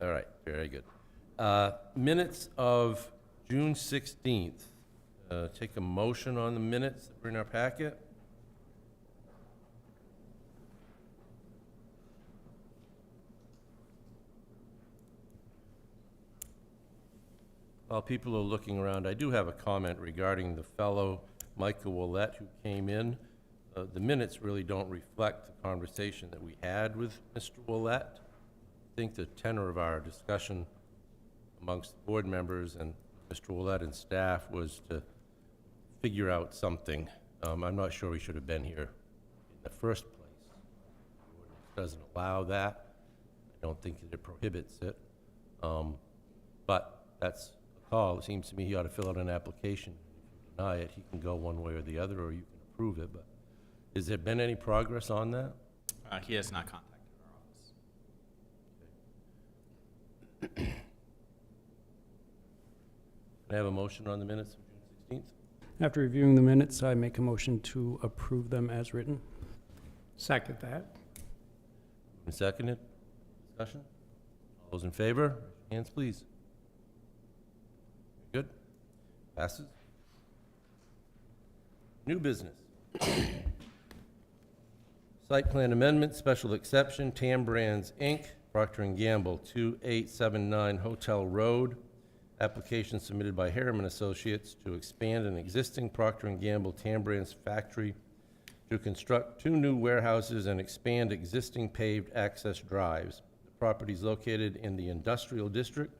All right, very good. Minutes of June 16th. Take a motion on the minutes that were in our packet. While people are looking around, I do have a comment regarding the fellow Michael Willett who came in. The minutes really don't reflect the conversation that we had with Mr. Willett. I think the tenor of our discussion amongst the board members and Mr. Willett and staff was to figure out something. I'm not sure he should have been here in the first place. The ordinance doesn't allow that. I don't think that it prohibits it. But that's a call. It seems to me he ought to fill out an application. If you deny it, he can go one way or the other, or you can approve it. But has there been any progress on that? He has not contacted our office. Can I have a motion on the minutes of June 16th? After reviewing the minutes, I make a motion to approve them as written. Second that. And seconded. Discussion? All those in favor? Hands, please. Good. Passes. New business. Site plan amendment, special exception, Tam Brands, Inc., Procter & Gamble, 2879 Hotel Road. Application submitted by Harriman Associates to expand an existing Procter & Gamble Tam Brands factory to construct 2 new warehouses and expand existing paved access drives. The property is located in the industrial district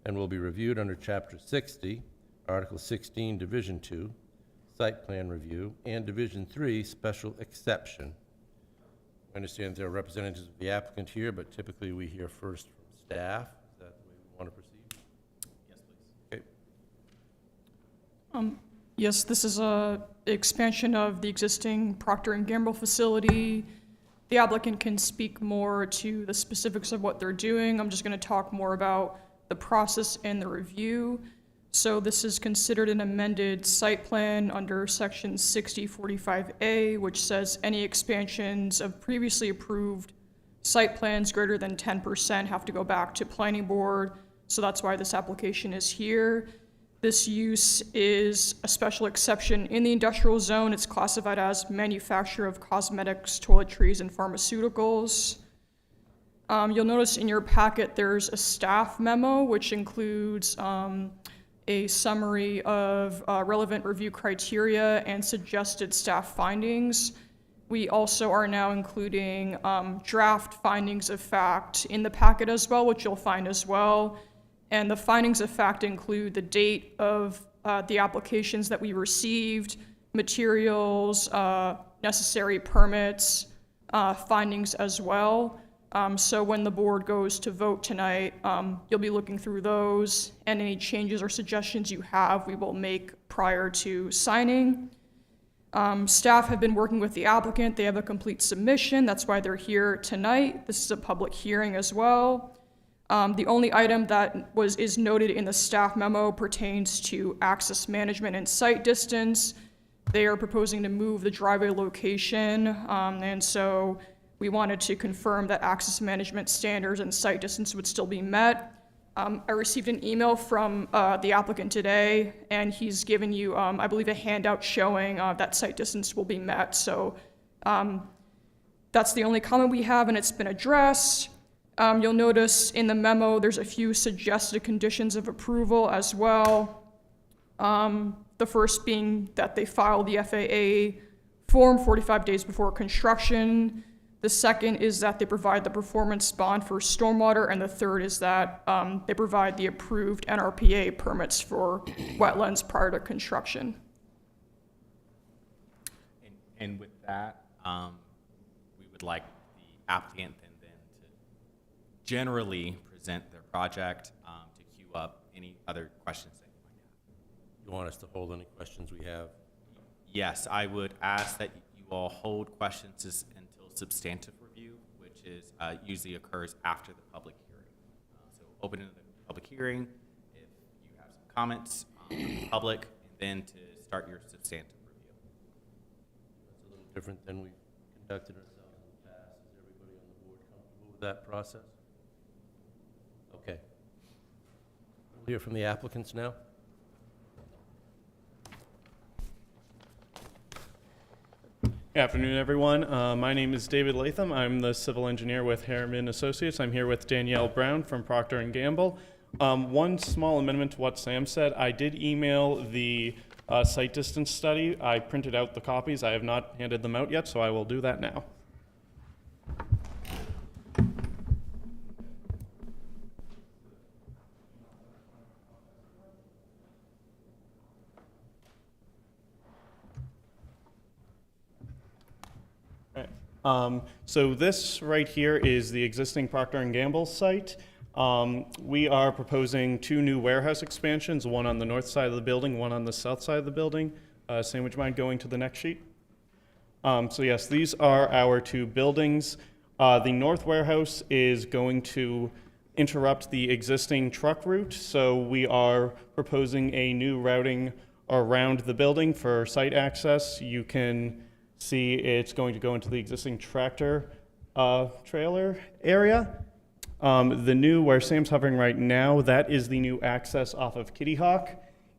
and will be reviewed under Chapter 60, Article 16, Division 2, Site Plan Review, and Division 3, Special Exception. I understand there are representatives of the applicant here, but typically we hear first from staff. Is that the way we want to proceed? Yes, please. Okay. Yes, this is a expansion of the existing Procter & Gamble facility. The applicant can speak more to the specifics of what they're doing. I'm just going to talk more about the process and the review. So this is considered an amended site plan under section 6045A, which says any expansions of previously approved site plans greater than 10% have to go back to planning board. So that's why this application is here. This use is a special exception in the industrial zone. It's classified as manufacture of cosmetics, toiletries, and pharmaceuticals. You'll notice in your packet there's a staff memo, which includes a summary of relevant review criteria and suggested staff findings. We also are now including draft findings of fact in the packet as well, which you'll find as well. And the findings of fact include the date of the applications that we received, materials, necessary permits, findings as well. So when the board goes to vote tonight, you'll be looking through those, and any changes or suggestions you have, we will make prior to signing. Staff have been working with the applicant. They have a complete submission. That's why they're here tonight. This is a public hearing as well. The only item that is noted in the staff memo pertains to access management and site distance. They are proposing to move the driveway location, and so we wanted to confirm that access management standards and site distance would still be met. I received an email from the applicant today, and he's given you, I believe, a handout showing that site distance will be met. So that's the only comment we have, and it's been addressed. You'll notice in the memo there's a few suggested conditions of approval as well. The first being that they file the FAA form 45 days before construction. The second is that they provide the performance bond for stormwater, and the third is that they provide the approved NRPA permits for wetlands prior to construction. And with that, we would like the applicant and then to generally present their project to queue up any other questions that you might have. You want us to hold any questions we have? Yes, I would ask that you all hold questions until substantive review, which is usually occurs after the public hearing. So open the public hearing if you have some comments from the public, and then to start your substantive review. That's a little different than we've conducted ourselves in the past. Is everybody on the board comfortable with that process? Okay. We'll hear from the applicants now. Good afternoon, everyone. My name is David Latham. I'm the civil engineer with Harriman Associates. I'm here with Danielle Brown from Procter & Gamble. One small amendment to what Sam said. I did email the site distance study. I printed out the copies. I have not handed them out yet, so I will do that now. So this right here is the existing Procter & Gamble site. We are proposing 2 new warehouse expansions, one on the north side of the building, one on the south side of the building. Sam, would you mind going to the next sheet? So yes, these are our 2 buildings. The north warehouse is going to interrupt the existing truck route, so we are proposing a new routing around the building for site access. You can see it's going to go into the existing tractor trailer area. The new, where Sam's hovering right now, that is the new access off of Kitty Hawk.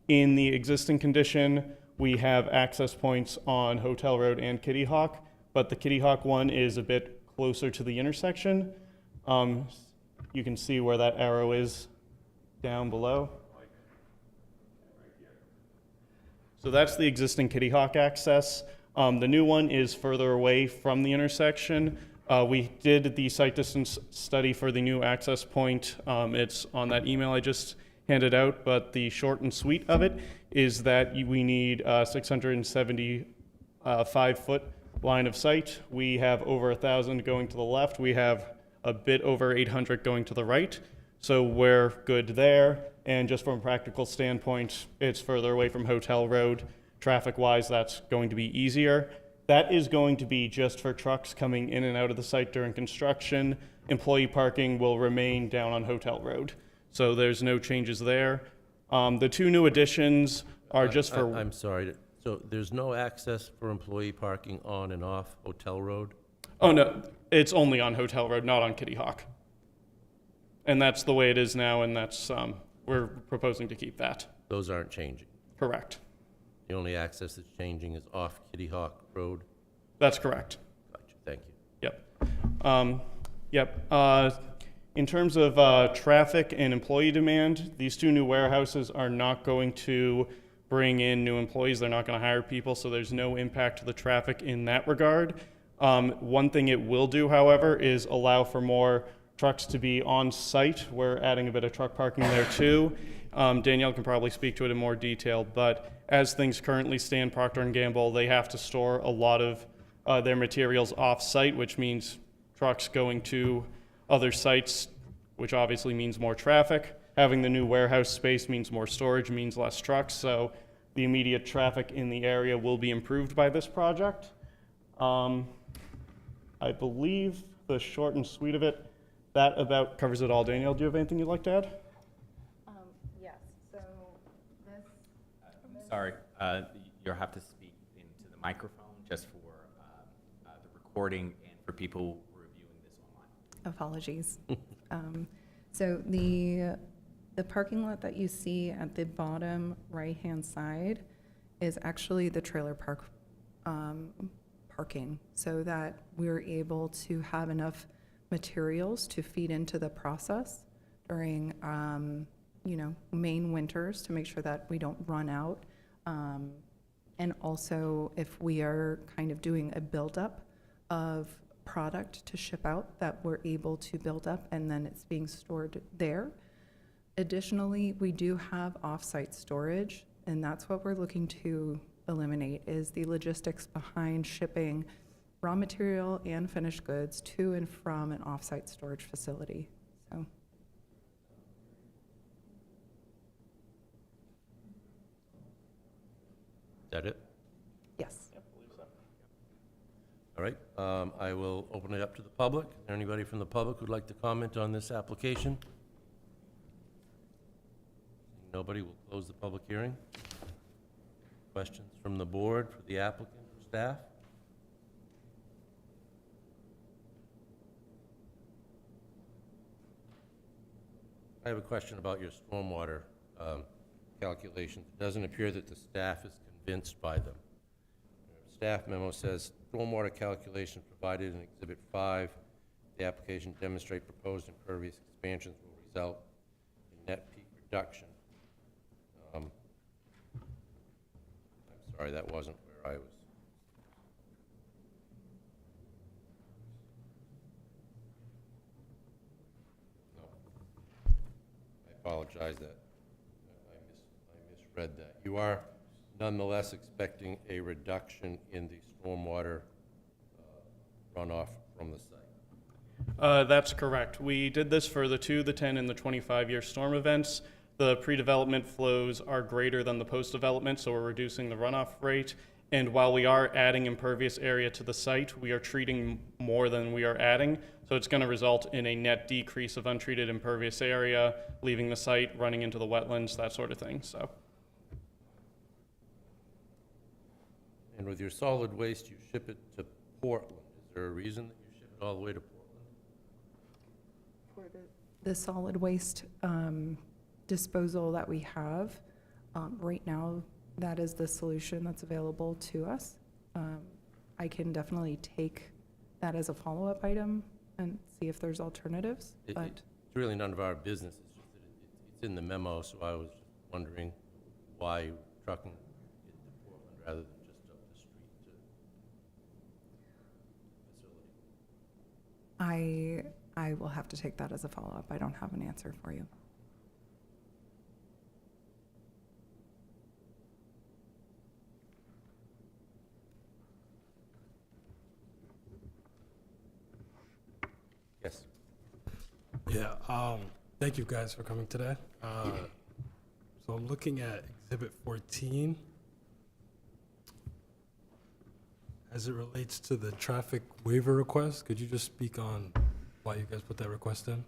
In the existing condition, we have access points on Hotel Road and Kitty Hawk, but the Kitty Hawk one is a bit closer to the intersection. You can see where that arrow is down below. So that's the existing Kitty Hawk access. The new one is further away from the intersection. We did the site distance study for the new access point. It's on that email I just handed out, but the short and sweet of it is that we need 675-foot line of sight. We have over 1,000 going to the left. We have a bit over 800 going to the right. So we're good there. And just from a practical standpoint, it's further away from Hotel Road. Traffic-wise, that's going to be easier. That is going to be just for trucks coming in and out of the site during construction. Employee parking will remain down on Hotel Road. So there's no changes there. The 2 new additions are just for... I'm sorry. So there's no access for employee parking on and off Hotel Road? Oh, no. It's only on Hotel Road, not on Kitty Hawk. And that's the way it is now, and that's we're proposing to keep that. Those aren't changing. Correct. The only access that's changing is off Kitty Hawk Road? That's correct. Gotcha, thank you. Yep. In terms of traffic and employee demand, these 2 new warehouses are not going to bring in new employees. They're not going to hire people, so there's no impact to the traffic in that regard. One thing it will do, however, is allow for more trucks to be on site. We're adding a bit of truck parking there too. Danielle can probably speak to it in more detail, but as things currently stand, Procter & Gamble, they have to store a lot of their materials off-site, which means trucks going to other sites, which obviously means more traffic. Having the new warehouse space means more storage, means less trucks, so the immediate traffic in the area will be improved by this project. I believe the short and sweet of it, that about covers it all. Danielle, do you have anything you'd like to add? Yes, so this. Sorry, you'll have to speak into the microphone just for the recording and for people reviewing this online. Apologies. So the parking lot that you see at the bottom right-hand side is actually the trailer park parking, so that we're able to have enough materials to feed into the process during, Maine winters, to make sure that we don't run out. And also, if we are kind of doing a buildup of product to ship out, that we're able to build up and then it's being stored there. Additionally, we do have off-site storage, and that's what we're looking to eliminate, is the logistics behind shipping raw material and finished goods to and from an off-site storage facility. So. Is that it? Yes. All right, I will open it up to the public. Is there anybody from the public who'd like to comment on this application? Nobody, will close the public hearing. Questions from the board for the applicant or staff? I have a question about your stormwater calculations. It doesn't appear that the staff is convinced by them. Staff memo says, stormwater calculation provided in Exhibit 5. The application demonstrate proposed impervious expansions will result in net peak reduction. I'm sorry, that wasn't where I was. No. I apologize that I misread that. You are nonetheless expecting a reduction in the stormwater runoff from the site. That's correct. We did this for the 2, the 10, and the 25-year storm events. The pre-development flows are greater than the post-development, so we're reducing the runoff rate. And while we are adding impervious area to the site, we are treating more than we are adding. So it's going to result in a net decrease of untreated impervious area, leaving the site, running into the wetlands, that sort of thing. So. And with your solid waste, you ship it to Portland. Is there a reason that you ship it all the way to Portland? The solid waste disposal that we have, right now, that is the solution that's available to us. I can definitely take that as a follow-up item and see if there's alternatives, but It's really none of our business. It's just that it's in the memo, so I was just wondering why you were trucking it to Portland rather than just up the street to the facility. I will have to take that as a follow-up. I don't have an answer for you. Yes. Yeah, thank you guys for coming today. So I'm looking at Exhibit 14. As it relates to the traffic waiver request, could you just speak on why you guys put that request in?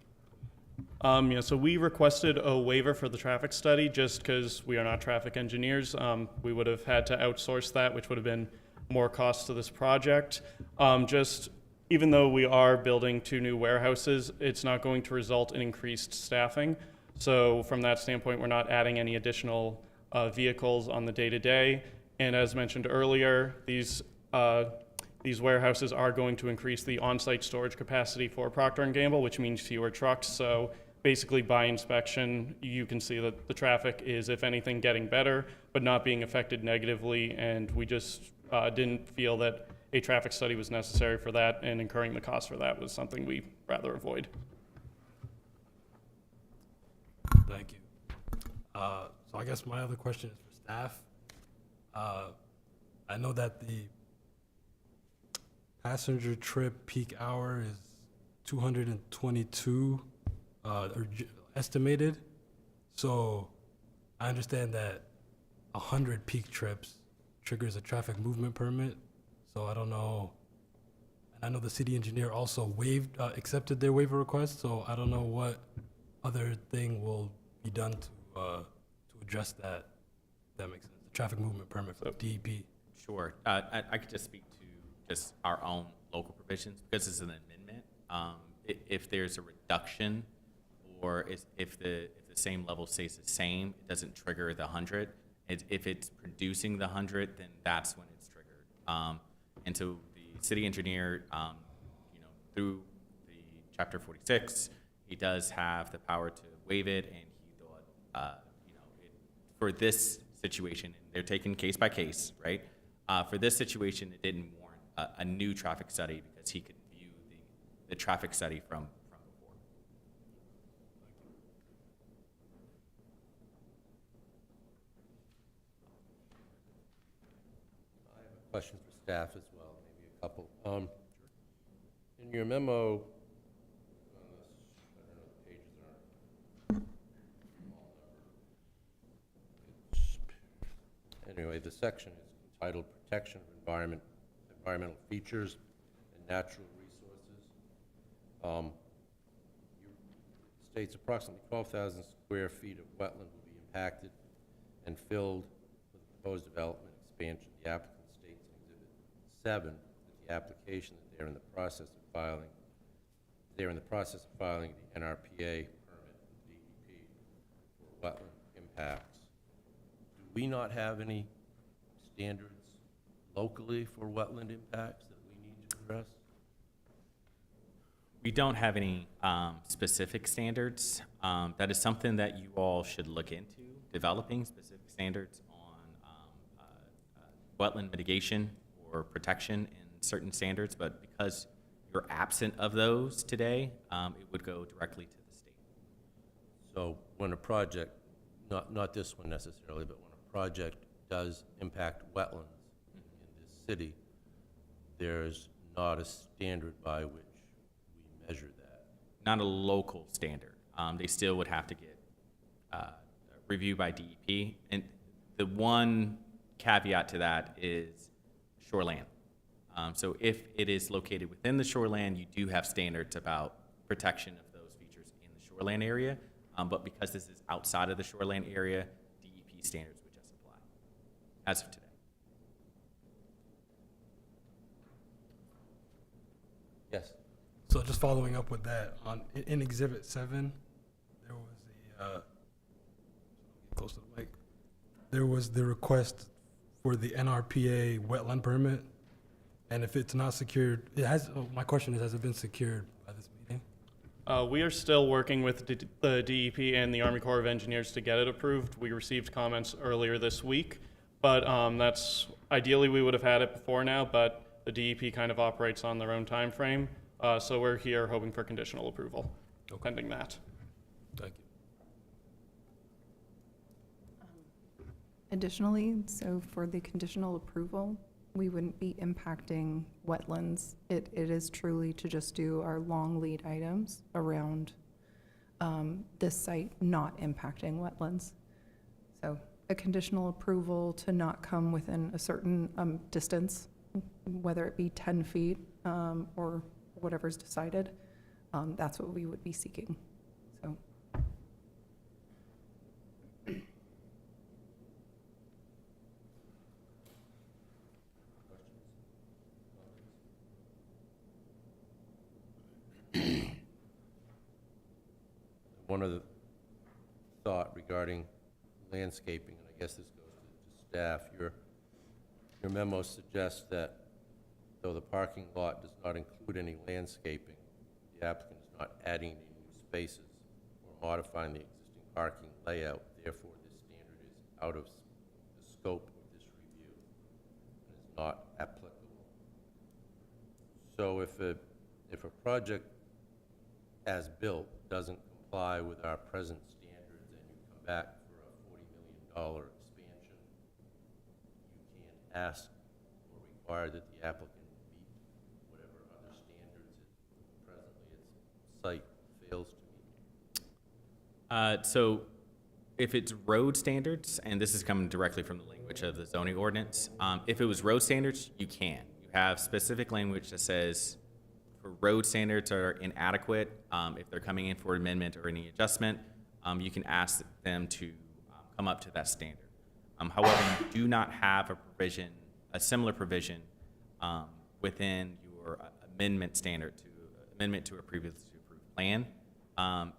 Yeah, so we requested a waiver for the traffic study just because we are not traffic engineers. We would have had to outsource that, which would have been more cost to this project. Just even though we are building 2 new warehouses, it's not going to result in increased staffing. So from that standpoint, we're not adding any additional vehicles on the day-to-day. And as mentioned earlier, these warehouses are going to increase the on-site storage capacity for Procter & Gamble, which means fewer trucks. So basically by inspection, you can see that the traffic is, if anything, getting better, but not being affected negatively. And we just didn't feel that a traffic study was necessary for that, and incurring the cost for that was something we'd rather avoid. Thank you. So I guess my other question is for staff. I know that the passenger trip peak hour is 222 estimated. So I understand that 100 peak trips triggers a traffic movement permit. So I don't know. And I know the city engineer also accepted their waiver request. So I don't know what other thing will be done to address that. If that makes sense. The traffic movement permit for DEP. Sure. I could just speak to just our own local provisions because it's an amendment. If there's a reduction, or if the same level stays the same, it doesn't trigger the 100. If it's producing the 100, then that's when it's triggered. And so the city engineer, through the Chapter 46, he does have the power to waive it, and he thought, for this situation, and they're taken case by case, right? For this situation, it didn't warrant a new traffic study because he could view the traffic study from before. I have a question for staff as well, maybe a couple. In your memo, I don't know, the pages aren't anyway, the section is entitled Protection of Environmental Features and Natural Resources. It states approximately 12,000 square feet of wetland will be impacted and filled with the proposed development expansion. The applicant states in Exhibit 7 that the application that they're in the process of filing the NRPA permit with DEP for wetland impacts. Do we not have any standards locally for wetland impacts that we need to address? We don't have any specific standards. That is something that you all should look into, developing specific standards on wetland mitigation or protection in certain standards, but because you're absent of those today, it would go directly to the state. So when a project, not this one necessarily, but when a project does impact wetlands in this city, there's not a standard by which we measure that. Not a local standard. They still would have to get reviewed by DEP. And the one caveat to that is shoreland. So if it is located within the shoreland, you do have standards about protection of those features in the shoreland area. But because this is outside of the shoreland area, DEP standards would just apply as of today. Yes. So just following up with that, in Exhibit 7, there was close to the mic, there was the request for the NRPA wetland permit, and if it's not secured, my question is, has it been secured by this meeting? We are still working with the DEP and the Army Corps of Engineers to get it approved. We received comments earlier this week, but that's, ideally we would have had it before now, but the DEP kind of operates on their own time frame. So we're here hoping for conditional approval, pending that. Thank you. Additionally, so for the conditional approval, we wouldn't be impacting wetlands. It is truly to just do our long lead items around this site, not impacting wetlands. So a conditional approval to not come within a certain distance, whether it be 10 feet or whatever's decided, that's what we would be seeking. So. One other thought regarding landscaping, and I guess this goes to staff. Your memo suggests that though the parking lot does not include any landscaping, the applicant is not adding any new spaces or modifying the existing parking layout. Therefore, this standard is out of the scope of this review and is not applicable. So if a project as built doesn't comply with our present standards and you come back for a $40 million expansion, you can't ask or require that the applicant meet whatever other standards presently its site fails to meet. So if it's road standards, and this is coming directly from the language of the zoning ordinance, if it was road standards, you can. You have specific language that says for road standards are inadequate, if they're coming in for amendment or any adjustment, you can ask them to come up to that standard. However, you do not have a provision, a similar provision within your amendment to a previously approved plan.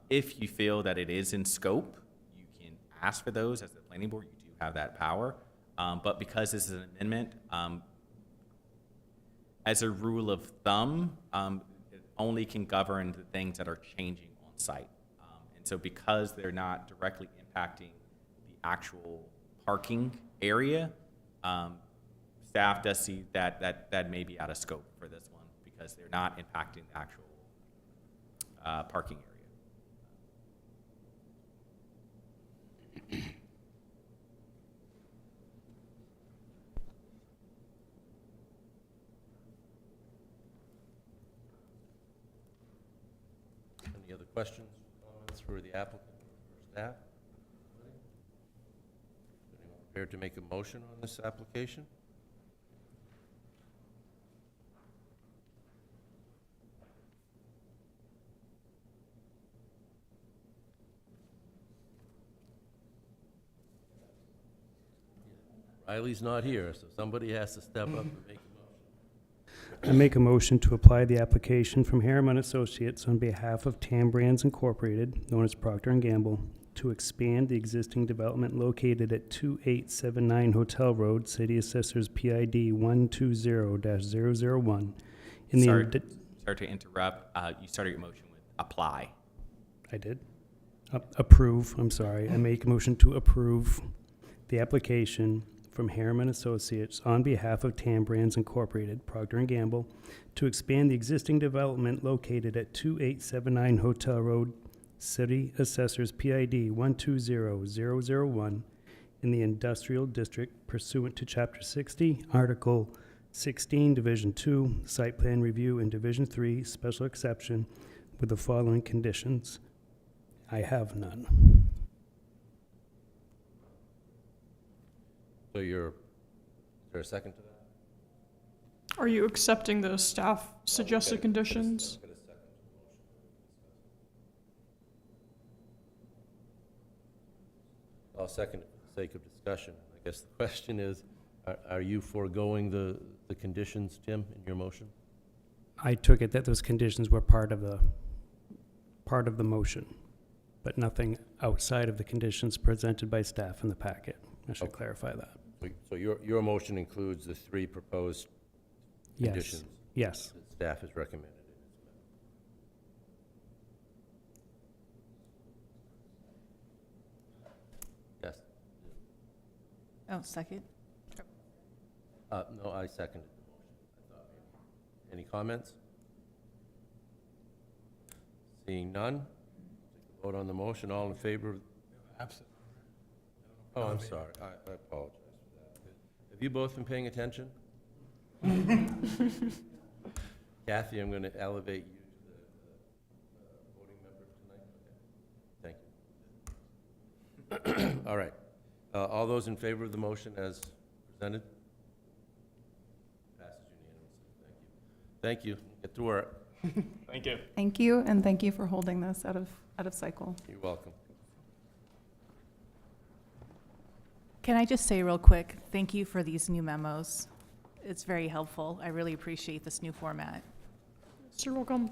If you feel that it is in scope, you can ask for those as the planning board. You do have that power. But because this is an amendment, as a rule of thumb, it only can govern the things that are changing on site. And so because they're not directly impacting the actual parking area, staff does see that may be out of scope for this one because they're not impacting the actual parking area. Any other questions, comments for the applicant or staff? Anyone prepared to make a motion on this application? Riley's not here, so somebody has to step up and make a motion. I make a motion to apply the application from Harriman Associates on behalf of Tam Brands Incorporated, known as Procter & Gamble, to expand the existing development located at 2879 Hotel Road, City Assessors PID 120-001. In the Sorry, ind- sorry to interrupt. You started your motion with apply. I did. Approve, I'm sorry. I make a motion to approve the application from Harriman Associates on behalf of Tam Brands Incorporated, Procter & Gamble, to expand the existing development located at 2879 Hotel Road, City Assessors PID 120-001 in the Industrial District pursuant to Chapter 60, Article 16, Division 2, Site Plan Review, and Division 3, Special Exception, with the following conditions. I have none. So is there a second to that? Are you accepting the staff suggested conditions? Get a second to the motion. I'll second it for the sake of discussion. I guess the question is, are you foregoing the conditions, Tim, in your motion? I took it that those conditions were part of the motion, but nothing outside of the conditions presented by staff in the packet. I should Okay. clarify that. So your motion includes the 3 proposed Yes. conditions Yes. that staff has recommended in its memo. Yes. Oh, second? No, I seconded the motion. I thought maybe. Any comments? Seeing none, take a vote on the motion. All in favor? Absent. Oh, I'm sorry. I apologize for that. Have you both been paying attention? Kathy, I'm going to elevate you to the voting member tonight. Okay. Thank you. All right. All those in favor of the motion as presented? Passes unanimously. Thank you. Thank you. Get to work. Thank you. Thank you, and thank you for holding this out of cycle. You're welcome. Can I just say real quick, thank you for these new memos. It's very helpful. I really appreciate this new format. You're welcome.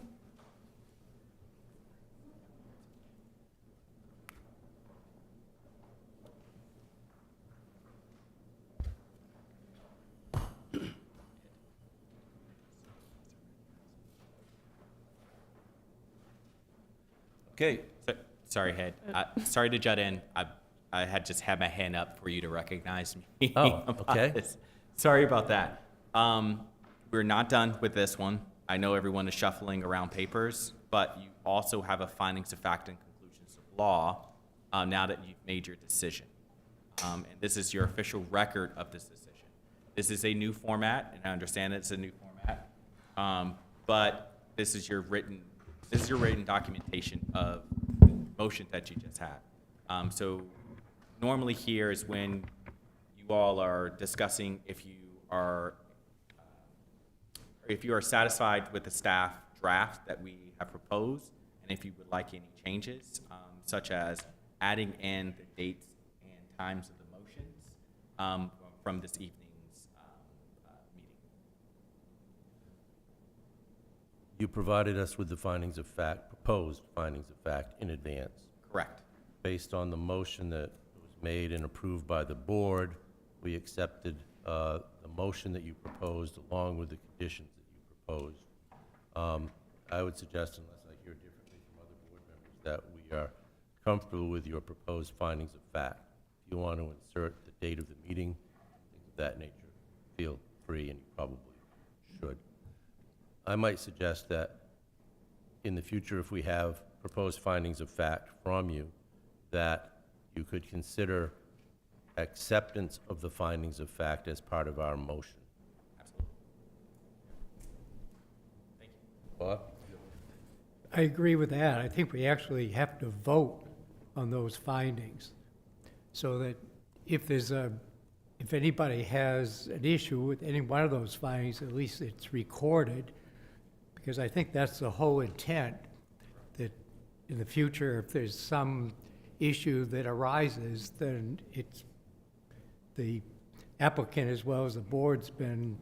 Okay. Sorry, Head. Sorry to jut in. I had just had my hand up for you to recognize me. Oh, about okay. this. Sorry about that. We're not done with this one. I know everyone is shuffling around papers, but you also have a findings of fact and conclusions of law now that you've made your decision. And this is your official record of this decision. This is a new format, and I understand it's a new format, but this is your written documentation of the motion that you just had. So normally here is when you all are discussing if you are satisfied with the staff draft that we have proposed, and if you would like any changes, such as adding in the dates and times of the motions from this evening's meeting. You provided us with the findings of fact, proposed findings of fact in advance. Correct. Based on the motion that was made and approved by the board, we accepted the motion that you proposed along with the conditions that you proposed. I would suggest, unless I hear differently from other board members, that we are comfortable with your proposed findings of fact. If you want to insert the date of the meeting, things of that nature, feel free, and you probably should. I might suggest that in the future, if we have proposed findings of fact from you, that you could consider acceptance of the findings of fact as part of our motion. Absolutely. Thank you. Bob? I agree with that. I think we actually have to vote on those findings, so that if anybody has an issue with any one of those findings, at least it's recorded, because I think that's the whole intent, that in the future, if there's some issue that arises, then it's the applicant as well as the board's been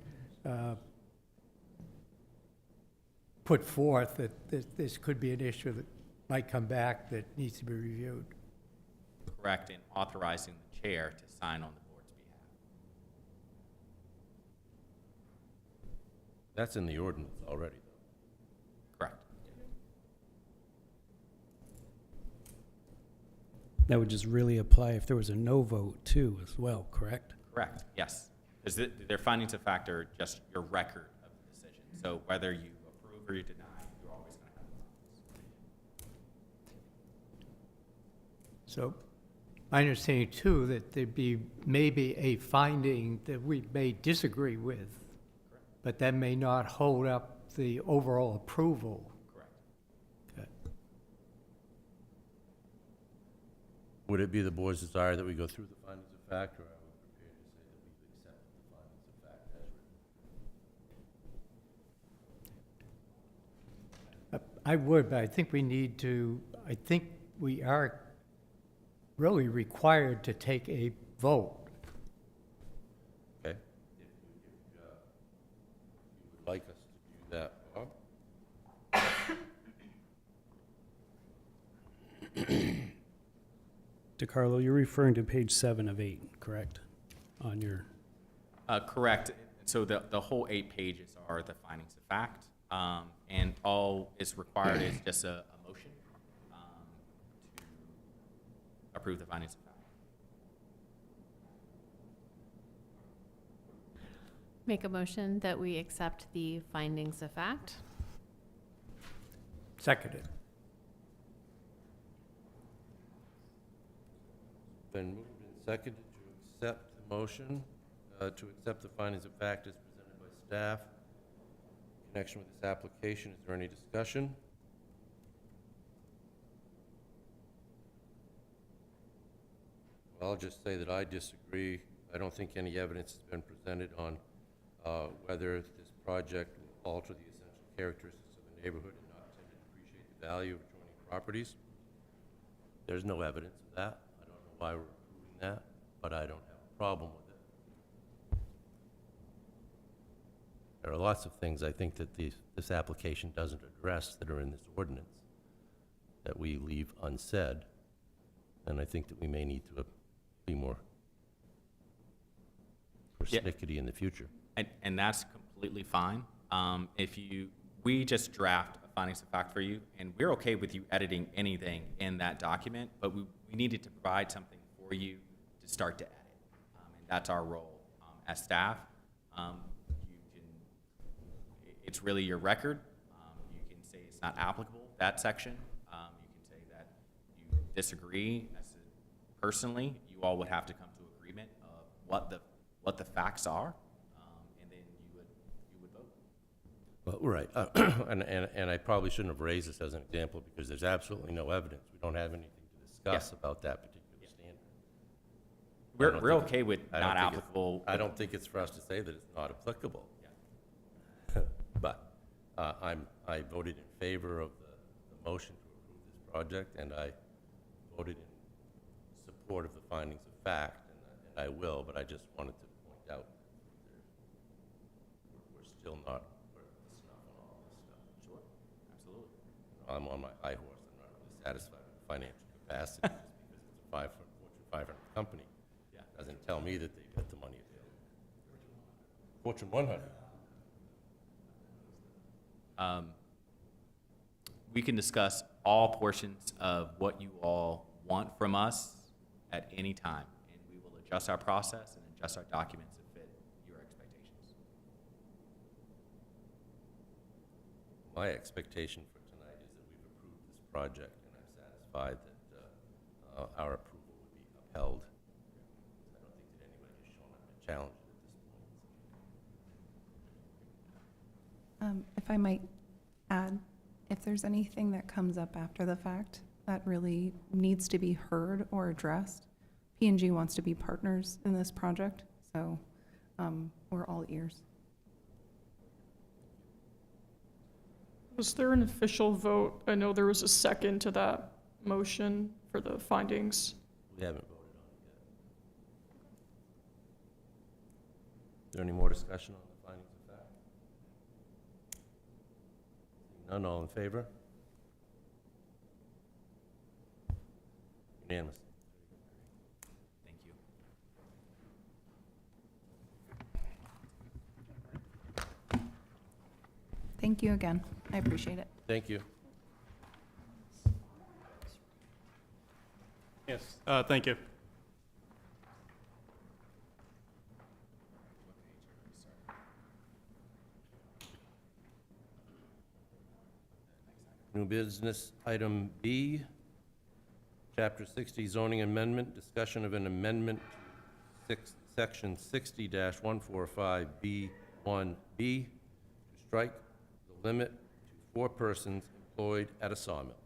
put forth that this could be an issue that might come back that needs to be reviewed. correct in authorizing the chair to sign on the board's behalf. That's in the ordinance already, though. Correct. That would just really apply if there was a no vote too as well, correct? Correct, yes. Because their findings of fact are just your record of the decision. So whether you approve or you deny, you're always going to have the findings. So my understanding too, that there'd be maybe a finding that we may disagree with, but that may not hold up the overall approval. Correct. Okay. Would it be the board's desire that we go through the findings of fact, or are we prepared to say that we've accepted the findings of fact as written? I would, but I think we need to, I think we are really required to take a vote. Okay? If you would like us to do that, Bob? DeCarlo, you're referring to page 7 of 8, correct? On your, Correct. So the whole 8 pages are the findings of fact, and all is required is just a motion to approve the findings of fact. Make a motion that we accept the findings of fact. Seconded. Been moved and seconded to accept the motion, to accept the findings of fact as presented by staff. In connection with this application, is there any discussion? Well, I'll just say that I disagree. I don't think any evidence has been presented on whether this project will alter the essential characteristics of the neighborhood and not tend to depreciate the value of adjoining properties. There's no evidence of that. I don't know why we're approving that, but I don't have a problem with it. There are lots of things I think that this application doesn't address that are in this ordinance that we leave unsaid, and I think that we may need to be more persnickety in the future. And that's completely fine. We just draft a findings of fact for you, and we're okay with you editing anything in that document, but we needed to provide something for you to start to edit. And that's our role as staff. It's really your record. You can say it's not applicable, that section. You can say that you disagree. Personally, you all would have to come to agreement of what the facts are, and then you would vote. Well, right, and I probably shouldn't have raised this as an example because there's absolutely no evidence. We don't have anything to discuss about that particular standard. We're okay with I don't not think it's- applicable. I don't think it's for us to say that it's not applicable. But I voted in favor of the motion to approve this project, and I voted in support of the findings of fact, and I will, but I just wanted to point out that we're still not snuff on all this stuff. Sure, absolutely. I'm on my high horse. I'm not really satisfied with the financial capacity just because it's a Fortune 500 company. Yeah. Doesn't tell me that they've got the money available. Fortune 100. We can discuss all portions of what you all want from us at any time, and we will adjust our process and adjust our documents to fit your expectations. My expectation for tonight is that we've approved this project, and I'm satisfied that our approval would be upheld. I don't think that anybody has shown up to challenge it at this point. If I might add, if there's anything that comes up after the fact that really needs to be heard or addressed, P&G wants to be partners in this project, so we're all ears. Was there an official vote? I know there was a second to that motion for the findings. We haven't voted on it yet. Is there any more discussion on the findings of fact? Seeing none, all in favor? Unanimous. Thank you again. I appreciate it. Thank you. Yes, thank you. New business, item B, Chapter 60 zoning amendment, discussion of an amendment to Section 60-145B1B to strike the limit to 4 persons employed at a sawmill.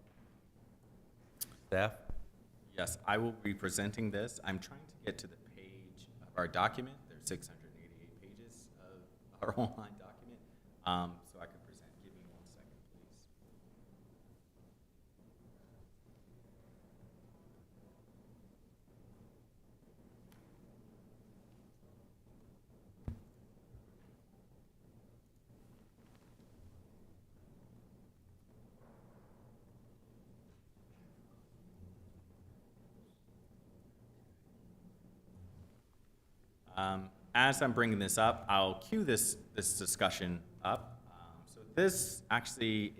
Staff? Yes, I will be presenting this. I'm trying to get to the page of our document. There's 688 pages of our online document, so I can present. Give me 1 second, please. As I'm bringing this up, I'll cue this discussion up. So this actually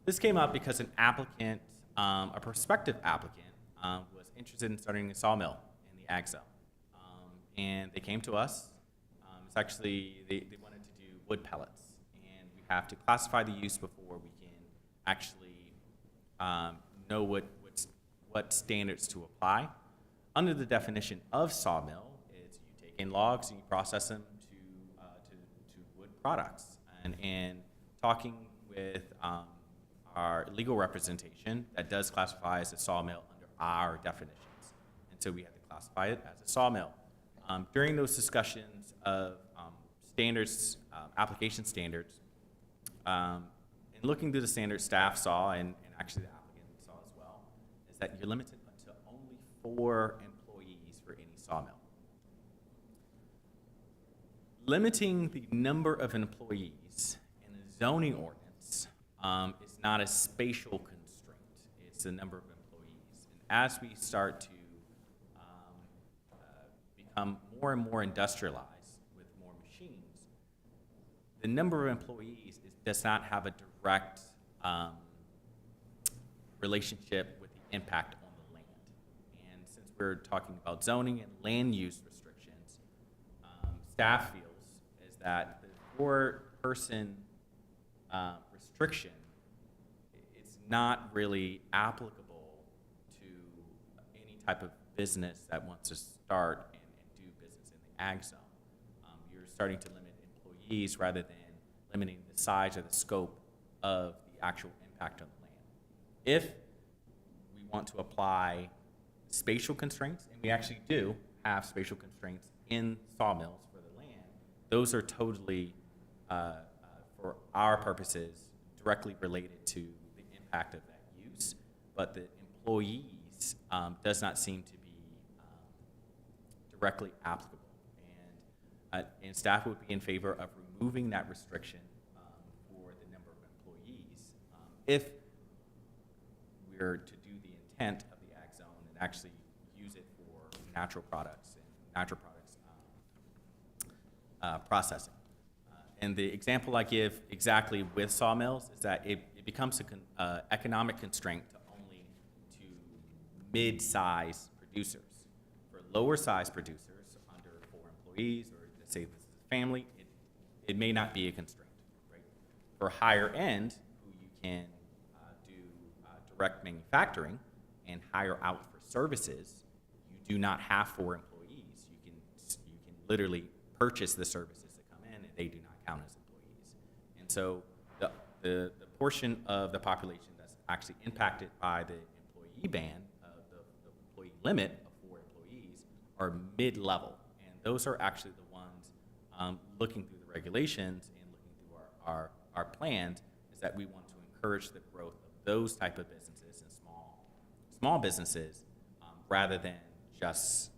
this came up because an applicant, a prospective applicant, was interested in starting a sawmill in the ag zone. And they came to us. It's actually, they wanted to do wood pellets. And we have to classify the use before we can actually know what standards to apply. Under the definition of sawmill, is you take in logs and you process them to wood products. And talking with our legal representation, that does classify as a sawmill under our definitions. And so we had to classify it as a sawmill. During those discussions of standards, application standards, and looking through the standards, staff saw, and actually the applicant saw as well, is that you're limited to only 4 employees for any sawmill. Limiting the number of employees in a zoning ordinance is not a spatial constraint. It's the number of employees. And as we start to become more and more industrialized with more machines, the number of employees does not have a direct relationship with the impact on the land. And since we're talking about zoning and land use restrictions, staff feels is that the 4-person restriction is not really applicable to any type of business that wants to start and do business in the ag zone. You're starting to limit employees rather than limiting the size or the scope of the actual impact on the land. If we want to apply spatial constraints, and we actually do have spatial constraints in sawmills for the land, those are totally, for our purposes, directly related to the impact of that use, but the employees does not seem to be directly applicable. And staff would be in favor of removing that restriction for the number of employees if we're to do the intent of the ag zone and actually use it for natural products and natural products processing. And the example I give exactly with sawmills is that it becomes an economic constraint to only to mid-size producers. For lower-size producers, under 4 employees, or let's say this is a family, it may not be a constraint, right? For higher end, who you can do direct manufacturing and hire out for services, you do not have 4 employees. You can literally purchase the services that come in, and they do not count as employees. And so the portion of the population that's actually impacted by the employee ban, the employee limit of 4 employees, are mid-level, and those are actually the ones looking through the regulations and looking through our plans, is that we want to encourage the growth of those type of businesses and small businesses rather than just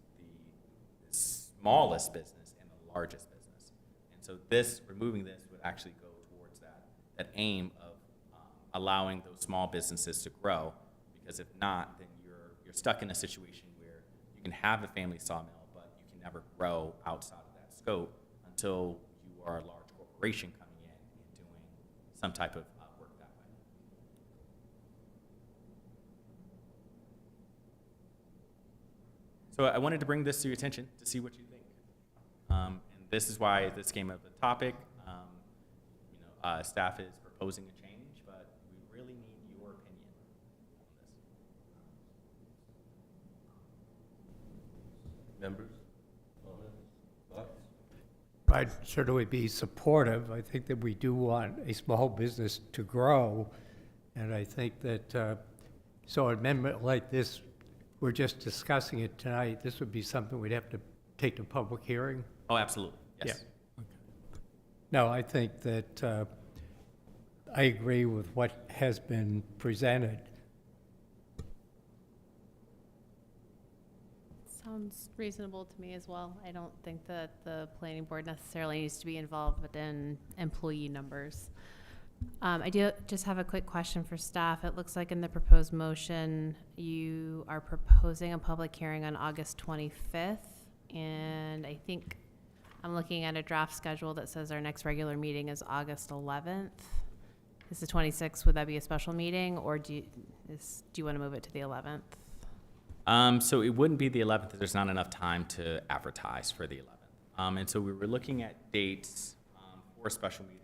the smallest business and the largest business. And so removing this would actually go towards that aim of allowing those small businesses to grow, because if not, then you're stuck in a situation where you can have a family sawmill, but you can never grow outside of that scope until you are a large corporation coming in and doing some type of work that way. So I wanted to bring this to your attention to see what you think. And this is why this came up a topic. Staff is proposing a change, but we really need your opinion on this. Members? Comments? Thoughts? I'd certainly be supportive. I think that we do want a small business to grow. And I think that, so an amendment like this, we're just discussing it tonight. This would be something we'd have to take to public hearing. Oh, absolutely. Yes. No, I think that I agree with what has been presented. Sounds reasonable to me as well. I don't think that the planning board necessarily needs to be involved in employee numbers. I do just have a quick question for staff. It looks like in the proposed motion, you are proposing a public hearing on August 25th. And I think I'm looking at a draft schedule that says our next regular meeting is August 11th. Is the 26th, would that be a special meeting, or do you want to move it to the 11th? So it wouldn't be the 11th. There's not enough time to advertise for the 11th. And so we were looking at dates for a special meeting,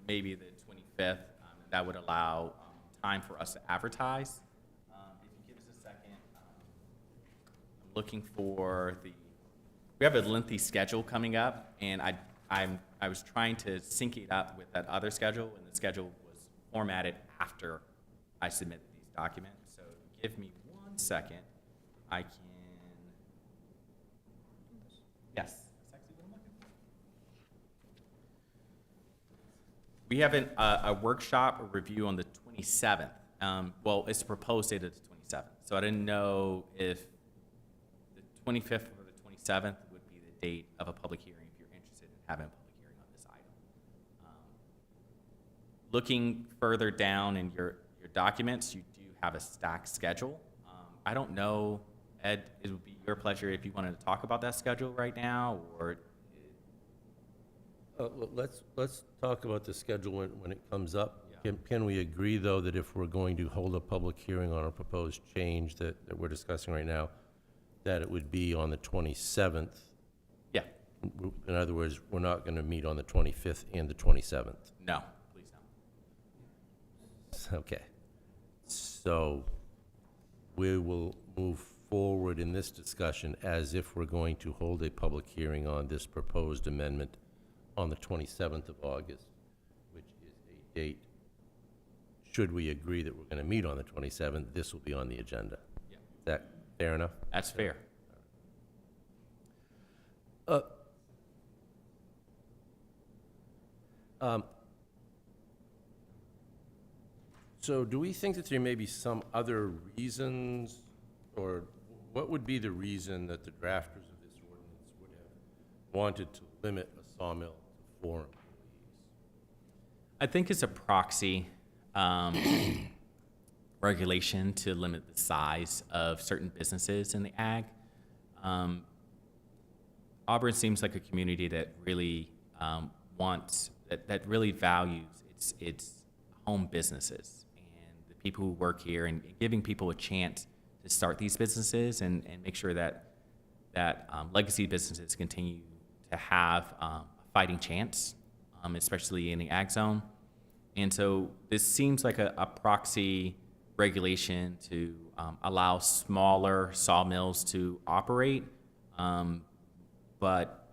maybe the 25th. That would allow time for us to advertise. If you give us a second, I'm looking for we have a lengthy schedule coming up, and I was trying to sync it up with that other schedule, and the schedule was formatted after I submitted these documents. So give me 1 second. I can, yes, that's actually what I'm looking for. We have a workshop, a review on the 27th. Well, it's the proposed date of the 27th. So I didn't know if the 25th or the 27th would be the date of a public hearing if you're interested in having a public hearing on this item. Looking further down in your documents, you do have a stacked schedule. I don't know, Ed, it would be your pleasure if you wanted to talk about that schedule right now, or Well, let's talk about the schedule when it comes up. Yeah. Can we agree, though, that if we're going to hold a public hearing on a proposed change that we're discussing right now, that it would be on the 27th? yeah, In other words, we're not going to meet on the 25th and the 27th. no, please don't. Okay. So we will move forward in this discussion as if we're going to hold a public hearing on this proposed amendment on the 27th of August, which is a date. Should we agree that we're going to meet on the 27th, this will be on the agenda. Yeah. Is that fair enough? That's fair. So do we think that there may be some other reasons, or what would be the reason that the drafters of this ordinance would have wanted to limit a sawmill to 4 employees? I think it's a proxy regulation to limit the size of certain businesses in the ag. Auburn seems like a community that really that really values its home businesses and the people who work here, and giving people a chance to start these businesses and make sure that legacy businesses continue to have a fighting chance, especially in the ag zone. And so this seems like a proxy regulation to allow smaller sawmills to operate, but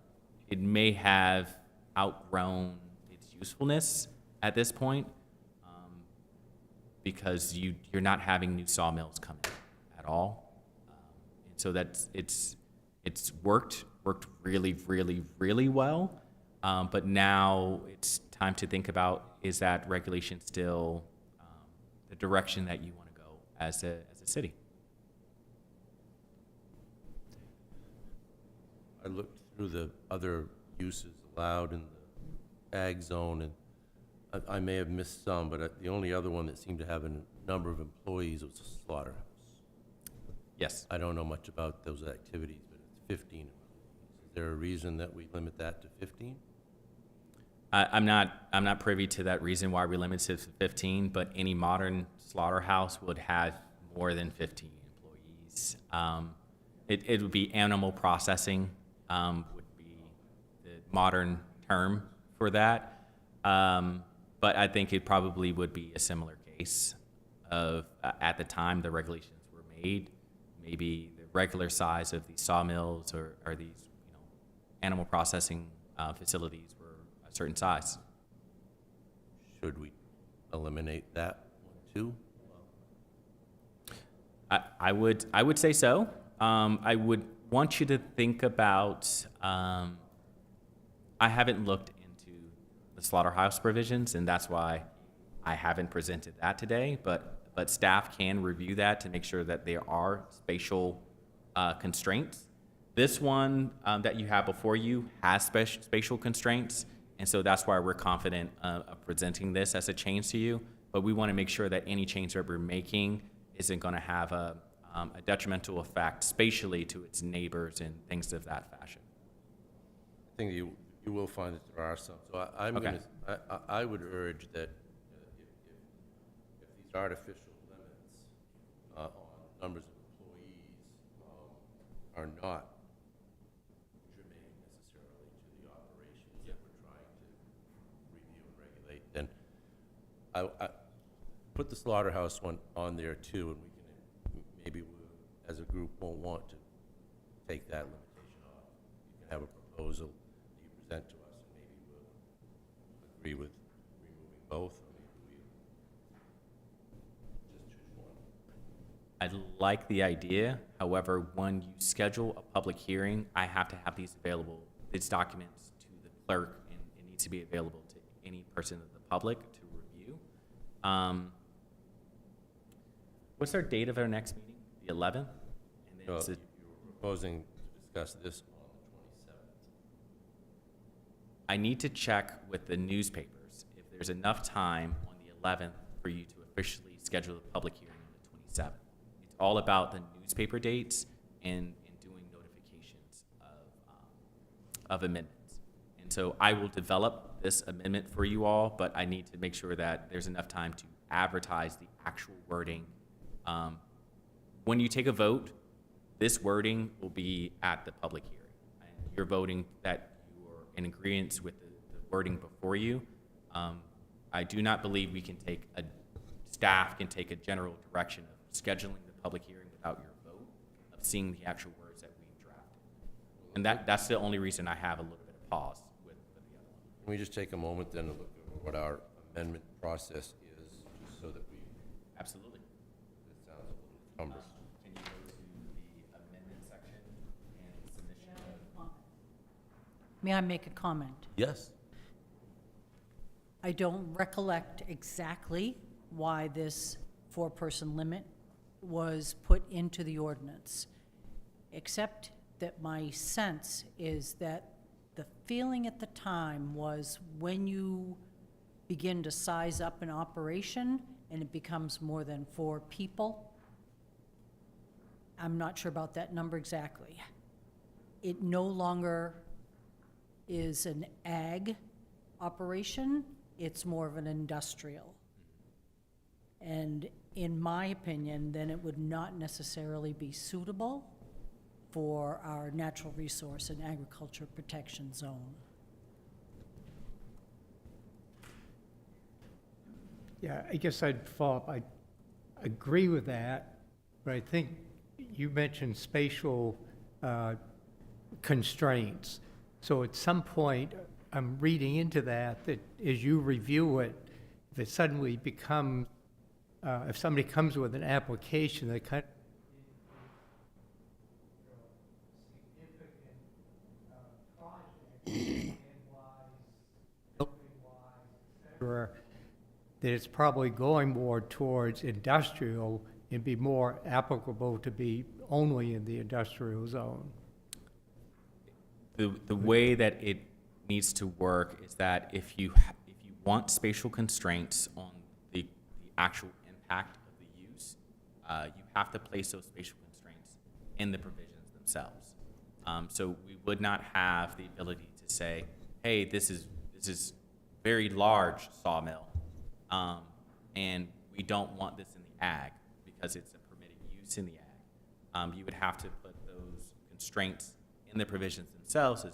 it may have outgrown its usefulness at this point, because you're not having new sawmills come in at all. And so it's worked really, really, really well. But now it's time to think about, is that regulation still the direction that you want to go as a city? I looked through the other uses allowed in the ag zone, and I may have missed some, but the only other one that seemed to have a number of employees was a slaughterhouse. Yes. I don't know much about those activities, but it's 15 employees. Is there a reason that we limit that to 15? I'm not privy to that reason why we limited it to 15, but any modern slaughterhouse would have more than 15 employees. It would be animal processing, would be the modern term for that. But I think it probably would be a similar case of, at the time the regulations were made, maybe the regular size of these sawmills or these, animal processing facilities were a certain size. Should we eliminate that one too? I would say so. I would want you to think about, I haven't looked into the slaughterhouse provisions, and that's why I haven't presented that today, but staff can review that to make sure that there are spatial constraints. This one that you have before you has spatial constraints, and so that's why we're confident of presenting this as a change to you, but we want to make sure that any change that we're making isn't going to have a detrimental effect spatially to its neighbors and things of that fashion. I think you will find that there are some. So I'm Okay. I would urge that if these artificial limits on numbers of employees are not germane necessarily to the operations that we're trying to review and regulate, then I put the slaughterhouse one on there too, and we can maybe as a group won't want to take that limitation off. You can have a proposal that you present to us, and maybe we'll agree with removing both, or maybe we just choose one. I like the idea. However, when you schedule a public hearing, I have to have these documents to the clerk, and it needs to be available to any person of the public to review. What's our date of our next meeting? The 11th? And then So is you it, were proposing to discuss this on the 27th. I need to check with the newspapers if there's enough time on the 11th for you to officially schedule a public hearing on the 27th. It's all about the newspaper dates and doing notifications of amendments. And so I will develop this amendment for you all, but I need to make sure that there's enough time to advertise the actual wording. When you take a vote, this wording will be at the public hearing. And you're voting that you're in agreement with the wording before you. I do not believe staff can take a general direction of scheduling the public hearing without your vote, of seeing the actual words that we've drafted. And that's the only reason I have a little bit of pause with the other one. Can we just take a moment then to look at what our amendment process is, just so that we, Absolutely. it sounds a little cumbersome. Can you go to the amendment section and submission? May I make a comment? Yes. I don't recollect exactly why this four-person limit was put into the ordinance, except that my sense is that the feeling at the time was when you begin to size up an operation and it becomes more than 4 people, I'm not sure about that number exactly. It no longer is an ag operation, it's more of an industrial. And in my opinion, then it would not necessarily be suitable for our natural resource and agriculture protection zone. Yeah, I guess I'd follow up. I agree with that, but I think you mentioned spatial constraints. So at some point, I'm reading into that as you review it, if it suddenly becomes, if somebody comes with an application that kind of that it's probably going more towards industrial and be more applicable to be only in the industrial zone. The way that it needs to work is that if you want spatial constraints on the actual impact of the use, you have to place those spatial constraints in the provisions themselves. So we would not have the ability to say, hey, this is very large sawmill, and we don't want this in the ag because it's a permitted use in the ag. You would have to put those constraints in the provisions themselves, as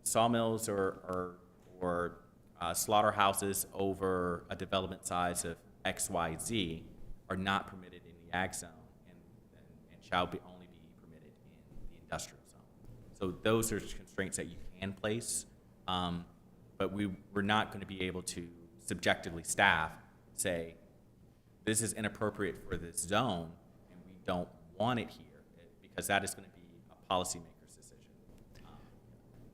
sawmills or slaughterhouses over a development size of XYZ are not permitted in the ag zone and shall be only be permitted in the industrial zone. So those are constraints that you can place, but we're not going to be able to subjectively staff say, this is inappropriate for this zone and we don't want it here, because that is going to be a policymaker's decision.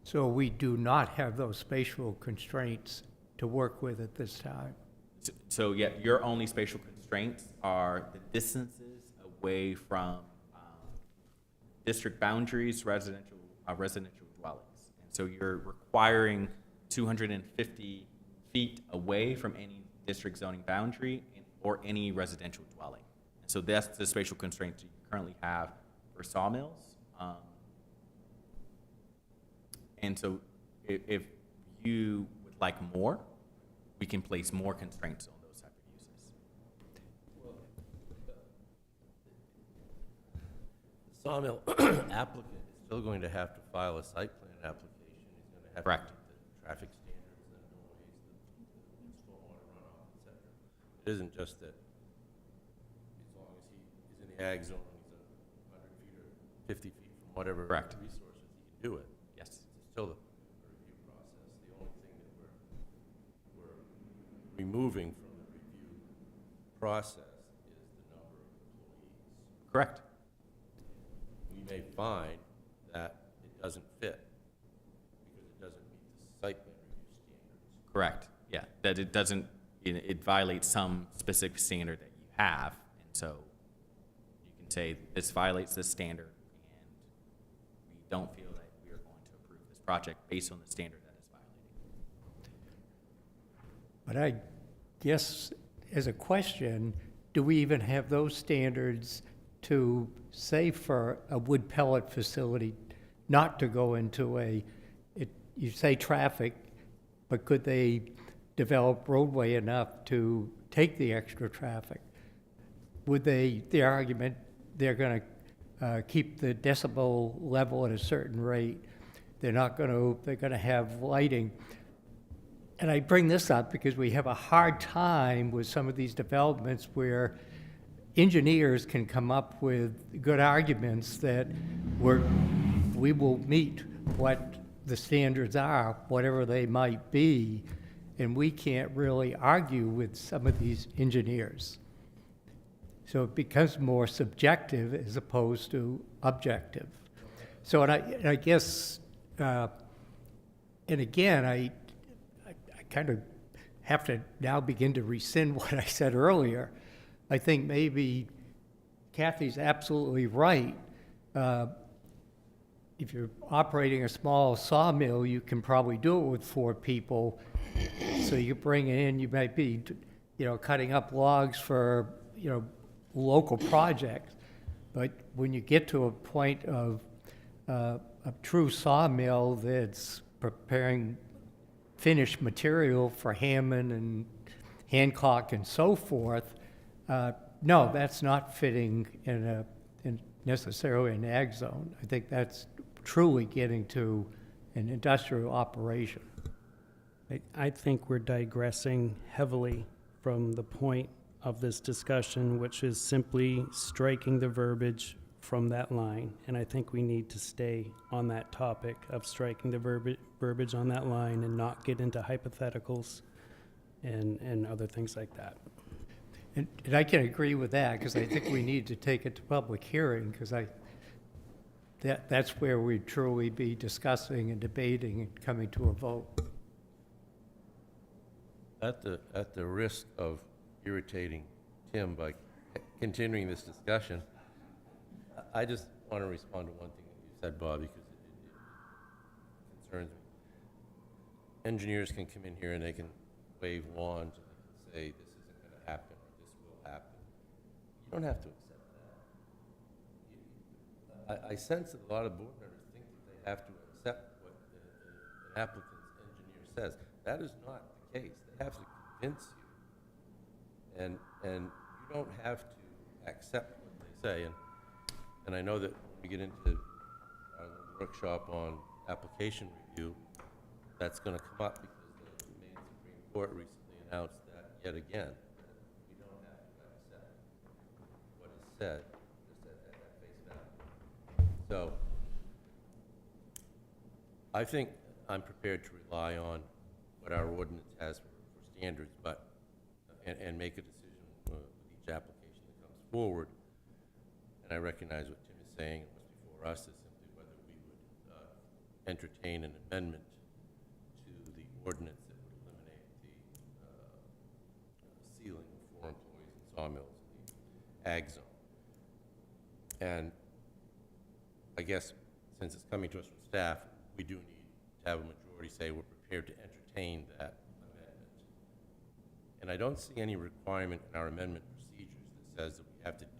So we do not have those spatial constraints to work with at this time. So yeah, your only spatial constraints are the distances away from district boundaries, residential dwellings. And so you're requiring 250 feet away from any district zoning boundary or any residential dwelling. And so that's the spatial constraints you currently have for sawmills. And so if you would like more, we can place more constraints on those type of uses. The sawmill applicant is still going to have to file a site plan application. He's going to have Correct. to meet the traffic standards, the noise, the stormwater runoff, et cetera. It isn't just that as long as he is in the ag zone, he's 100 feet or 50 feet from whatever Correct. resources, he can do it. Yes. It's still a review process. The only thing that we're removing from the review process is the number of employees. Correct. We may find that it doesn't fit because it doesn't meet the site plan review standards. Correct. Yeah, that it doesn't, it violates some specific standard that you have. And so you can say this violates this standard and we don't feel that we are going to approve this project based on the standard that is violating. But I guess, as a question, do we even have those standards to say for a wood pellet facility not to go into you say traffic, but could they develop roadway enough to take the extra traffic? Would the argument, they're going to keep the decibel level at a certain rate. They're going to have lighting. And I bring this up because we have a hard time with some of these developments where engineers can come up with good arguments that we will meet what the standards are, whatever they might be, and we can't really argue with some of these engineers. So it becomes more subjective as opposed to objective. So, and I guess, and again, I kind of have to now begin to rescind what I said earlier. I think maybe Kathy's absolutely right. If you're operating a small sawmill, you can probably do it with 4 people. So you bring it in, you might be, cutting up logs for, local projects. But when you get to a point of a true sawmill that's preparing finished material for Hammond and Hancock and so forth, no, that's not fitting in necessarily an ag zone. I think that's truly getting to an industrial operation. I think we're digressing heavily from the point of this discussion, which is simply striking the verbiage from that line. And I think we need to stay on that topic of striking the verbiage on that line and not get into hypotheticals and other things like that. And I can agree with that, because I think we need to take it to public hearing, because that's where we'd truly be discussing and debating and coming to a vote. At the risk of irritating Tim by continuing this discussion, I just want to respond to one thing that you said, Bob, because it concerns me. Engineers can come in here and they can wave wands and say this isn't going to happen or this will happen. You don't have to accept that. I sense that a lot of board members think that they have to accept what an applicant's engineer says. That is not the the case. They have to convince you. And you don't have to accept what they say. And I know that when we get into our little workshop on application review, that's going to come up because the Maine Supreme Court recently announced that yet again, that we don't have to accept what is said, just at face value. So I think I'm prepared to rely on what our ordinance has for standards, but, and make a decision with each application that comes forward. And I recognize what Tim is saying, and what's before us is simply whether we would entertain an amendment to the ordinance that would eliminate the ceiling for employees in sawmills in the ag zone. And I guess since it's coming to us from staff, we do need to have a majority say we're prepared to entertain that amendment. And I don't see any requirement in our amendment procedures that says that we have to do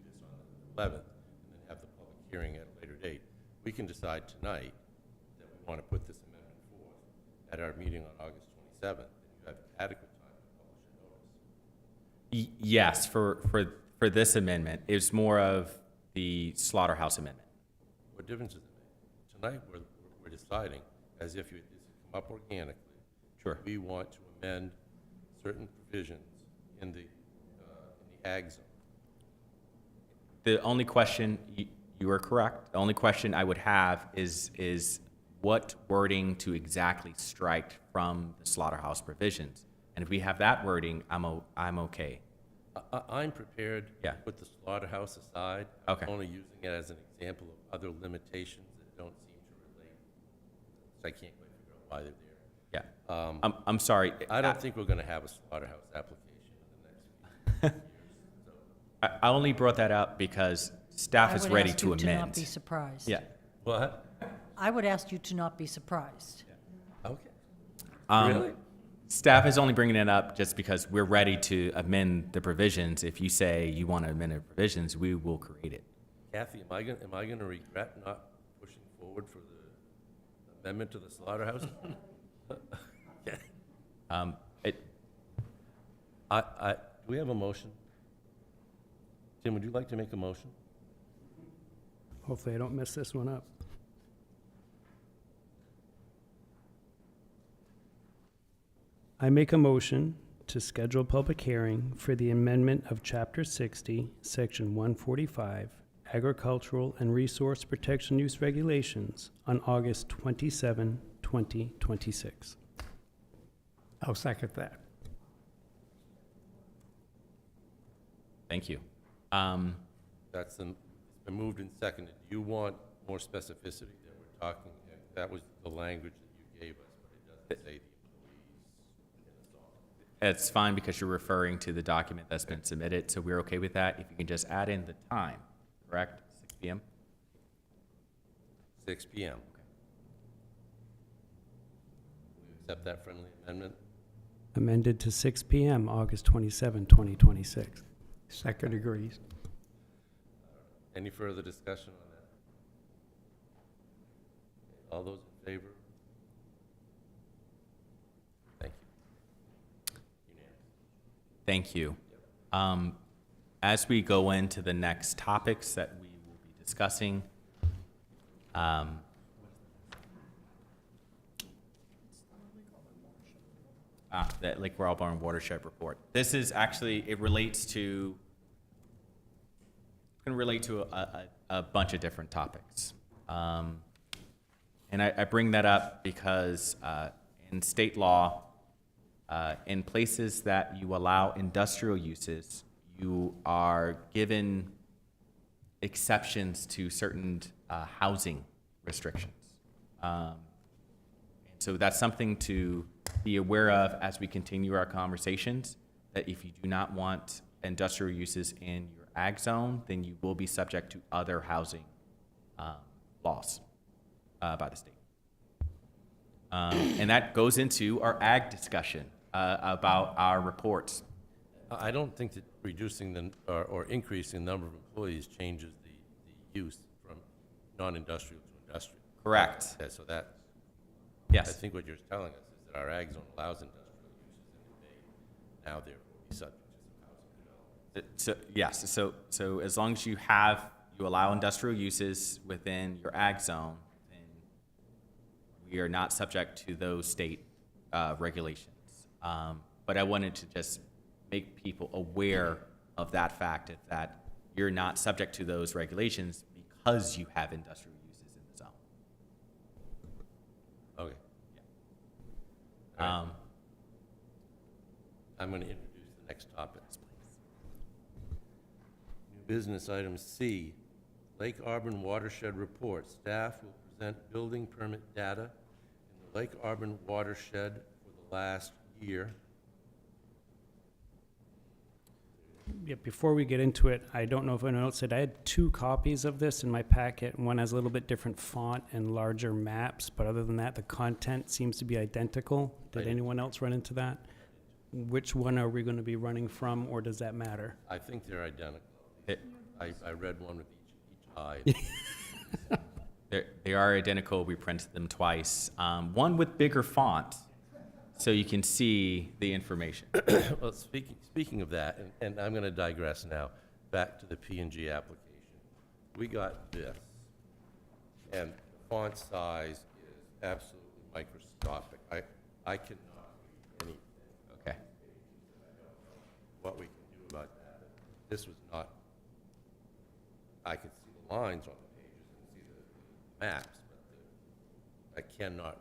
this on the 11th and then have the public hearing at a later date. We can decide tonight that we want to put this amendment forth at our meeting on August 27th, and you have adequate time to publish a notice. Yes, for this amendment, it's more of the slaughterhouse amendment. What difference does it make? Tonight, we're deciding, as if this had come up organically. Sure. We want to amend certain provisions in the ag zone. The only question, you are correct. The only question I would have is what wording to exactly strike from the slaughterhouse provisions. And if we have that wording, I'm okay. I'm prepared Yeah. to put the slaughterhouse aside. Okay. I'm only using it as an example of other limitations that don't seem to relate. So I can't quite figure out why they're there. Yeah. I'm sorry. I don't think we're going to have a slaughterhouse application in the next few years. So, I only brought that up because staff is ready to I would ask you to not be amend. surprised. Yeah. what? I would ask you to not be surprised. Okay. Um, Really? Staff is only bringing it up just because we're ready to amend the provisions. If you say you want to amend the provisions, we will create it. Kathy, am I going to regret not pushing forward for the amendment to the slaughterhouse? Okay. Do we have a motion? Tim, would you like to make a motion? Hopefully I don't mess this one up. I make a motion to schedule a public hearing for the amendment of Chapter 60, Section 145, Agricultural and Resource Protection Use Regulations on August 27, 2026. I'll second that. Thank you. It's been moved and seconded. Do you want more specificity that we're talking? That was the language that you gave us, but it doesn't say the employees in the song. It's fine because you're referring to the document that's been submitted, so we're okay with that. If you can just add in the time, correct? 6 p.m.? 6 p.m. We accept that friendly amendment? Amended to 6 p.m., August 27, 2026. Second agrees. Any further discussion on that? All those in favor? Thank you. Unanimous. Thank you. As we go into the next topics that we will be discussing, that Lake Auburn Watershed Report. This is actually, it relates to, it's going to relate to a bunch of different topics. And I bring that up because in state law, in places that you allow industrial uses, you are given exceptions to certain housing restrictions. And so that's something to be aware of as we continue our conversations, that if you do not want industrial uses in your ag zone, then you will be subject to other housing laws by the state. And that goes into our ag discussion about our reports. I don't think that reducing or increasing the number of employees changes the use from non-industrial to industrial. Correct. Yeah, so that, I Yes. think what you're telling us is that our ag zone allows industrial now there will be subject to some housing development. So, yes, so as long as you allow industrial uses within your ag zone, then we are not subject to those state regulations. But I wanted to just make people aware of that fact, that you're not subject to those regulations because you have industrial uses in the zone. Okay. All right. I'm going to introduce the next topic. New business item C, Lake Auburn Watershed Report. Staff will present building permit data in the Lake Auburn watershed for the last year. Yeah, before we get into it, I don't know if anyone else said, I had 2 copies of this in my packet. One has a little bit different font and larger maps, but other than that, the content seems to be identical. Did Right. anyone else run into that? Which one are we going to be running from, or does that matter? I think they're identical. I read one with each eye. They are identical. We printed them twice. One with bigger font, so you can see the information. Well, speaking of that, and I'm going to digress now, back to the P&G application. We got this, and the font size is absolutely microscopic. I cannot read anything. Okay. What we can do about that. This was not, I could see the lines on the pages and see the maps, but I cannot read.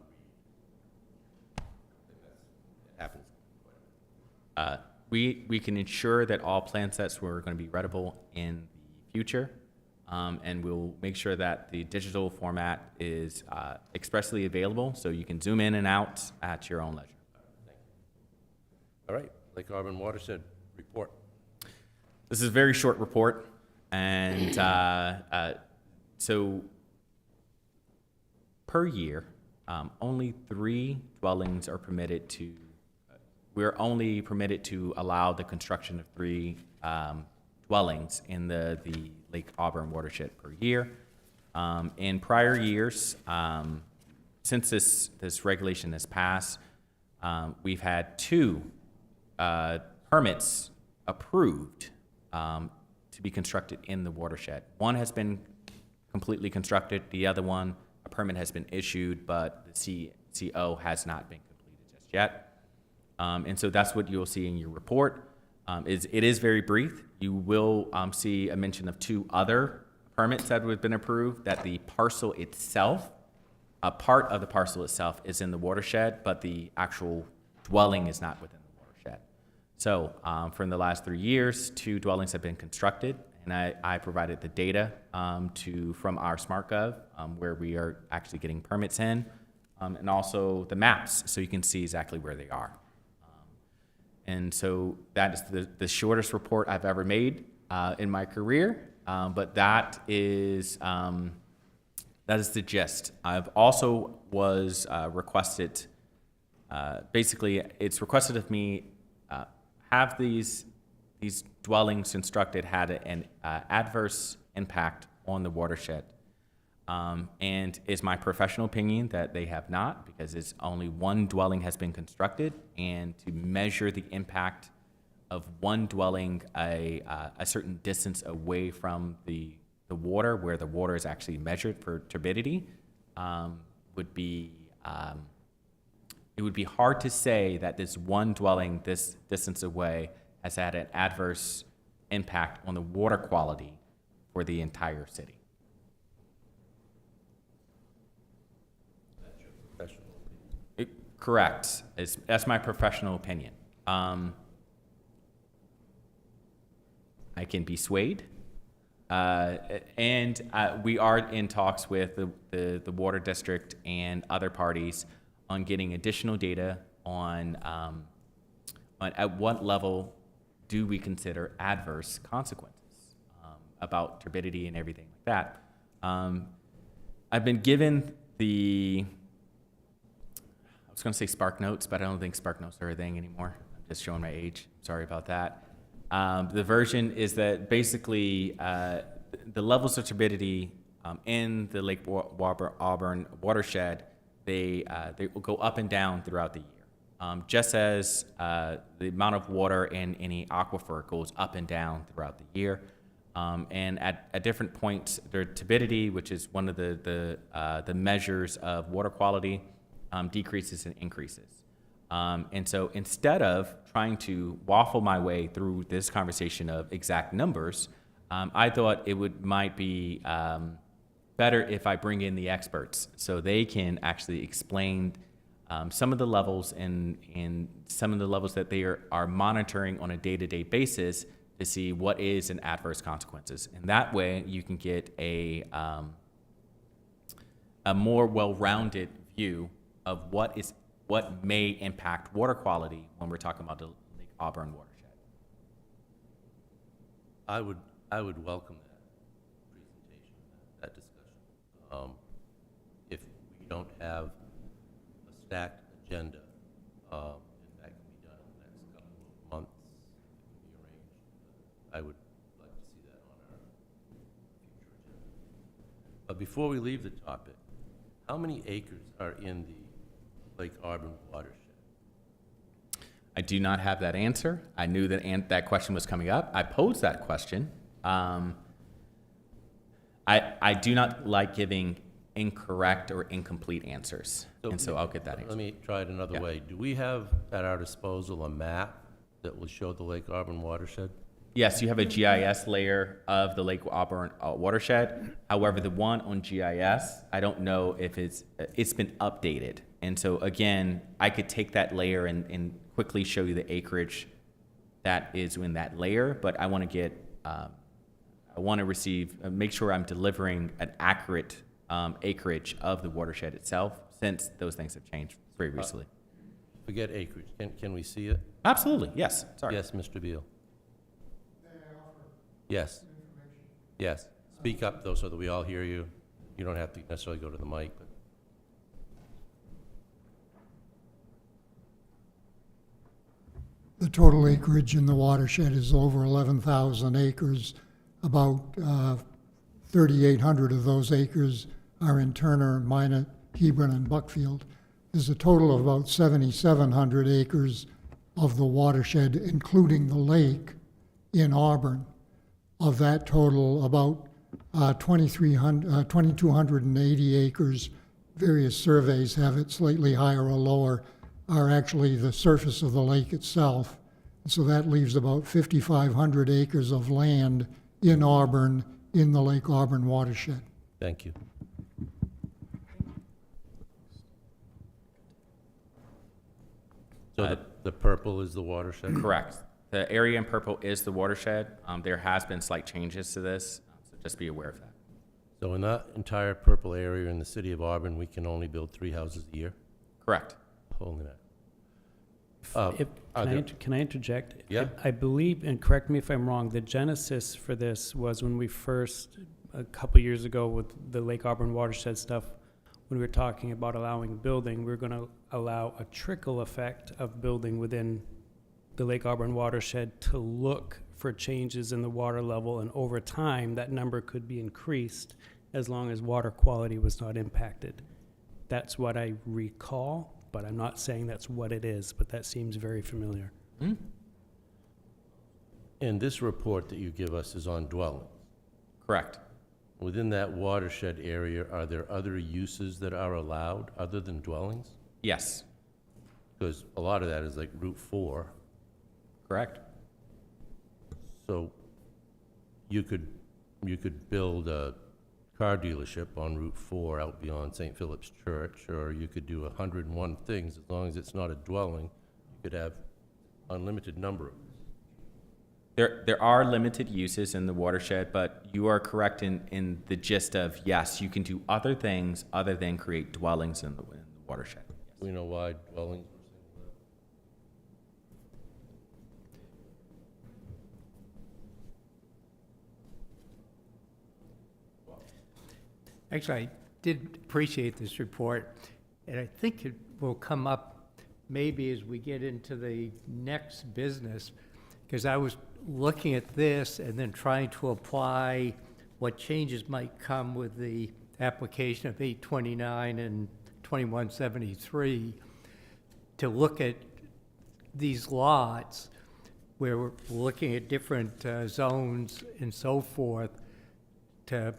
It happens quite a bit. We can ensure that all plan sets were going to be readable in the future, and we'll make sure that the digital format is expressly available, so you can zoom in and out at your own leisure. All right, Lake Auburn Watershed Report. This is a very short report, and so per year, only 3 dwellings are permitted to. We're only permitted to allow the construction of 3 dwellings in the Lake Auburn watershed per year. In prior years, since this regulation has passed, we've had 2 permits approved to be constructed in the watershed. One has been completely constructed. The other one, a permit has been issued, but the CO has not been completed just yet. And so that's what you'll see in your report. It is very brief. You will see a mention of 2 other permits that have been approved, that the parcel itself, a part of the parcel itself is in the watershed, but the actual dwelling is not within the watershed. So from the last 3 years, 2 dwellings have been constructed, and I provided the data from our SmartGov, where we are actually getting permits in, and also the maps, so you can see exactly where they are. And so that is the shortest report I've ever made in my career, but that is the gist. I've also was requested, basically it's requested of me, have these dwellings constructed had an adverse impact on the watershed. And it's my professional opinion that they have not, because it's only 1 dwelling has been constructed, and to measure the impact of 1 dwelling a certain distance away from the water, where the water is actually measured for turbidity, would be it would be hard to say that this 1 dwelling this distance away has had an adverse impact on the water quality for the entire city. Correct. That's my professional opinion. I can be swayed. And we are in talks with the water district and other parties on getting additional data on at what level do we consider adverse consequences about turbidity and everything like that. I've been given I was going to say Spark Notes, but I don't think Spark Notes are a thing anymore. I'm just showing my age. Sorry about that. The version is that basically the levels of turbidity in the Lake Auburn watershed, they will go up and down throughout the year. Just as the amount of water in any aquifer goes up and down throughout the year, and at different points, their turbidity, which is one of the measures of water quality, decreases and increases. And so instead of trying to waffle my way through this conversation of exact numbers, I thought it might be better if I bring in the experts so they can actually explain some of the levels and some of the levels that they are monitoring on a day-to-day basis to see what is an adverse consequences. And that way you can get a more well-rounded view of what may impact water quality when we're talking about the Lake Auburn watershed. I would welcome that presentation, that discussion. If we don't have a stacked agenda, and that can be done in the next couple of months, it can be arranged. I would like to see that on our future agenda. But before we leave the topic, how many acres are in the Lake Auburn watershed? I do not have that answer. I knew that question was coming up. I posed that question. I do not like giving incorrect or incomplete answers, and so I'll get that answer. Let me try it another Yeah. way. Do we have at our disposal a map that will show the Lake Auburn watershed? Yes, you have a GIS layer of the Lake Auburn watershed. However, the one on GIS, I don't know if it's been updated. And so again, I could take that layer and quickly show you the acreage that is in that layer, but I want to get, I want to make sure I'm delivering an accurate acreage of the watershed itself, since those things have changed very recently. Forget acreage. Can we see it? Absolutely, yes, sorry. Yes, Mr. Beal. Yes. Yes. Speak up, though, so that we all hear you. You don't have to necessarily go to the mic, but the total acreage in the watershed is over 11,000 acres. About 3,800 of those acres are in Turner, Minot, Hebron, and Buckfield. There's a total of about 7,700 acres of the watershed, including the lake, in Auburn. Of that total, about 2,280 acres, various surveys have it slightly higher or lower, are actually the surface of the lake itself. So that leaves about 5,500 acres of land in Auburn, in the Lake Auburn watershed. thank you. So the purple is the watershed? Correct. The area in purple is the watershed. There has been slight changes to this, so just be aware of that. So in that entire purple area in the city of Auburn, we can only build 3 houses a year? Correct. Holy that. Can I interject? Yeah. I believe, and correct me if I'm wrong, the genesis for this was when we first, a couple years ago with the Lake Auburn watershed stuff, when we were talking about allowing building, we were going to allow a trickle effect of building within the Lake Auburn watershed to look for changes in the water level, and over time, that number could be increased as long as water quality was not impacted. That's what I recall, but I'm not saying that's what it is, but that seems very familiar. And this report that you give us is on dwellings. Correct. Within that watershed area, are there other uses that are allowed other than dwellings? Yes. Because a lot of that is like Route 4. Correct. So you could build a car dealership on Route 4 out beyond St. Philip's Church, or you could do 101 things. As long as it's not a dwelling, you could have unlimited number of them. There are limited uses in the watershed, but you are correct in the gist of, yes, you can do other things other than create dwellings in the watershed. Do we know why dwellings were singled out? Actually, I did appreciate this report, and I think it will come up maybe as we get into the next business, because I was looking at this and then trying to apply what changes might come with the application of 829 and 2173. to look at these lots where we're looking at different zones and so forth to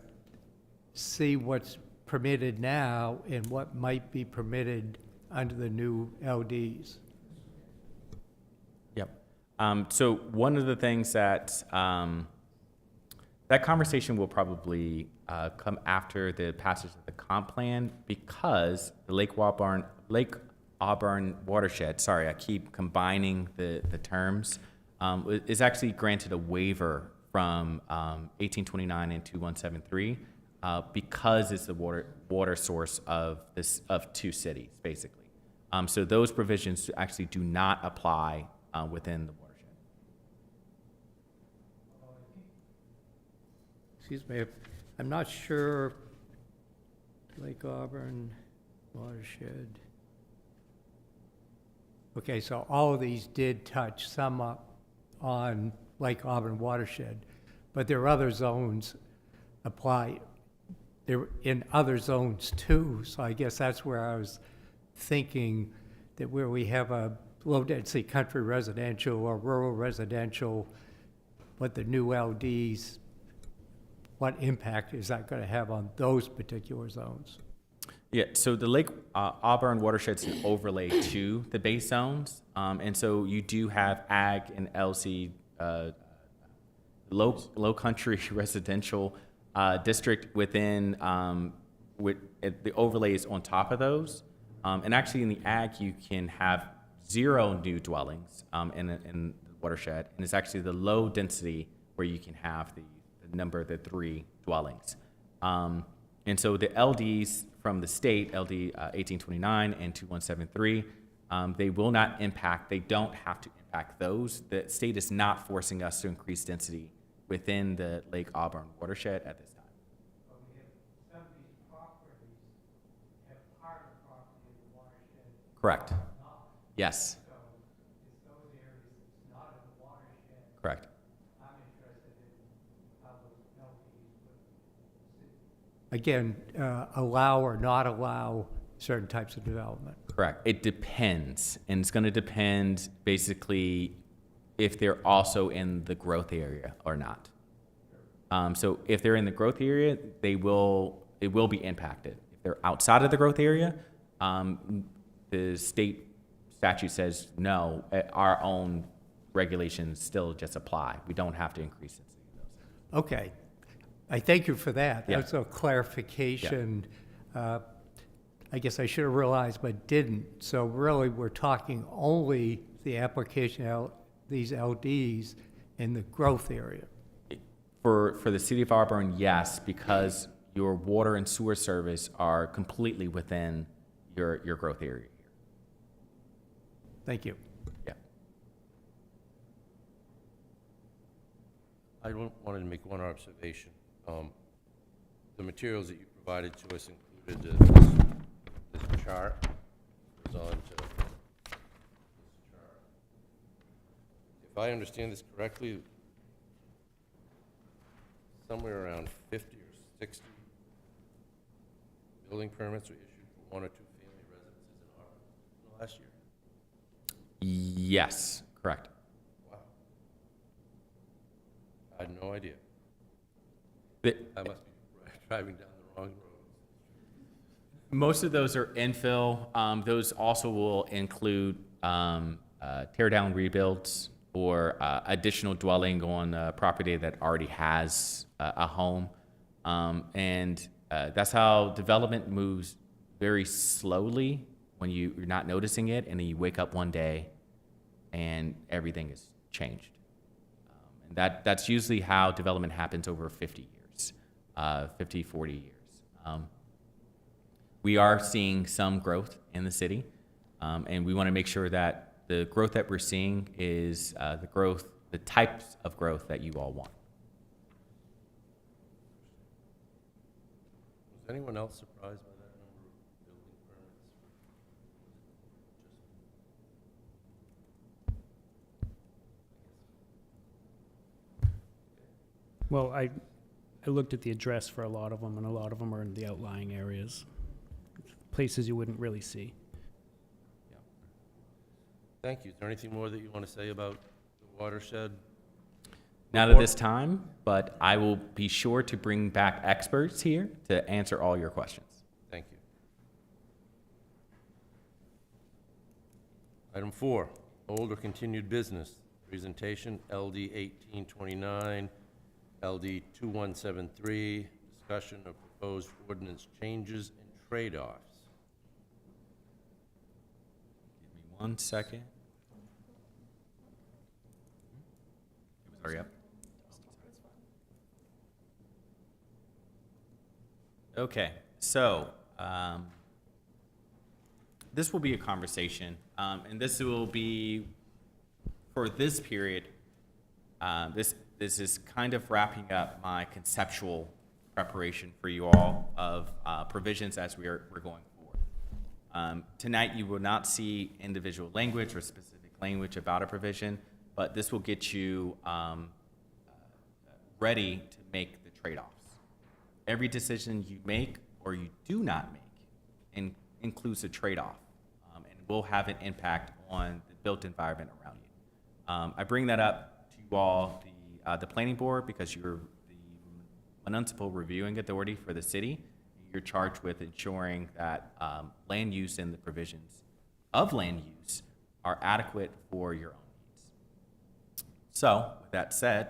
see what's permitted now and what might be permitted under the new LDs. Yep. So one of the things that that conversation will probably come after the passage of the comp plan, because the Lake Auburn watershed, sorry, I keep combining the terms, is actually granted a waiver from 1829 and 2173 because it's the water source of two cities, basically. So those provisions actually do not apply within the watershed. Excuse me, I'm not sure, Lake Auburn watershed. Okay, so all of these did touch some up on Lake Auburn watershed, but there are other zones apply. They're in other zones too, so I guess that's where I was thinking that where we have a low-density country residential or rural residential, what the new LDs, what impact is that going to have on those particular zones? Yeah, so the Lake Auburn watershed's an overlay to the base zones, and so you do have ag and LC, low country residential district within the overlays on top of those. And actually in the ag, you can have 0 new dwellings in the watershed, and it's actually the low density where you can have the number, the 3 dwellings. And so the LDs from the state, LD 1829 and 2173, they will not impact, they don't have to impact those. The state is not forcing us to increase density within the Lake Auburn watershed at this time. Some of these properties have part of property in the watershed. Correct. Yes. So it's those areas that's not in the watershed. Correct. I'm interested in how those LPs would, again, allow or not allow certain types of development. Correct. It depends, and it's going to depend basically if they're also in the growth area or not. So if they're in the growth area, it will be impacted. If they're outside of the growth area, the state statute says no. Our own regulations still just apply. We don't have to increase density of those. Okay. I thank you for that. Yeah. That's a clarification. I guess I should have realized but didn't. So really, we're talking only the application of these LDs in the growth area. For the City of Auburn, yes, because your water and sewer service are completely within your growth area here. Thank you. Yeah. I wanted to make one observation. The materials that you provided to us included this chart. Goes on to this chart. If I understand this correctly, somewhere around 50 or 60 building permits were issued for 1 or 2 family residences in Auburn in the last year. Yes, correct. Wow. I had no idea. The- I must be driving down the wrong road. Most of those are infill. Those also will include tear down rebuilds or additional dwelling on property that already has a home. And that's how development moves very slowly when you're not noticing it, and then you wake up one day and everything is changed. And that's usually how development happens over 50 years, 50, 40 years. We are seeing some growth in the city, and we want to make sure that the growth that we're seeing is the types of growth that you all want. Was anyone else surprised by that number of building permits? Well, I looked at the address for a lot of them, and a lot of them are in the outlying areas, places you wouldn't really see. Thank you. Is there anything more that you want to say about the watershed? Not at this time, but I will be sure to bring back experts here to answer all your questions. Thank you. Item 4, old or continued business. Presentation, LD 1829, LD 2173, discussion of proposed ordinance changes and trade-offs. Give me 1 second. Hurry up. Okay, so this will be a conversation, and this will be for this period. This is kind of wrapping up my conceptual preparation for you all of provisions as we're going forward. Tonight, you will not see individual language or specific language about a provision, but this will get you ready to make the trade-offs. Every decision you make or you do not make includes a trade-off, and will have an impact on the built environment around you. I bring that up to you all, the planning board, because you're the municipal reviewing authority for the city. You're charged with ensuring that land use and the provisions of land use are adequate for your own needs. So, with that said,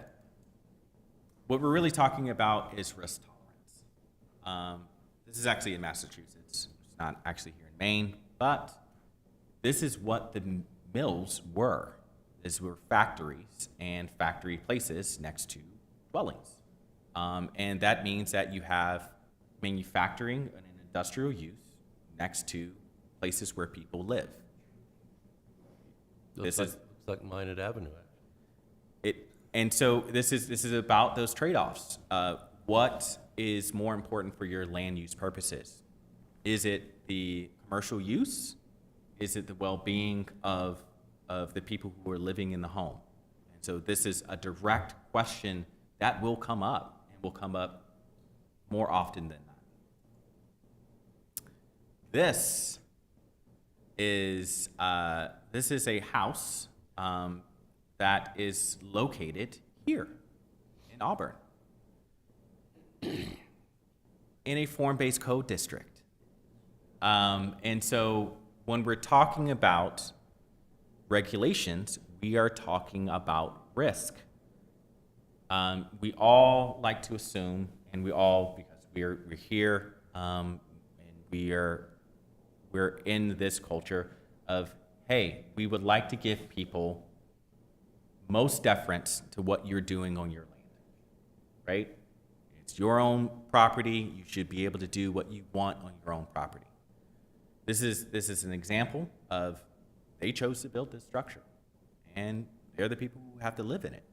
what we're really talking about is risk tolerance. This is actually in Massachusetts. It's not actually here in Maine, but this is what the mills were. These were factories and factory places next to dwellings. And that means that you have manufacturing and an industrial use next to places where people live. Looks like Minot Avenue. And so this is about those trade-offs. What is more important for your land use purposes? Is it the commercial use? Is it the well-being of the people who are living in the home? And so this is a direct question that will come up, and will come up more often than not. This is a house that is located here in Auburn, in a form-based code district. And so when we're talking about regulations, we are talking about risk. We all like to assume, and because we're here, and we're in this culture of, hey, we would like to give people most deference to what you're doing on your land, right? It's your own property. You should be able to do what you want on your own property. This is an example of they chose to build this structure, and they're the people who have to live in it.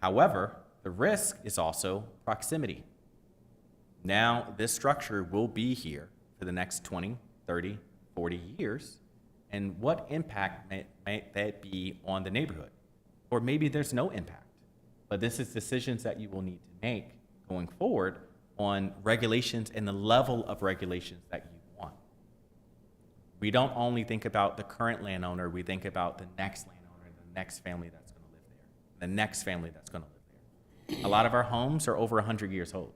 However, the risk is also proximity. Now, this structure will be here for the next 20, 30, 40 years, and what impact may that be on the neighborhood? Or maybe there's no impact, but this is decisions that you will need to make going forward on regulations and the level of regulations that you want. We don't only think about the current landowner, we think about the next landowner, the next family that's going to live there, the next family that's going to live there. A lot of our homes are over 100 years old,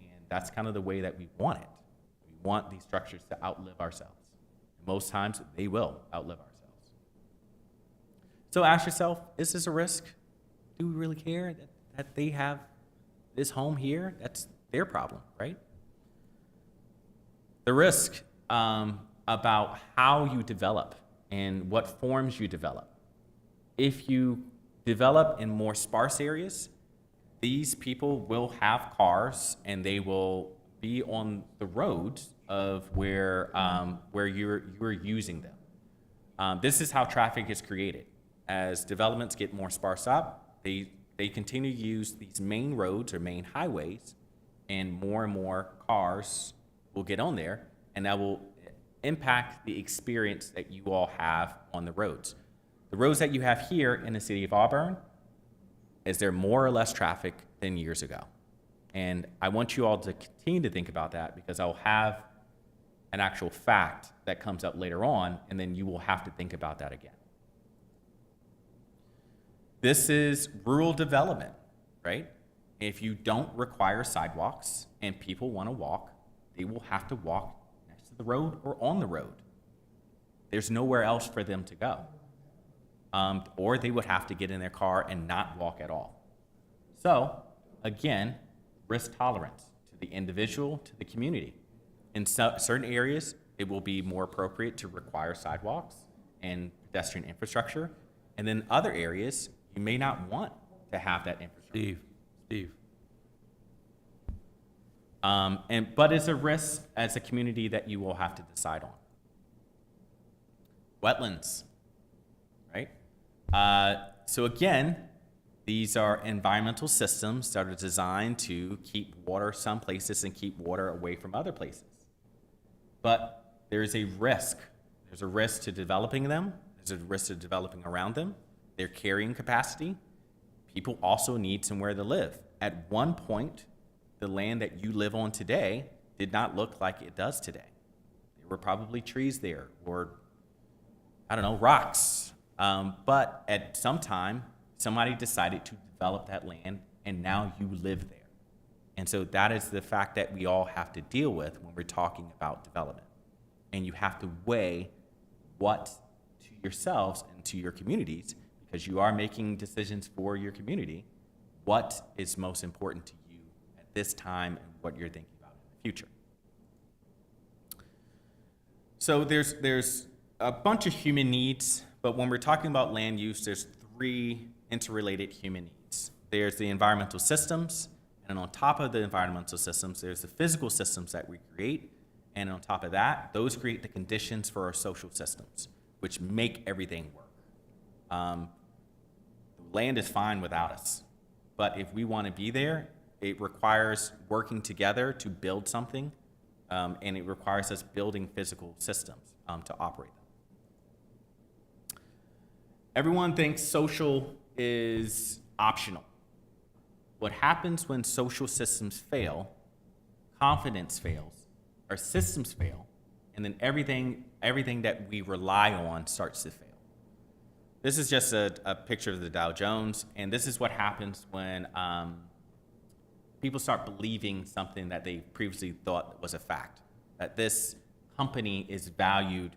and that's kind of the way that we want it. We want these structures to outlive ourselves. Most times, they will outlive ourselves. So ask yourself, is this a risk? Do we really care that they have this home here? That's their problem, right? The risk about how you develop and what forms you develop. If you develop in more sparse areas, these people will have cars and they will be on the roads of where you're using them. This is how traffic is created. As developments get more sparse up, they continue to use these main roads or main highways, and more cars will get on there, and that will impact the experience that you all have on the roads. The roads that you have here in the city of Auburn, is there more or less traffic than years ago? And I want you all to continue to think about that, because I'll have an actual fact that comes up later on, and then you will have to think about that again. This is rural development, right? If you don't require sidewalks and people want to walk, they will have to walk next to the road or on the road. There's nowhere else for them to go. Or they would have to get in their car and not walk at all. So, again, risk tolerance to the individual, to the community. In certain areas, it will be more appropriate to require sidewalks and pedestrian infrastructure. And then other areas, you may not want to have that infrastructure. Steve. But it's a risk as a community that you will have to decide on. Wetlands, right? So again, these are environmental systems that are designed to keep water some places and keep water away from other places. But there's a risk. There's a risk to developing them. There's a risk to developing around them. Their carrying capacity. People also need somewhere to live. At one point, the land that you live on today did not look like it does today. There were probably trees there, or, I don't know, rocks. But at some time, somebody decided to develop that land, and now you live there. And so that is the fact that we all have to deal with when we're talking about development. And you have to weigh what to yourselves and to your communities, because you are making decisions for your community, what is most important to you at this time and what you're thinking about in the future. So there's a bunch of human needs, but when we're talking about land use, there's three interrelated human needs. There's the environmental systems, and on top of the environmental systems, there's the physical systems that we create, and on top of that, those create the conditions for our social systems, which make everything work. The land is fine without us, but if we want to be there, it requires working together to build something, and it requires us building physical systems to operate them. Everyone thinks social is optional. What happens when social systems fail, confidence fails, our systems fail, and then everything that we rely on starts to fail. This is just a picture of the Dow Jones, and this is what happens when people start believing something that they previously thought was a fact, that this company is valued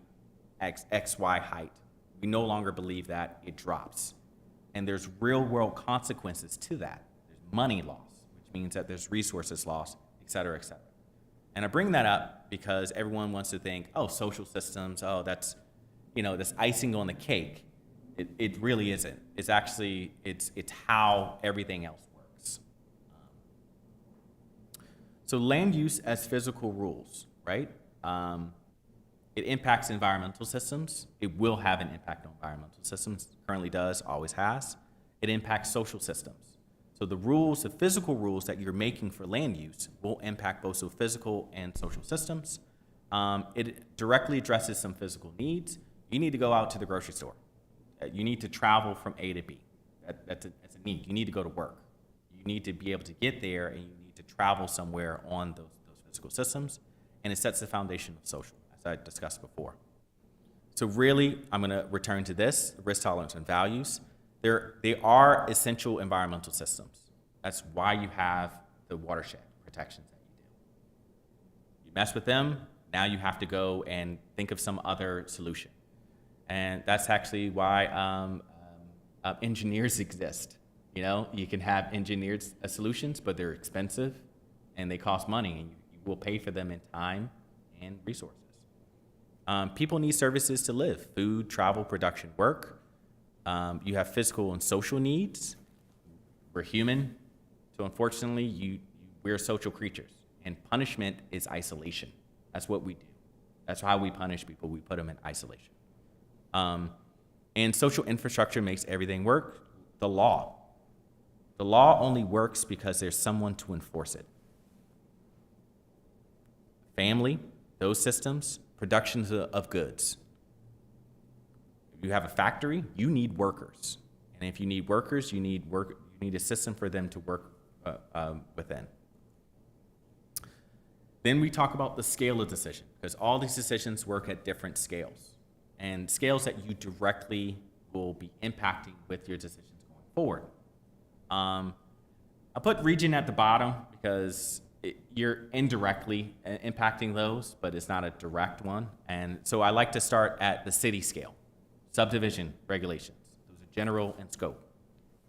XY height. We no longer believe that, it drops. And there's real world consequences to that. There's money loss, which means that there's resources lost, et cetera, et cetera. And I bring that up because everyone wants to think, oh, social systems, oh, that's, that's icing on the cake. It really isn't. It's actually, it's how everything else works. So land use as physical rules, right? It impacts environmental systems. It will have an impact on environmental systems. Currently does, always has. It impacts social systems. So the rules, the physical rules that you're making for land use will impact both the physical and social systems. It directly addresses some physical needs. You need to go out to the grocery store. You need to travel from A to B. That's a need. You need to go to work. You need to be able to get there, and you need to travel somewhere on those physical systems. And it sets the foundation of social, as I discussed before. So really, I'm going to return to this, risk tolerance and values. They are essential environmental systems. That's why you have the watershed protections that you do. You mess with them, now you have to go and think of some other solution. And that's actually why engineers exist. You can have engineered solutions, but they're expensive and they cost money, and you will pay for them in time and resources. People need services to live: food, travel, production, work. You have physical and social needs. We're human, so unfortunately, we're social creatures, and punishment is isolation. That's what we do. That's how we punish people. We put them in isolation. And social infrastructure makes everything work. The law only works because there's someone to enforce it. Family, those systems, productions of goods. If you have a factory, you need workers. And if you need workers, you need a system for them to work within. Then we talk about the scale of decision, because all these decisions work at different scales, and scales that you directly will be impacting with your decisions going forward. I'll put region at the bottom because you're indirectly impacting those, but it's not a direct one. And so I like to start at the city scale. Subdivision regulations, those are general in scope.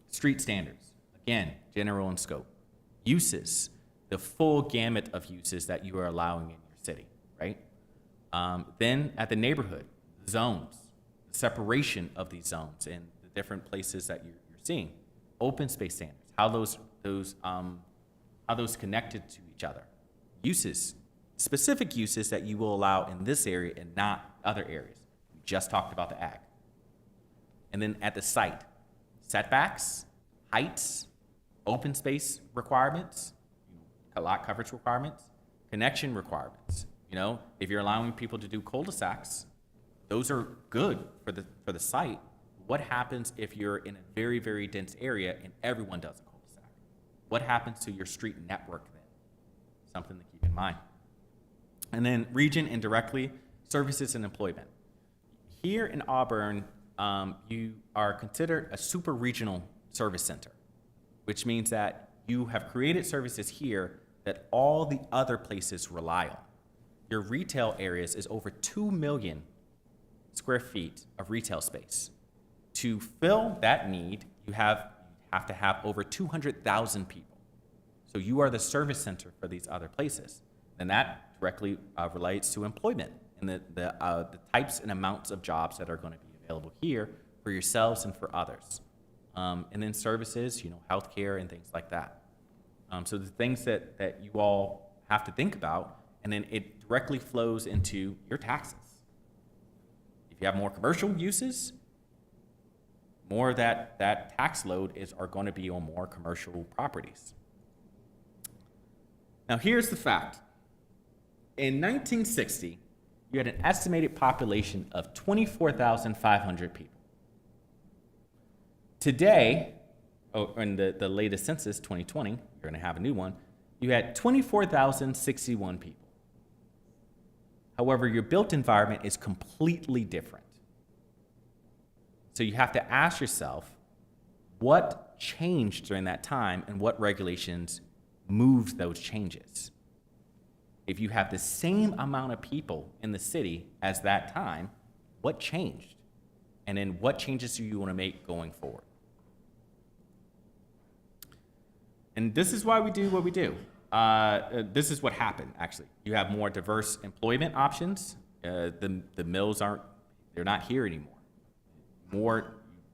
Street standards, again, general in scope. Uses, the full gamut of uses that you are allowing in your city, right? Then at the neighborhood, zones, the separation of these zones and the different places that you're seeing. Open space standards, how those connected to each other. Uses, specific uses that you will allow in this area and not other areas. We just talked about the ag. And then at the site, setbacks, heights, open space requirements, lot coverage requirements, connection requirements. You know, if you're allowing people to do cul-de-sacs, those are good for the site. What happens if you're in a very, very dense area and everyone does a cul-de-sac? What happens to your street network then? Something to keep in mind. And then region indirectly, services and employment. Here in Auburn, you are considered a super regional service center, which means that you have created services here that all the other places rely on. Your retail areas is over 2 million square feet of retail space. To fill that need, you have to have over 200,000 people. So you are the service center for these other places. And that directly relates to employment and the types and amounts of jobs that are going to be available here for yourselves and for others. And then services, you know, healthcare and things like that. So the things that you all have to think about, and then it directly flows into your taxes. If you have more commercial uses, more of that tax load are going to be on more commercial properties. Now here's the fact. In 1960, you had an estimated population of 24,500 people. Today, in the latest census, 2020, you're going to have a new one, you had 24,061 people. However, your built environment is completely different. So you have to ask yourself, what changed during that time and what regulations moved those changes? If you have the same amount of people in the city as that time, what changed? And then what changes do you want to make going forward? And this is why we do what we do. This is what happened, actually. You have more diverse employment options. The mills they're not here anymore.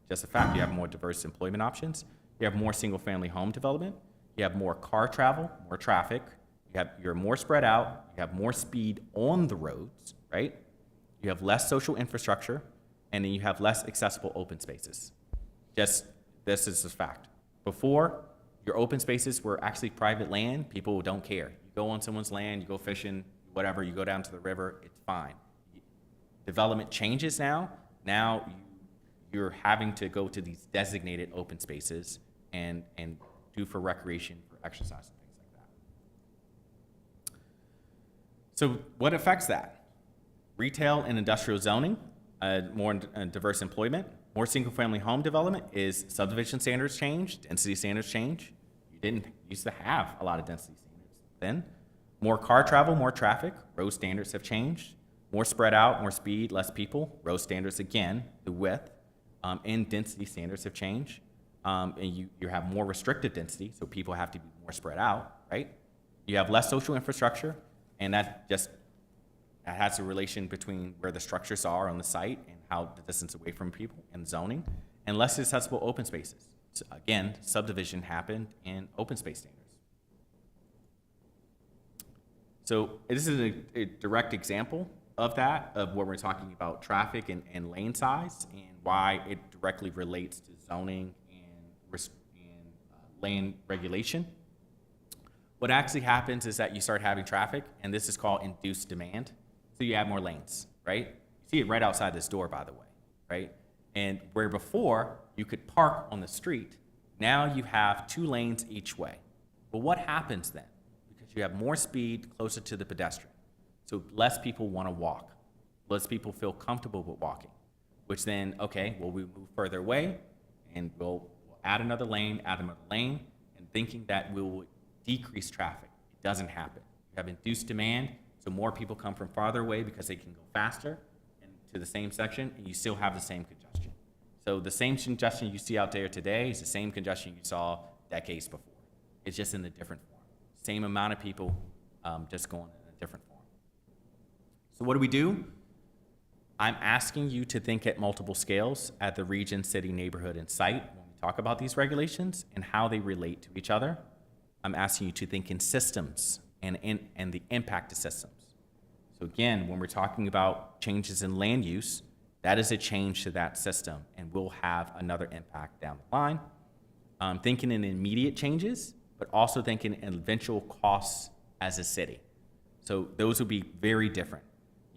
Just a fact, you have more diverse employment options. You have more single-family home development. You have more car travel, more traffic. You're more spread out. You have more speed on the roads, right? You have less social infrastructure, and then you have less accessible open spaces. This is a fact. Before, your open spaces were actually private land. People don't care. You go on someone's land, you go fishing, whatever, you go down to the river, it's fine. Development changes now. Now you're having to go to these designated open spaces and do for recreation, for exercise, and things like that. So what affects that? Retail and industrial zoning, more diverse employment, more single-family home development is subdivision standards change, density standards change. You didn't used to have a lot of density standards then. More car travel, more traffic, road standards have changed. More spread out, more speed, less people, road standards again, the width, and density standards have changed. And you have more restricted density, so people have to be more spread out, right? You have less social infrastructure, and that has a relation between where the structures are on the site and how the distance away from people and zoning, and less accessible open spaces. So again, subdivision happened in open space standards. So this is a direct example of that, of where we're talking about traffic and lane size and why it directly relates to zoning and lane regulation. What actually happens is that you start having traffic, and this is called induced demand. So you add more lanes, right? You see it right outside this door, by the way, right? And where before you could park on the street, now you have 2 lanes each way. Well, what happens then? Because you have more speed closer to the pedestrian. So less people want to walk. Less people feel comfortable with walking, which then, okay, well, we move further away and we'll add another lane, and thinking that we will decrease traffic. It doesn't happen. You have induced demand, so more people come from farther away because they can go faster and to the same section, and you still have the same congestion. So the same congestion you see out there today is the same congestion you saw decades before. It's just in a different form. Same amount of people, just going in a different form. So what do we do? I'm asking you to think at multiple scales at the region, city, neighborhood, and site when we talk about these regulations and how they relate to each other. I'm asking you to think in systems and the impact to systems. So again, when we're talking about changes in land use, that is a change to that system and will have another impact down the line. Thinking in immediate changes, but also thinking in eventual costs as a city. So those will be very different.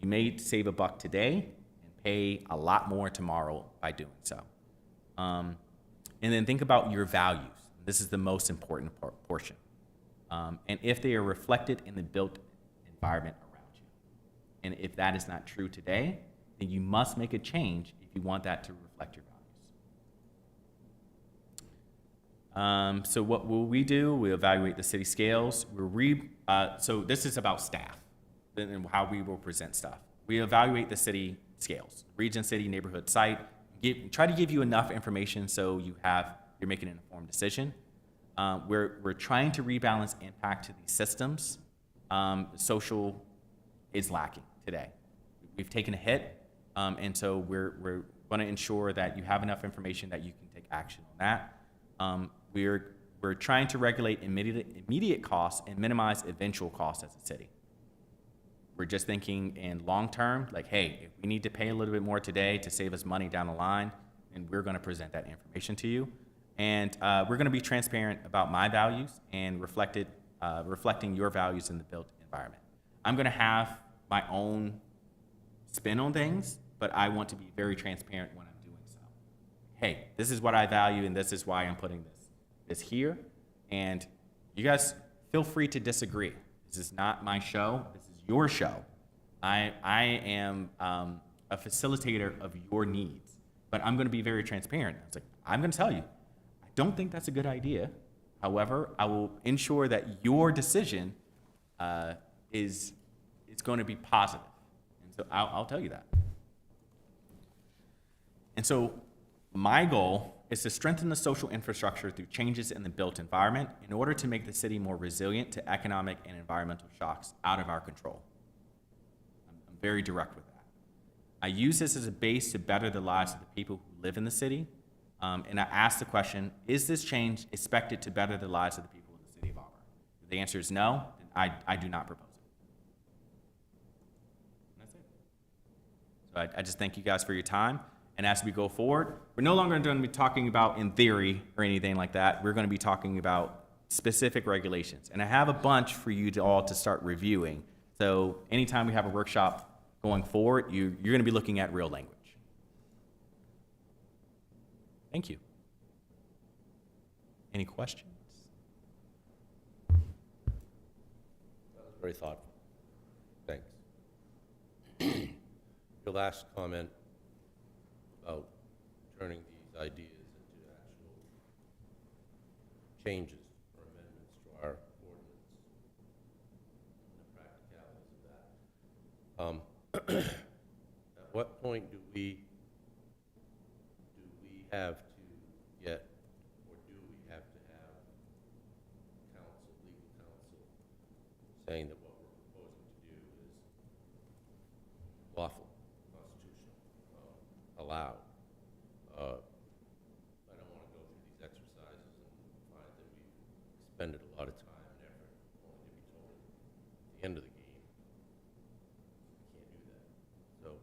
You may save a buck today and pay a lot more tomorrow by doing so. And then think about your values. This is the most important portion. And if they are reflected in the built environment around you. And if that is not true today, then you must make a change if you want that to reflect your values. So what will we do? We evaluate the city scales. So this is about staff and how we will present stuff. We evaluate the city scales, region, city, neighborhood, site. Try to give you enough information so you're making an informed decision. We're trying to rebalance impact to these systems. Social is lacking today. We've taken a hit, and so we're going to ensure that you have enough information that you can take action on that. We're trying to regulate immediate costs and minimize eventual costs as a city. We're just thinking in long term, like, hey, if we need to pay a little bit more today to save us money down the line, and we're going to present that information to you. And we're going to be transparent about my values and reflecting your values in the built environment. I'm going to have my own spin on things, but I want to be very transparent when I'm doing so. Hey, this is what I value, and this is why I'm putting this here. And you guys feel free to disagree. This is not my show. This is your show. I am a facilitator of your needs, but I'm going to be very transparent. It's like, I'm going to tell you, I don't think that's a good idea. However, I will ensure that your decision is going to be positive. And so I'll tell you that. And so my goal is to strengthen the social infrastructure through changes in the built environment in order to make the city more resilient to economic and environmental shocks out of our control. I'm very direct with that. I use this as a base to better the lives of the people who live in the city. And I ask the question, is this change expected to better the lives of the people in the city of Auburn? If the answer is no, then I do not propose it. And that's it. So I just thank you guys for your time. And as we go forward, we're no longer going to be talking about in theory or anything like that. We're going to be talking about specific regulations. And I have a bunch for you to all to start reviewing. So anytime we have a workshop going forward, you're going to be looking at real language. Thank you. Any questions? That was very thoughtful. Thanks. Your last comment about turning these ideas into actual changes or amendments to our ordinance and the practicalities of that. At what point do we have to get, or do we have to have legal counsel saying that what we're proposing to do is lawful, constitutional, allowed? I don't want to go through these exercises and find that we've expended a lot of time and effort only to be told at the end of the game, we can't do that. So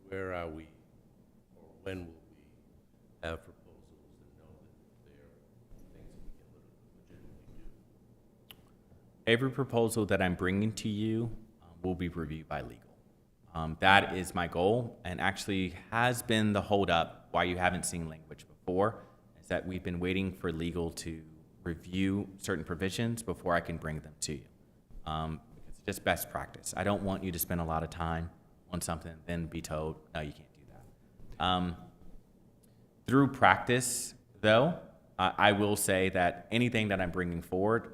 where are we? When will we have proposals and know that they're things that we can legitimately do? Every proposal that I'm bringing to you will be reviewed by legal. That is my goal, and actually has been the holdup why you haven't seen language before, is that we've been waiting for legal to review certain provisions before I can bring them to you. It's just best practice. I don't want you to spend a lot of time on something, then be told, no, you can't do that. Through practice, though, I will say that anything that I'm bringing forward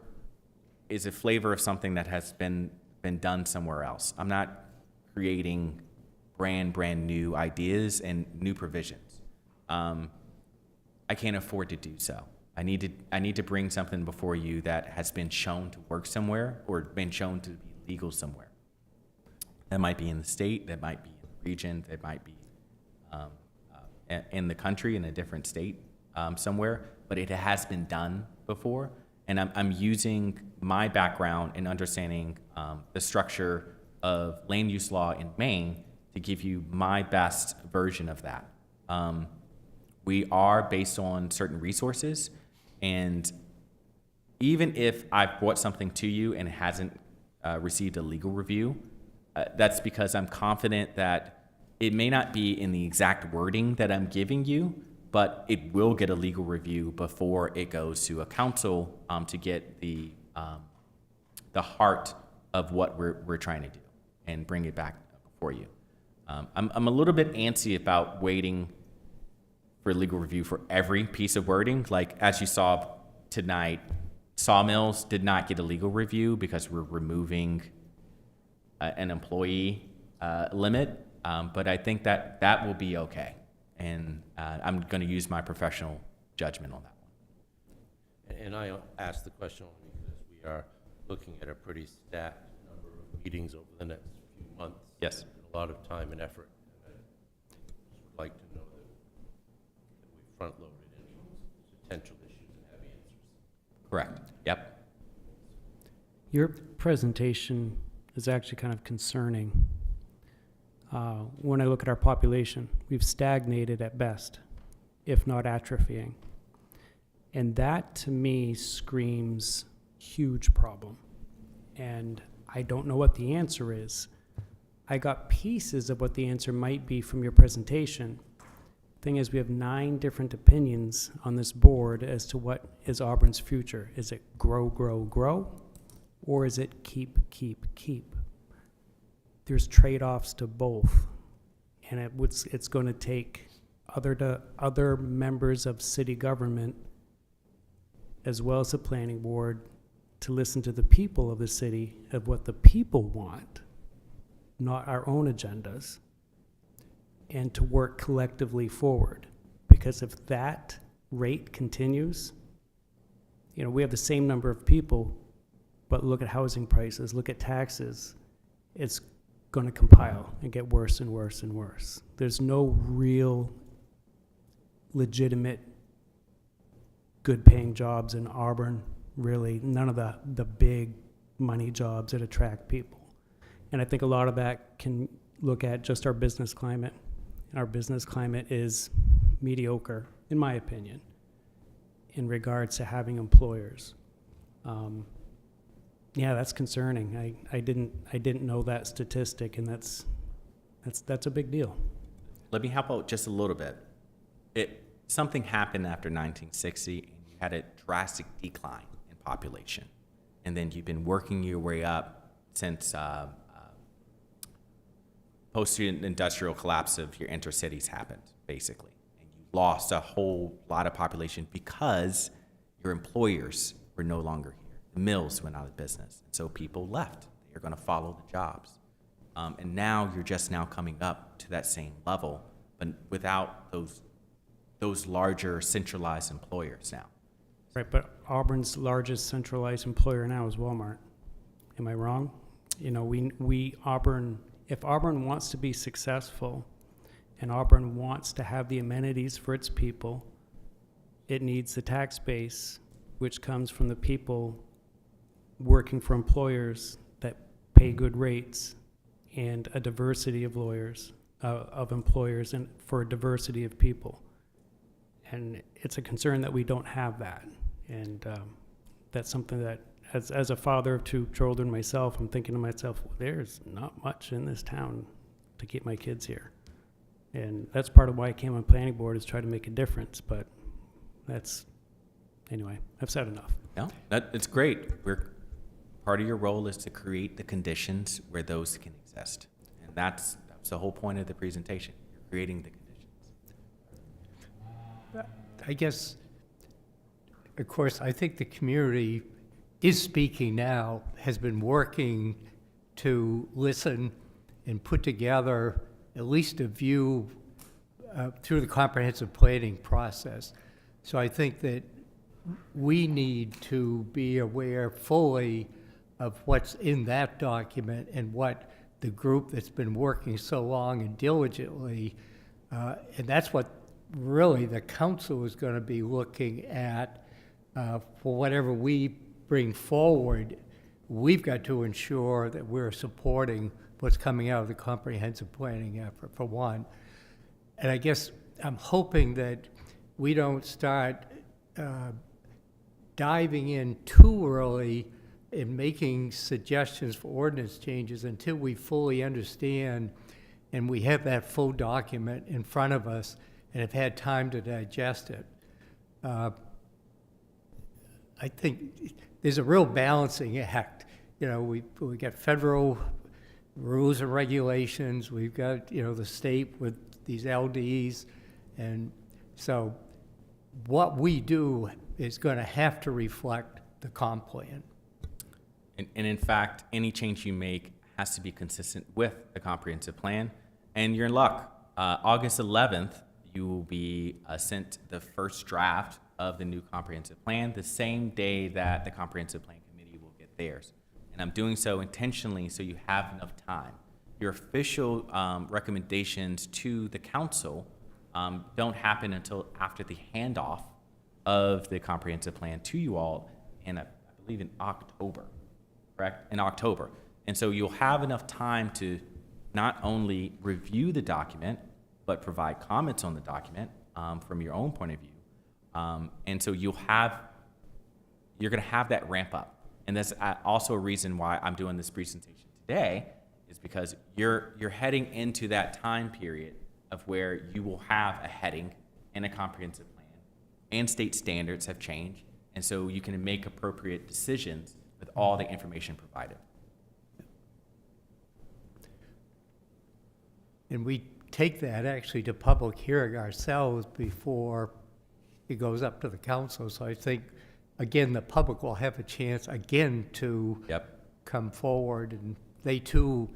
is a flavor of something that has been done somewhere else. I'm not creating brand new ideas and new provisions. I can't afford to do so. I need to bring something before you that has been shown to work somewhere or been shown to be legal somewhere. That might be in the state, that might be in the region, that might be in the country, in a different state somewhere, but it has been done before. And I'm using my background in understanding the structure of land use law in Maine to give you my best version of that. We are based on certain resources, and even if I've brought something to you and it hasn't received a legal review, that's because I'm confident that it may not be in the exact wording that I'm giving you, but it will get a legal review before it goes to a council to get the heart of what we're trying to do and bring it back before you. I'm a little bit antsy about waiting for legal review for every piece of wording. Like, as you saw tonight, sawmills did not get a legal review because we're removing an employee limit, but I think that will be okay. And I'm going to use my professional judgment on that one. And I asked the question only because we are looking at a pretty stacked number of meetings over the next few months. Yes. And a lot of time and effort. And I just would like to know that we front-loaded any potential issues and have answers. Correct. Yep. Your presentation is actually kind of concerning. When I look at our population, we've stagnated at best, if not atrophying. And that, to me, screams huge problem. And I don't know what the answer is. I got pieces of what the answer might be from your presentation. Thing is, we have 9 different opinions on this board as to what is Auburn's future. Is it grow, grow, grow? Or is it keep, keep, keep? There's trade-offs to both. And it's going to take other members of city government, as well as the planning board, to listen to the people of the city of what the people want, not our own agendas, and to work collectively forward. Because if that rate continues, we have the same number of people, but look at housing prices, look at taxes, it's going to compile and get worse and worse and worse. There's no real legitimate good paying jobs in Auburn, really. None of the big money jobs that attract people. And I think a lot of that can look at just our business climate. And our business climate is mediocre, in my opinion, in regards to having employers. Yeah, that's concerning. I didn't know that statistic, and that's a big deal. Let me help out just a little bit. Something happened after 1960, and you had a drastic decline in population. And then you've been working your way up since post-industrial collapse of your intercities happened, basically. And you lost a whole lot of population because your employers were no longer here. The mills went out of business, so people left. They're going to follow the jobs. And now you're just now coming up to that same level, but without those larger centralized employers now. Right, but Auburn's largest centralized employer now is Walmart. Am I wrong? Auburn, if Auburn wants to be successful and Auburn wants to have the amenities for its people, it needs the tax base, which comes from the people working for employers that pay good rates, and a diversity of of employers, and for a diversity of people. And it's a concern that we don't have that. And that's something that, as a father of 2 children myself, I'm thinking to myself, well, there's not much in this town to keep my kids here. And that's part of why I came on planning board, is try to make a difference. But anyway, I've said enough. No, it's great. Part of your role is to create the conditions where those can exist. And that's the whole point of the presentation. You're creating the conditions. I guess, of course, I think the community is speaking now, has been working to listen and put together at least a view through the comprehensive planning process. So I think that we need to be aware fully of what's in that document and what the group that's been working so long and diligently, and that's what really the council is going to be looking at for whatever we bring forward. We've got to ensure that we're supporting what's coming out of the comprehensive planning effort, for one. And I guess I'm hoping that we don't start diving in too early in making suggestions for ordinance changes until we fully understand and we have that full document in front of us and have had time to digest it. I think there's a real balancing act. You know, we got federal rules and regulations, we've got, the state with these LDs, and so what we do is going to have to reflect the comp plan. And in fact, any change you make has to be consistent with the comprehensive plan. And you're in luck. August 11th, you will be sent the first draft of the new comprehensive plan the same day that the comprehensive plan committee will get theirs. And I'm doing so intentionally so you have enough time. Your official recommendations to the council don't happen until after the handoff of the comprehensive plan to you all in, I believe, in October, correct? In October. And so you'll have enough time to not only review the document, but provide comments on the document from your own point of view. And so you're going to have that ramp up. And that's also a reason why I'm doing this presentation today, is because you're heading into that time period of where you will have a heading and a comprehensive plan, and state standards have changed, and so you can make appropriate decisions with all the information provided. And we take that actually to public hearing ourselves before it goes up to the council. So I think, again, the public will have a chance again to come forward, and they too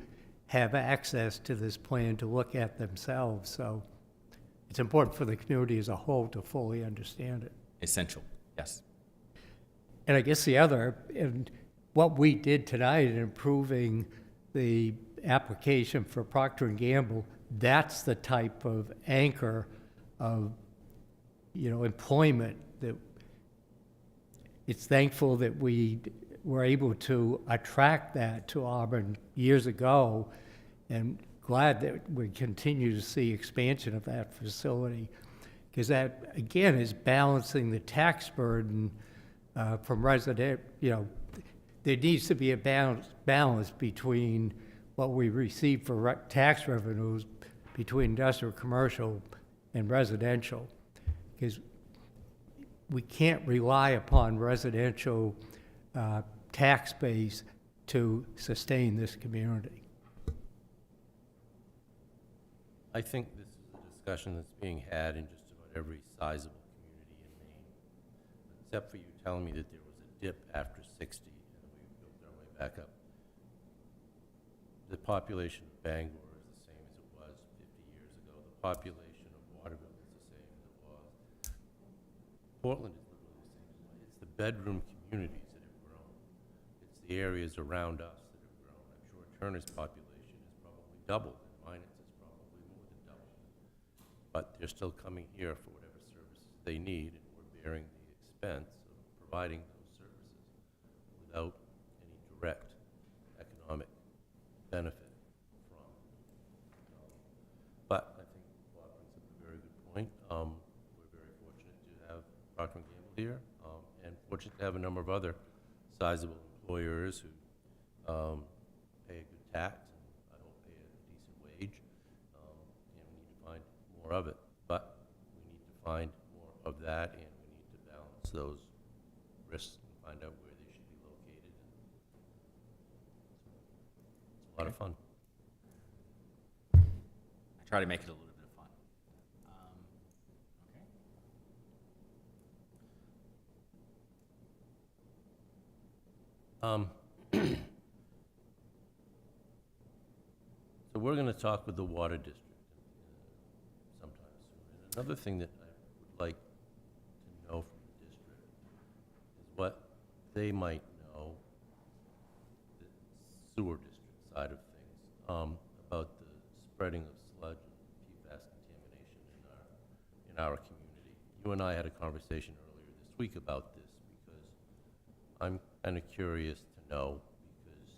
have access to this plan to look at themselves. So it's important for the community as a whole to fully understand it. Essential, yes. And I guess the other, and what we did tonight in improving the application for Procter & Gamble, that's the type of anchor of, employment that it's thankful that we were able to attract that to Auburn years ago, and glad that we continue to see expansion of that facility, because that, again, is balancing the tax burden from resident, there needs to be a balance between what we receive for tax revenues between industrial, commercial, and residential, because we can't rely upon residential tax base to sustain this community. I think this is a discussion that's being had in just about every sizable community in Maine, except for you telling me that there was a dip after 60 and we built our way back up. The population of Bangor is the same as it was 50 years ago. The population of Waterville is the same as it was. Portland is literally the same as it was. It's the bedroom communities that have grown. It's the areas around us that have grown. I'm sure Turner's population is probably doubled. Minus is probably more than double. But they're still coming here for whatever services they need, and we're bearing the expense of providing those services without any direct economic benefit from. But I think Bob brings up a very good point. We're very fortunate to have Procter & Gamble here, and fortunate to have a number of other sizable employers who pay a good tax and I hope pay a decent wage. And we need to find more of it. But we need to find more of that, and we need to balance those a lot of fun. I try to make it a little bit of fun. So we're going to talk with the Water District sometime soon. And another thing that I would like to know from the district is what they might know, the sewer district side of things, about the spreading of sludge and PFAS contamination in our community. You and I had a conversation earlier this week about this because I'm kind of curious to know, because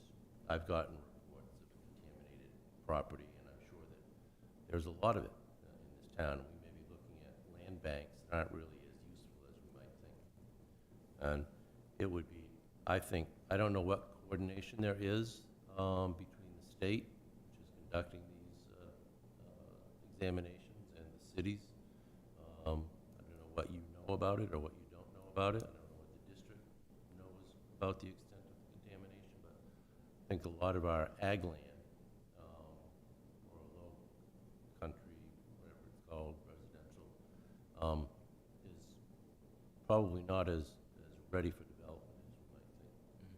I've gotten reports of contaminated property, and I'm sure that there's a lot of it in this town. We may be looking at land banks that aren't really as useful as we might think. And it would be, I think, I don't know what coordination there is between the state, which is conducting these examinations, and the cities. I don't know what you know about it or what you don't know about it. I don't know what the district knows about the extent of the contamination, but I think a lot of our ag land, or low country, whatever it's called, residential, is probably not as ready for development as we might think.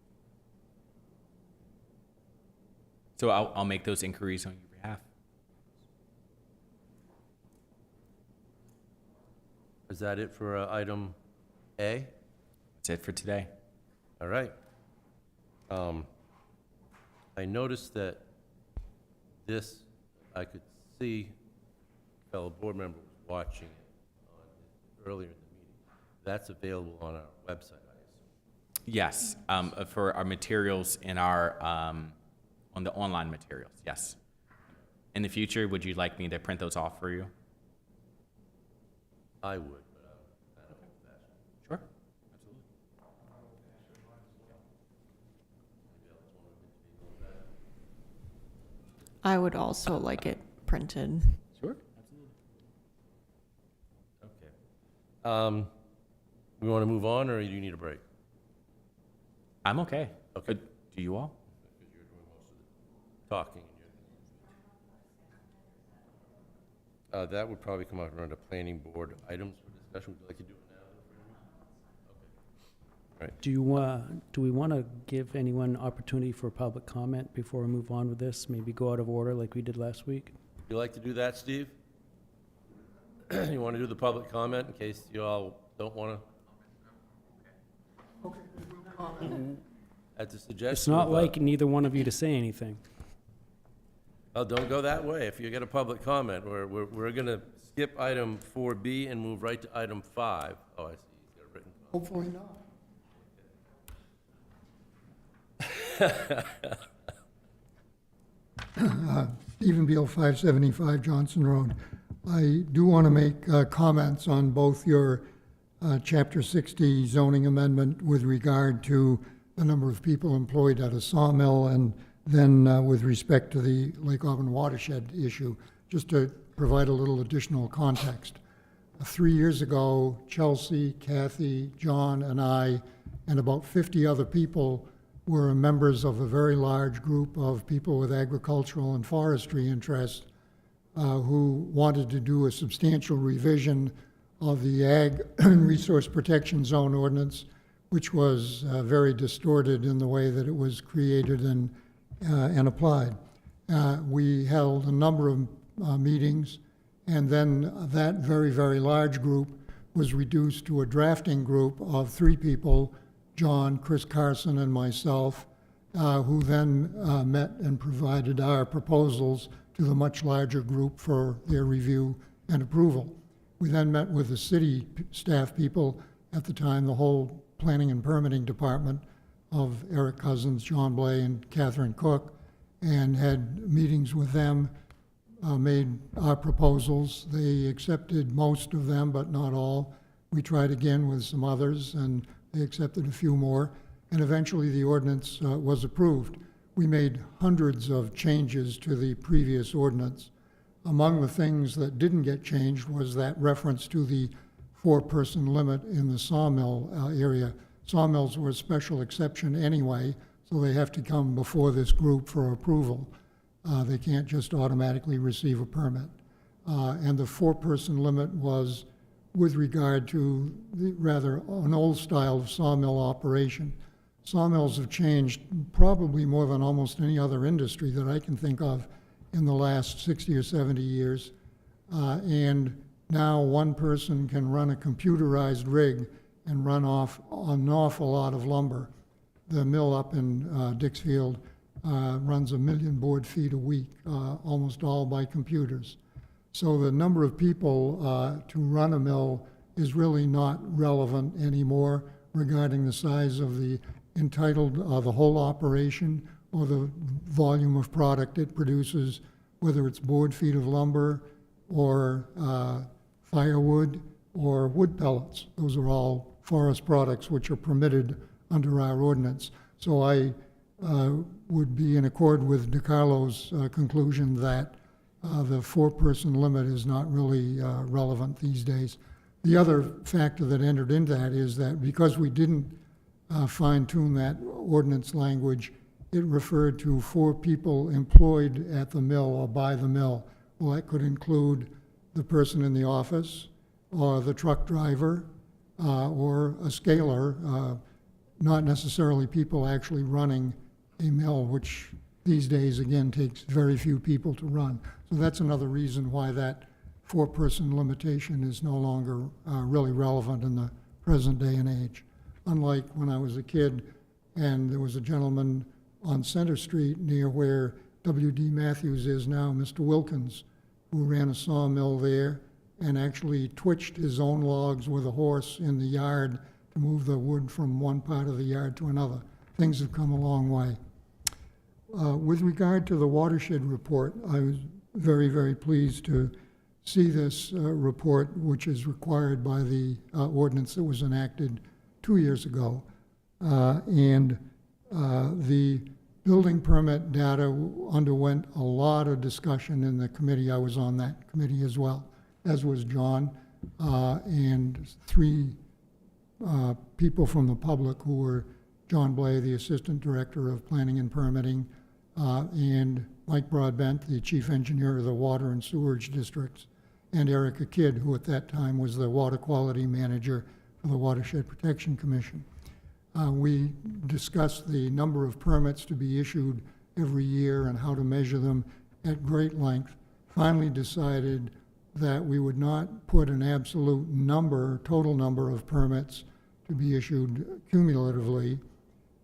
So I'll make those inquiries on your behalf. Is that it for item A? That's it for today. All right. I noticed that this, I could see a fellow board member was watching it earlier in the meeting. That's available on our website, I assume. Yes, for our materials in our, on the online materials, yes. In the future, would you like me to print those off for you? I would, but I'm kind of old-fashioned. Sure, absolutely. I would also like it printed. Sure, absolutely. Okay. We want to move on, or do you need a break? I'm okay. Okay. Do you all? Because you're doing most of the talking. And that would probably come out under planning board items for discussion. Would you like to do it now? Okay. Do we want to give anyone opportunity for public comment before we move on with this? Maybe go out of order like we did last week? You like to do that, Steve? You want to do the public comment in case you all don't want to? Okay. At the suggestion. It's not of, like neither one of you to say anything. Oh, don't go that way. If you get a public comment, we're going to skip item 4B and move right to item 5. Oh, I see. He's got it written. Hopefully not. Stephen Beal, 575 Johnson Road. I do want to make comments on both your Chapter 60 zoning amendment with regard to the number of people employed at a sawmill, and then with respect to the Lake Auburn watershed issue, just to provide a little additional context. 3 years ago, Chelsea, Kathy, John, and I, and about 50 other people were members of a very large group of people with agricultural and forestry interests who wanted to do a substantial revision of the Ag Resource Protection Zone ordinance, which was very distorted in the way that it was created and applied. We held a number of meetings, and then that very, very large group was reduced to a drafting group of 3 people, John, Chris Carson, and myself, who then met and provided our proposals to the much larger group for their review and approval. We then met with the city staff people, at the time the whole planning and permitting department of Eric Cousins, John Blay, and Catherine Cook, and had meetings with them, made our proposals. They accepted most of them, but not all. We tried again with some others, and they accepted a few more, and eventually the ordinance was approved. We made hundreds of changes to the previous ordinance. Among the things that didn't get changed was that reference to the 4-person limit in the sawmill area. Sawmills were a special exception anyway, So they have to come before this group for approval. They can't just automatically receive a permit. And the four-person limit was with regard to an old style of sawmill operation. Sawmills have changed probably more than almost any other industry that I can think of in the last 60 or 70 years. And now one person can run a computerized rig and run off an awful lot of lumber. The mill up in Dixfield runs 1 million board feet a week, almost all by computers. So the number of people to run a mill is really not relevant anymore regarding the size of the the whole operation or the volume of product it produces, whether it's board feet of lumber or firewood or wood pellets. Those are all forest products which are permitted under our ordinance. So I would be in accord with DiCarlo's conclusion that the four-person limit is not really relevant these days. The other factor that entered into that is that because we didn't fine-tune that ordinance language, it referred to 4 people employed at the mill or by the mill. Well, that could include the person in the office or the truck driver or a scaler, not necessarily people actually running a mill, which these days, again, takes very few people to run. So that's another reason why that 4-person limitation is no longer really relevant in the present day and age. Unlike when I was a kid and there was a gentleman on Center Street near where W.D. Matthews is now, Mr. Wilkins, who ran a sawmill there and actually twitched his own logs with a horse in the yard to move the wood from one part of the yard to another. Things have come a long way. With regard to the watershed report, I was very, very pleased to see this report, which is required by the ordinance that was enacted 2 years ago. The building permit data underwent a lot of discussion in the committee. I was on that committee as well, as was John, and 3 people from the public who were John Blay, the Assistant Director of Planning and Permitting, and Mike Broadbent, the Chief Engineer of the Water and Sewerage Districts, and Erica Kidd, who at that time was the Water Quality Manager for the Watershed Protection Commission. We discussed the number of permits to be issued every year and how to measure them at great length. Finally decided that we would not put an absolute number, total number of permits to be issued cumulatively,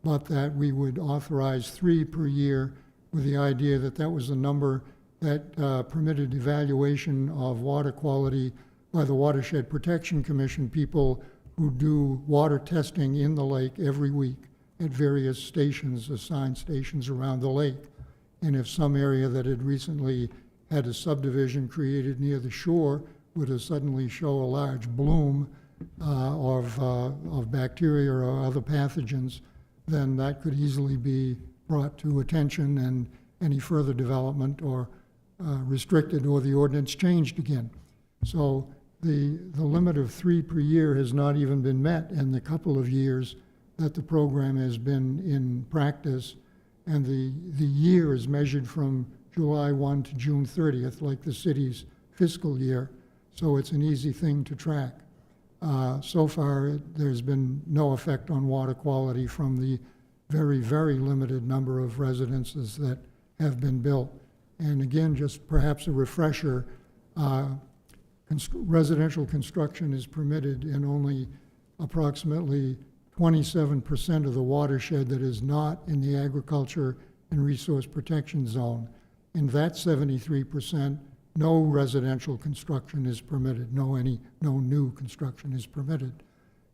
but that we would authorize 3 per year with the idea that that was the number that permitted evaluation of water quality by the Watershed Protection Commission people who do water testing in the lake every week at various stations, assigned stations around the lake. And if some area that had recently had a subdivision created near the shore were to suddenly show a large bloom of bacteria or other pathogens, then that could easily be brought to attention and any further development or restricted or the ordinance changed again. So the limit of 3 per year has not even been met in the couple of years that the program has been in practice, and the year is measured from July 1 to June 30th, like the city's fiscal year, so it's an easy thing to track. So far, there's been no effect on water quality from the very, very limited number of residences that have been built. And again, just perhaps a refresher, residential construction is permitted in only approximately 27% of the watershed that is not in the agriculture and resource protection zone. In that 73%, no residential construction is permitted, no new construction is permitted.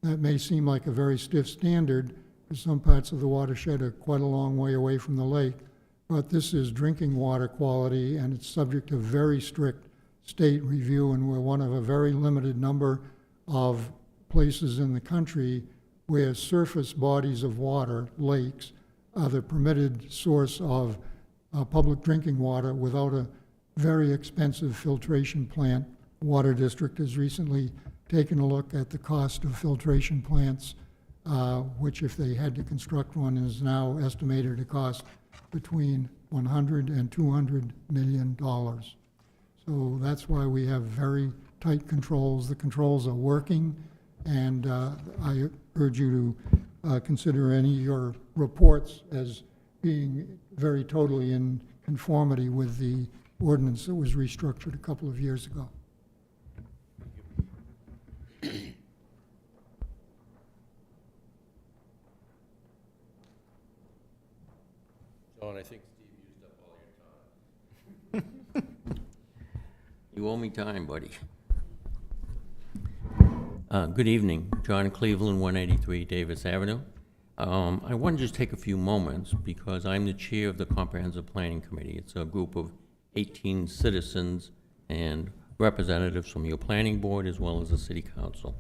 That may seem like a very stiff standard, because some parts of the watershed are quite a long way away from the lake, but this is drinking water quality, and it's subject to very strict state review, and we're one of a very limited number of places in the country where surface bodies of water, lakes, are the permitted source of public drinking water without a very expensive filtration plant. Water District has recently taken a look at the cost of filtration plants which if they had to construct one is now estimated to cost between 100 and 200 million dollars. So that's why we have very tight controls. The controls are working, and I urge you to consider any of your reports as being very totally in conformity with the ordinance that was restructured a couple of years ago. John, I think Steve used up all your time. You owe me time, buddy. Good evening. John Cleveland, 183 Davis Avenue. I want to just take a few moments because I'm the chair of the Comprehensive Planning Committee. It's a group of 18 citizens and representatives from your planning board as well as the city council.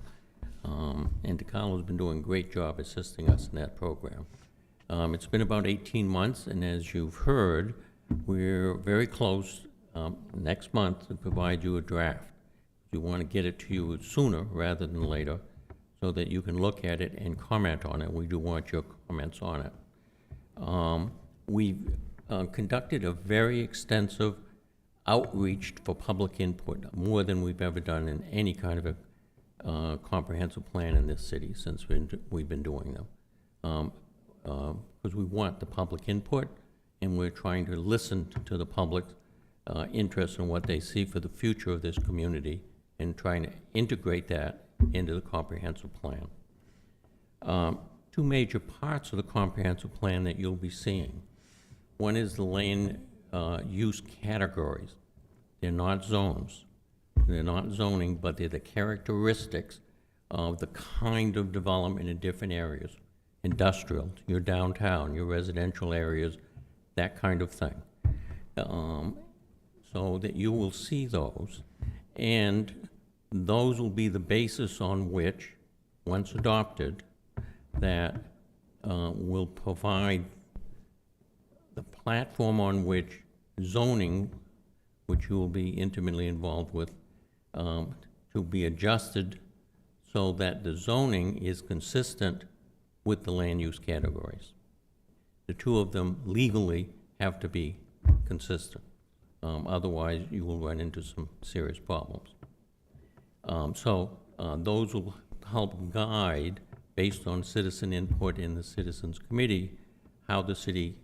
And DeCarlo's been doing a great job assisting us in that program. It's been about 18 months, and as you've heard, we're very close next month to provide you a draft. We want to get it to you sooner rather than later so that you can look at it and comment on it. We do want your comments on it. We've conducted a very extensive outreach for public input, more than we've ever done in any kind of a comprehensive plan in this city since we've been doing them. Because we want the public input, and we're trying to listen to the public's interest in what they see for the future of this community and trying to integrate that into the comprehensive plan. Two major parts of the comprehensive plan that you'll be seeing. One is the land use categories. They're not zones. They're not zoning, but they're the characteristics of the kind of development in different areas. Industrial, your downtown, your residential areas, that kind of thing. So that you will see those, and those will be the basis on which, once adopted, that will provide the platform on which zoning, which you will be intimately involved with, to be adjusted so that the zoning is consistent with the land use categories. The two of them legally have to be consistent. Otherwise, you will run into some serious problems. Those will help guide, based on citizen input in the Citizens Committee, how the city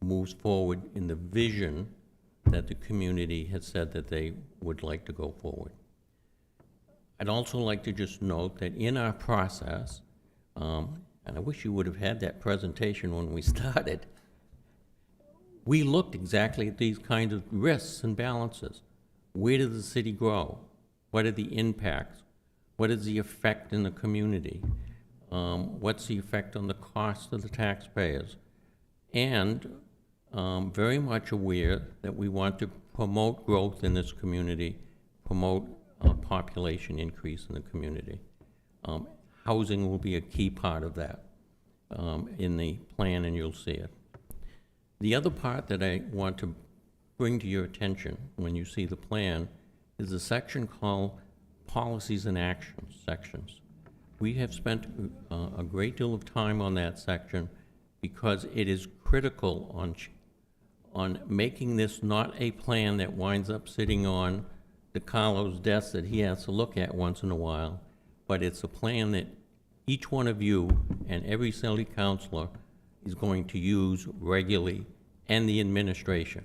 moves forward in the vision that the community has said that they would like to go forward. I'd also like to just note that in our process, and I wish you would have had that presentation when we started, we looked exactly at these kinds of risks and balances. Where does the city grow? What are the impacts? What is the effect in the community? What's the effect on the cost of the taxpayers? And very much aware that we want to promote growth in this community, promote population increase in the community. Housing will be a key part of that in the plan, and you'll see it. The other part that I want to bring to your attention when you see the plan is a section called Policies and Actions sections. We have spent a great deal of time on that section because it is critical on making this not a plan that winds up sitting on DeCarlo's desk that he has to look at once in a while, but it's a plan that each one of you and every city councilor is going to use regularly, and the administration.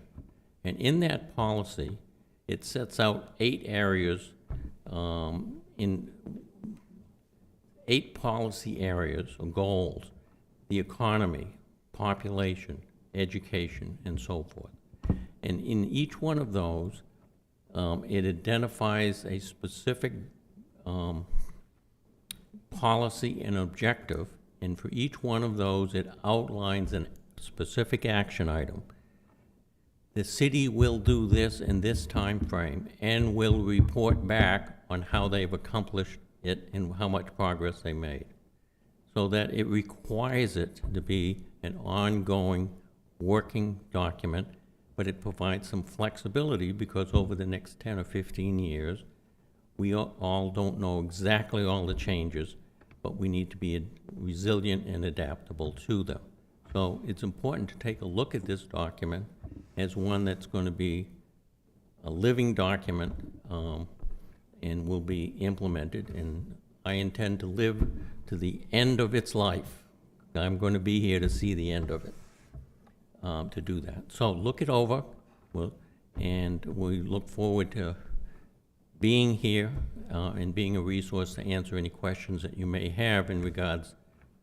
And in that policy, it sets out 8 areas, in 8 policy areas or goals: the economy, population, education, and so forth. And in each one of those, it identifies a specific policy and objective, and for each one of those, it outlines a specific action item. The city will do this in this time frame and will report back on how they've accomplished it and how much progress they made, so that it requires it to be an ongoing working document, but it provides some flexibility because over the next 10 or 15 years, we all don't know exactly all the changes, but we need to be resilient and adaptable to them. So it's important to take a look at this document as one that's going to be a living document and will be implemented. And I intend to live to the end of its life. I'm going to be here to see the end of it, to do that. So look it over, and we look forward to being here and being a resource to answer any questions that you may have in regards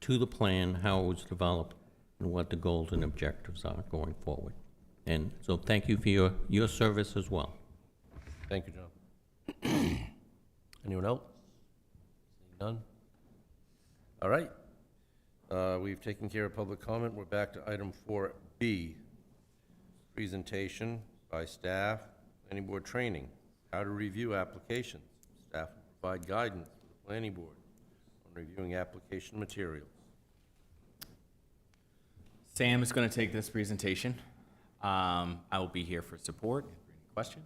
to the plan, how it was developed, and what the goals and objectives are going forward. And so thank you for your service as well. Thank you, John. Anyone else? Seeing none? All right. We've taken care of public comment. We're back to item 4B, presentation by staff, planning board training, how to review applications. Staff will provide guidance to the planning board on reviewing application materials. Sam is going to take this presentation. I will be here for support and for any questions.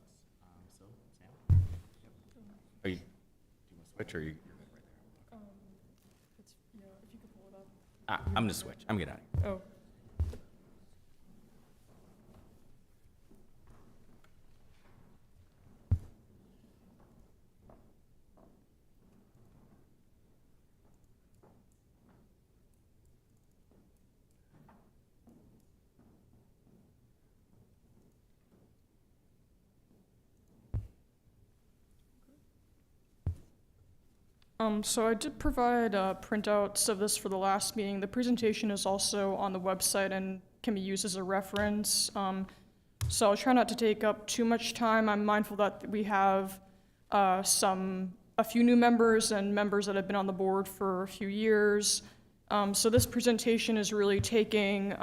So, Sam, do you want to switch or are you good right there? If you could pull it up. I'm going to switch. I'm good at it. Oh. So I did provide printouts of this for the last meeting. The presentation is also on the website and can be used as a reference. So I'll try not to take up too much time. I'm mindful that we have a few new members and members that have been on the board for a few years. So this presentation is really taking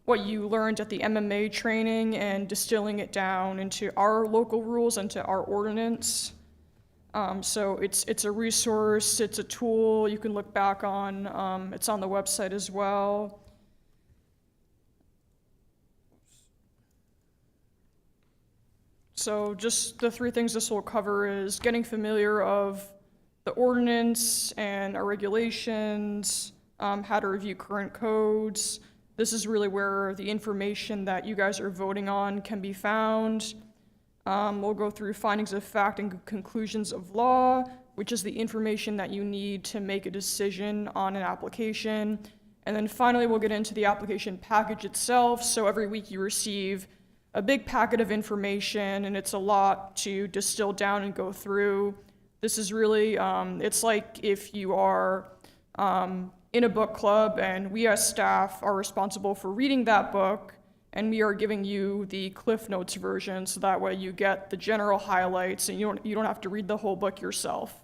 what you learned at the MMA training and distilling it down into our local rules and to our ordinance. So it's a resource, it's a tool you can look back on. It's on the website as well. So just the three things this will cover is getting familiar of the ordinance and our regulations, how to review current codes. This is really where the information that you guys are voting on can be found. We'll go through findings of fact and conclusions of law, which is the information that you need to make a decision on an application. And then finally, we'll get into the application package itself. So every week you receive a big packet of information, and it's a lot to distill down and go through. This is really, it's like if you are in a book club, and we as staff are responsible for reading that book, and we are giving you the Cliff Notes version, so that way you get the general highlights and you don't have to read the whole book yourself.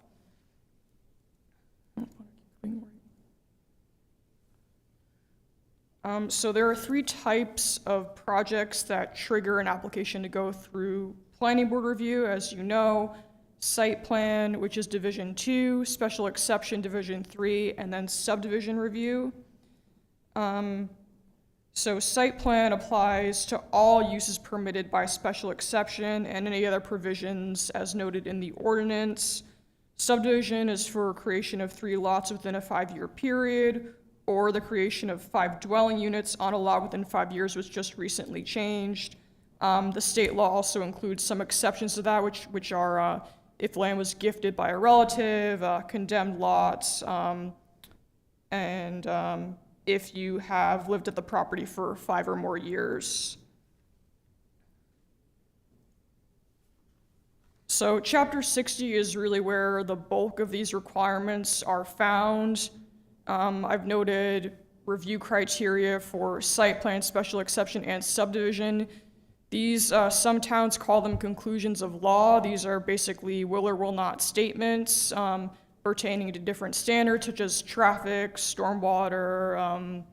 So there are three types of projects that trigger an application to go through planning board review, as you know: site plan, which is Division 2, special exception Division 3, and then subdivision review. So site plan applies to all uses permitted by special exception and any other provisions as noted in the ordinance. Subdivision is for creation of 3 lots within a 5-year period, or the creation of 5 dwelling units on a lot within 5 years, which just recently changed. The state law also includes some exceptions to that, which are if land was gifted by a relative, condemned lots, and if you have lived at the property for 5 or more years. So Chapter 60 is really where the bulk of these requirements are found. I've noted review criteria for site plan, special exception, and subdivision. These, some towns call them conclusions of law. These are basically will or will not statements pertaining to different standards such as traffic, stormwater,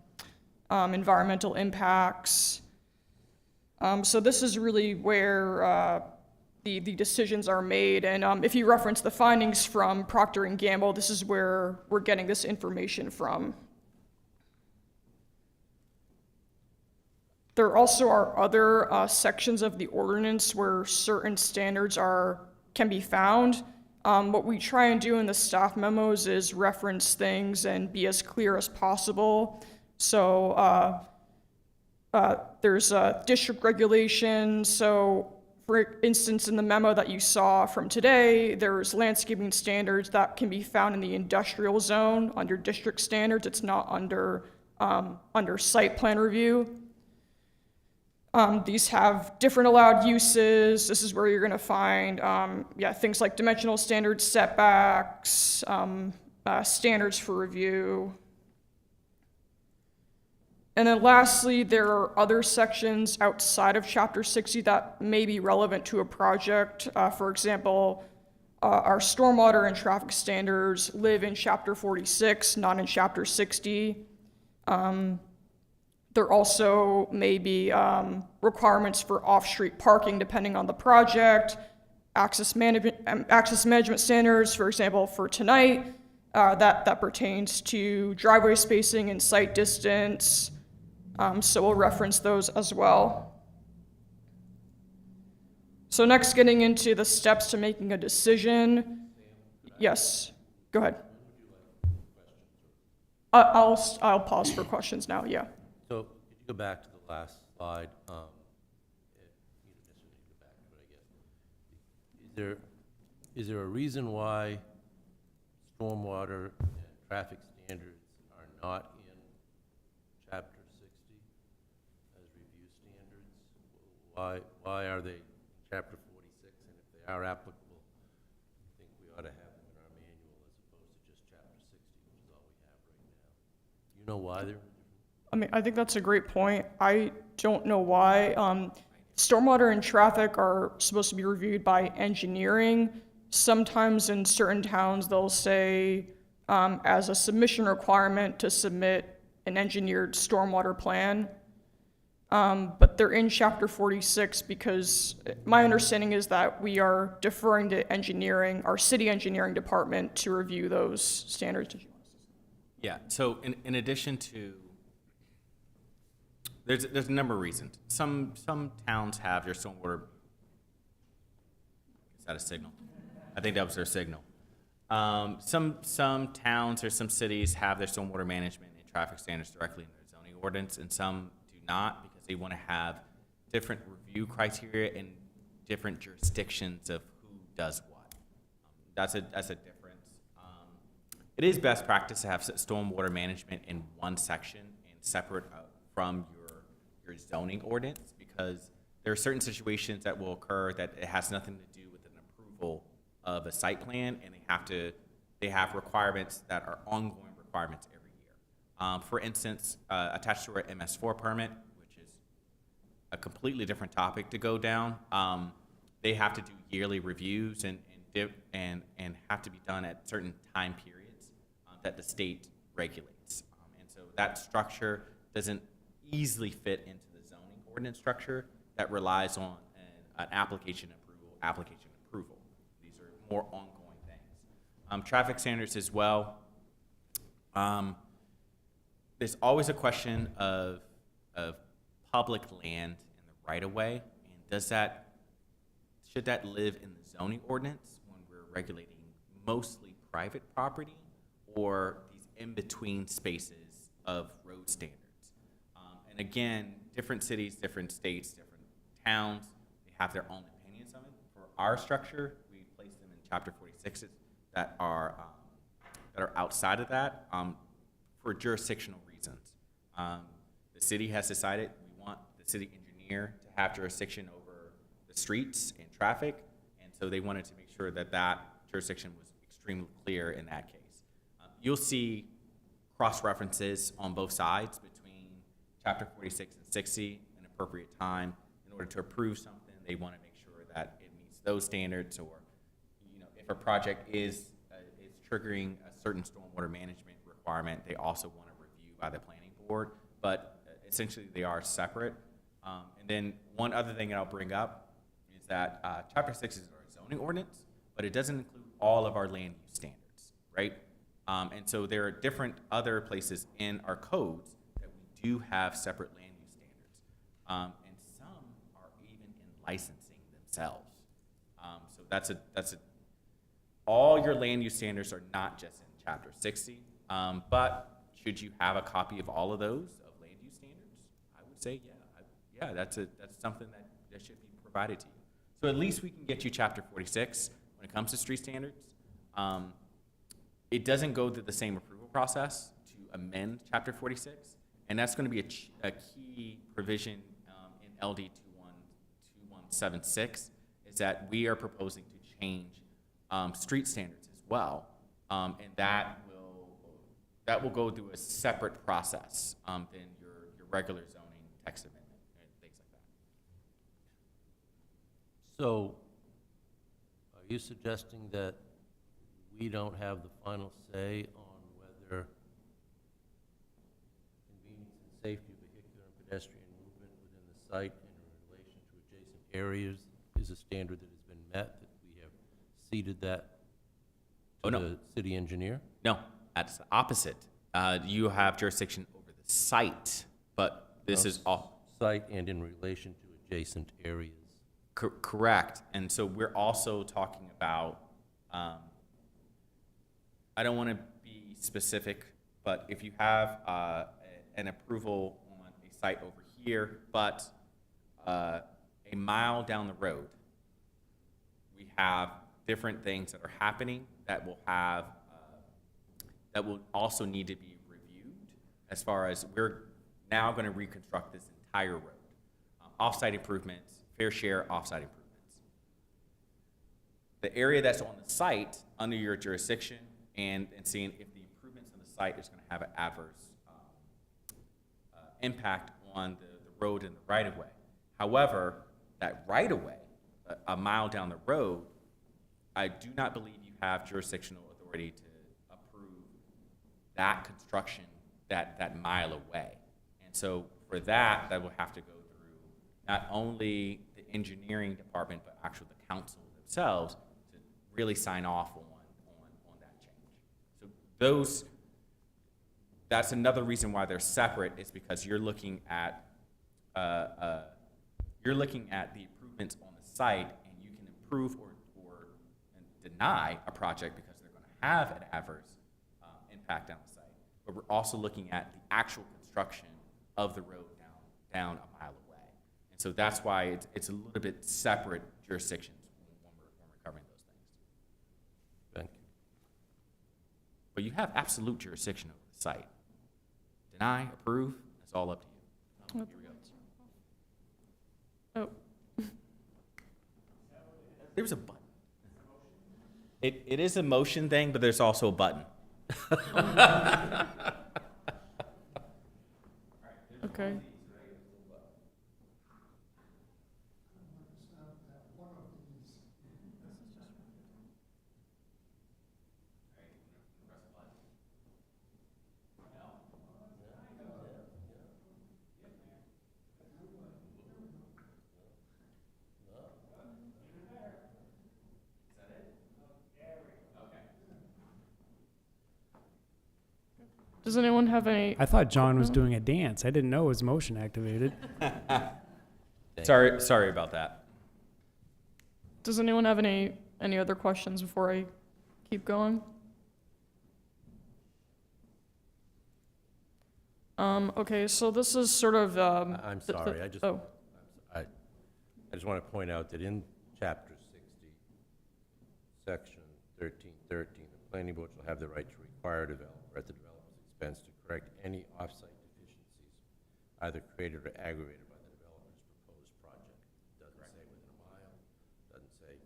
environmental impacts. So this is really where the decisions are made. And if you reference the findings from Procter & Gamble, this is where we're getting this information from. There also are other sections of the ordinance where certain standards can be found. What we try and do in the staff memos is reference things and be as clear as possible. So there's district regulations. So for instance, in the memo that you saw from today, there's landscaping standards that can be found in the industrial zone under district standards. It's not under site plan review. These have different allowed uses. This is where you're gonna find, things like dimensional standards, setbacks, standards for review. And then lastly, there are other sections outside of Chapter 60 that may be relevant to a project. For example, our stormwater and traffic standards live in Chapter 46, not in Chapter 60. There also may be requirements for off-street parking depending on the project, access management standards, for example, for tonight, that pertains to driveway spacing and site distance. So we'll reference those as well. So next, getting into the steps to making a decision. Yes, go ahead. I'll pause for questions now, yeah. So could you go back to the last slide? You don't necessarily need to go back to it, I guess. Is there a reason why stormwater and traffic standards are not in Chapter 60 as review standards? Why are they in Chapter 46? And if they are applicable, I think we ought to have them in our manual as opposed to just Chapter 60, which is all we have right now. Do you know why they're in I mean, I think that's a great point. I don't know why. Stormwater and traffic are supposed to be reviewed by engineering. Sometimes in certain towns, they'll say as a submission requirement to submit an engineered stormwater plan. But they're in Chapter 46 because my understanding is that we are deferring to engineering, our city engineering department, to review those standards. Yeah, so in addition to, there's a number of reasons. Some towns have their stormwater, is that a signal? I think that was their signal. Some towns or some cities have their stormwater management and traffic standards directly in their zoning ordinance, and some do not because they want to have different review criteria and different jurisdictions of who does what. That's a difference. It is best practice to have stormwater management in one section and separate from your zoning ordinance, because there are certain situations that will occur that it has nothing to do with an approval of a site plan, and they have requirements that are ongoing requirements every year. For instance, attached to our MS4 permit, which is a completely different topic to go down, they have to do yearly reviews and have to be done at certain time periods that the state regulates. And so that structure doesn't easily fit into the zoning ordinance structure that relies on an application approval. These are more ongoing things. Traffic standards as well. There's always a question of public land in the right of way, and should that live in the zoning ordinance when we're regulating mostly private property, or these in-between spaces of road standards? And again, different cities, different states, different towns, they have their own opinions on it. For our structure, we place them in Chapter 46 that are outside of that for jurisdictional reasons. The city has decided we want the city engineer to have jurisdiction over the streets and traffic, and so they wanted to make sure that that jurisdiction was extremely clear in that case. You'll see cross-references on both sides between Chapter 46 and 60 an appropriate time. In order to approve something, they want to make sure that it meets those standards, or if a project is triggering a certain stormwater management requirement, they also want a review by the planning board, but essentially they are separate. And then one other thing that I'll bring up is that Chapter 6 is our zoning ordinance, but it doesn't include all of our land use standards, right? And so there are different other places in our codes that we do have separate land use standards. And some are even in licensing themselves. So that's all your land use standards are not just in chapter 60, but should you have a copy of all of those of land use standards? I would say, yeah, that's something that should be provided to you. So at least we can get you chapter 46 when it comes to street standards. It doesn't go through the same approval process to amend chapter 46, and that's going to be a key provision in LD 2176, is that we are proposing to change street standards as well, and that will go through a separate process than your regular zoning text amendment and things like that. So, are you suggesting that we don't have the final say on whether convenience and safety of vehicular and pedestrian movement within the site and in relation to adjacent areas is a standard that has been met, that we have ceded that to the city engineer? No, that's the opposite. You have jurisdiction over the site, but this is all Site and in relation to adjacent areas. correct. And so we're also talking about, I don't want to be specific, but if you have an approval on a site over here, but a mile down the road, we have different things that are happening that will have, that will also need to be reviewed, as far as we're now going to reconstruct this entire road. Off-site improvements, fair share off-site improvements. The area that's on the site under your jurisdiction, and seeing if the improvements on the site is going to have an adverse impact on the road and the right-of-way. However, that right-of-way, a mile down the road, I do not believe you have jurisdictional authority to approve that construction that mile away. And so for that will have to go through not only the engineering department, but actually the council themselves to really sign off on that change. So that's another reason why they're separate, is because you're looking at the improvements on the site, and you can approve or deny a project because they're going to have an adverse impact on the site. But we're also looking at the actual construction of the road down a mile away. And so that's why it's a little bit separate jurisdictions when we're covering those things. Thank you. But you have absolute jurisdiction over the site. Deny, approve, it's all up to you. Here we go. Oh, There's a button. It is a motion thing, but there's also a button. okay. Does anyone have any? I thought John was doing a dance. I didn't know it was motion activated. Sorry about that. Does anyone have any other questions before I keep going? Okay, so this is sort of. I'm sorry, I just Oh, I just want to point out that in Chapter 60, Section 1313, the planning board shall have the right to require a developer at the developer's expense to correct any off-site deficiencies, either created or aggravated by the developer's proposed project. Doesn't say within a mile, doesn't say.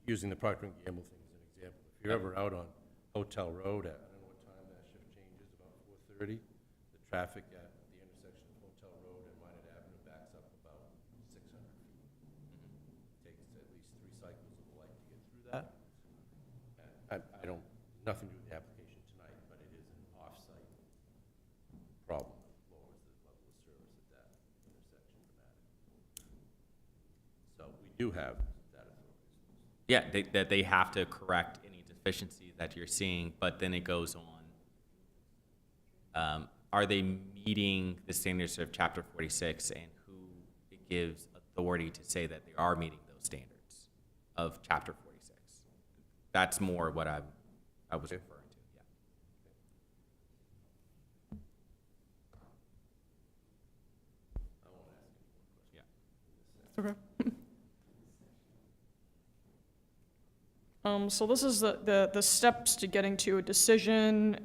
Using the Procter & Gamble thing as an example, if you're ever out on Hotel Road at, I don't know what time that shift changes, about 4:30, the traffic at the intersection of Hotel Road and Minot Avenue backs up about 600 feet. Takes at least 3 cycles of light to get through that. I don't, nothing to do with the application tonight, but it is an off-site problem that lowers the level of service at that intersection dramatically. So we do have that authority. Yeah, that they have to correct any deficiency that you're seeing, but then it goes on. Are they meeting the standards of Chapter 46, and who it gives authority to say that they are meeting those standards of Chapter 46? that's more what I was referring to, yeah. So this is the steps to getting to a decision.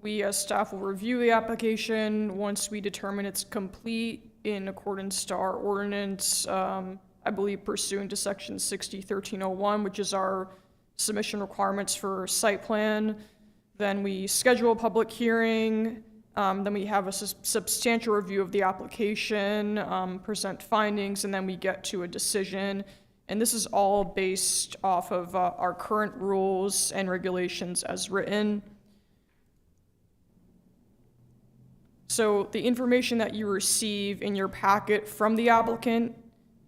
We as staff will review the application. Once we determine it's complete in accordance to our ordinance, I believe pursuant to section 601301, which is our submission requirements for site plan. Then we schedule a public hearing. Then we have a substantial review of the application, present findings, and then we get to a decision. And this is all based off of our current rules and regulations as written. So the information that you receive in your packet from the applicant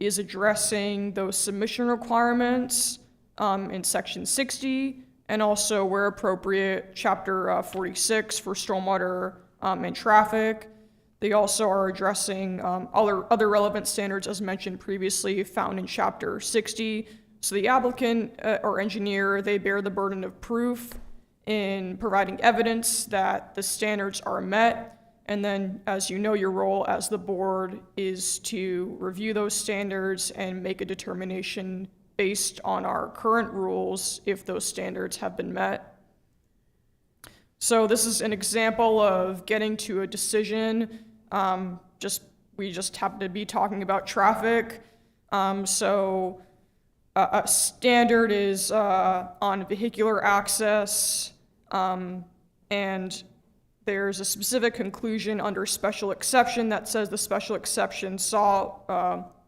is addressing those submission requirements in section 60, and also where appropriate, chapter 46 for stormwater and traffic. They also are addressing other relevant standards as mentioned previously found in chapter 60. So the applicant or engineer, they bear the burden of proof in providing evidence that the standards are met. And then, as you know, your role as the board is to review those standards and make a determination based on our current rules if those standards have been met. So this is an example of getting to a decision. We just happen to be talking about traffic. So a standard is on vehicular access, and there's a specific conclusion under special exception that says the special exception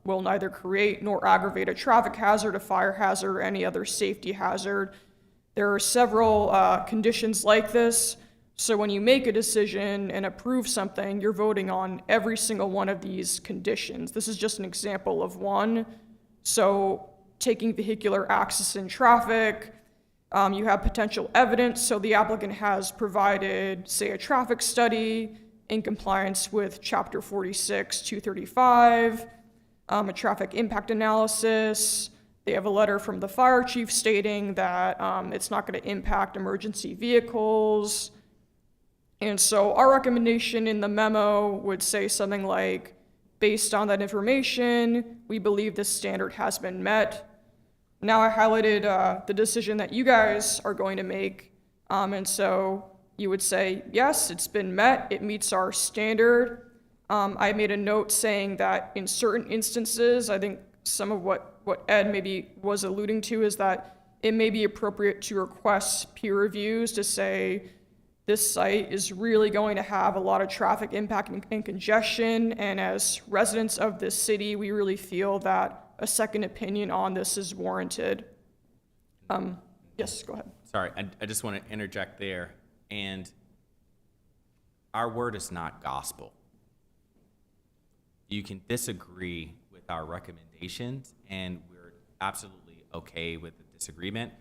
will neither create nor aggravate a traffic hazard, a fire hazard, or any other safety hazard. There are several conditions like this. So when you make a decision and approve something, you're voting on every single one of these conditions. This is just an example of one. So taking vehicular access in traffic, you have potential evidence. So the applicant has provided, say, a traffic study in compliance with chapter 46, 235, a traffic impact analysis. They have a letter from the fire chief stating that it's not going to impact emergency vehicles. And so our recommendation in the memo would say something like, based on that information, we believe this standard has been met. Now I highlighted the decision that you guys are going to make. And so you would say, yes, it's been met. It meets our standard. I made a note saying that in certain instances, I think some of what Ed maybe was alluding to is that it may be appropriate to request peer reviews to say, this site is really going to have a lot of traffic impact and congestion, and as residents of this city, we really feel that a second opinion on this is warranted. Yes, go ahead. Sorry, I just want to interject there. And our word is not gospel. You can disagree with our recommendations, and we're absolutely okay with the disagreement.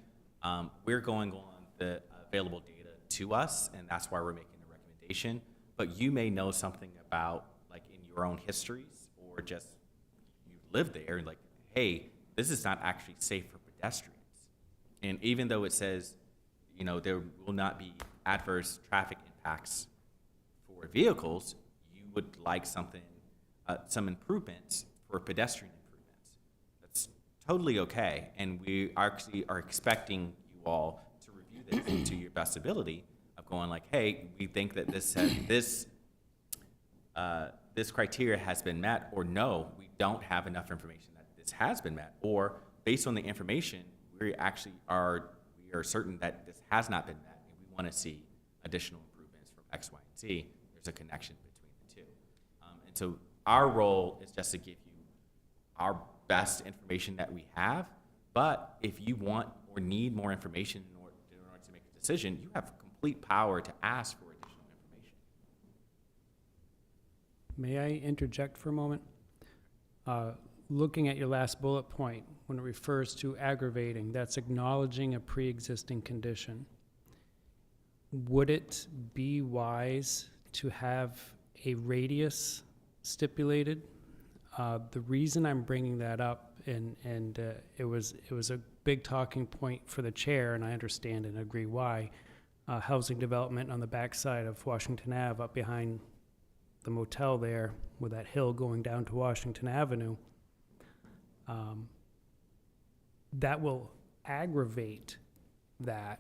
We're going on the available data to us, and that's why we're making the recommendation. But you may know something about, like, in your own histories, or just you live there, and like, hey, this is not actually safe for pedestrians. And even though it says, you know, there will not be adverse traffic impacts for vehicles, you would like something, some improvements for pedestrian improvements. That's totally okay, and we actually are expecting you all to review this to your best ability of going like, hey, we think that this criteria has been met, or no, we don't have enough information that this has been met, or based on the information, we are certain that this has not been met, and we want to see additional improvements from X, Y, and Z. There's a connection between the two. And so our role is just to give you our best information that we have, but if you want or need more information in order to make a decision, you have complete power to ask for additional information. May I interject for a moment? Looking at your last bullet point, when it refers to aggravating, that's acknowledging a pre-existing condition. Would it be wise to have a radius stipulated? The reason I'm bringing that up and it was a big talking point for the chair, and I understand and agree why. Housing development on the backside of Washington Ave, up behind the motel there, with that hill going down to Washington Avenue, that will aggravate that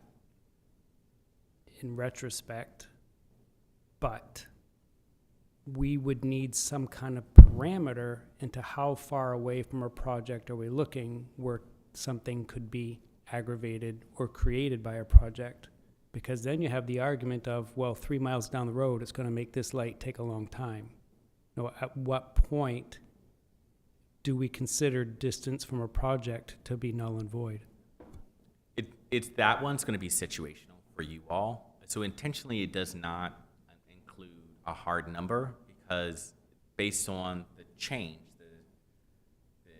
in retrospect, but we would need some kind of parameter into how far away from a project are we looking where something could be aggravated or created by a project. Because then you have the argument of, well, 3 miles down the road, it's going to make this light take a long time. Now, at what point do we consider distance from a project to be null and void? It's that one's going to be situational for you all. So intentionally, it does not include a hard number because based on the change, the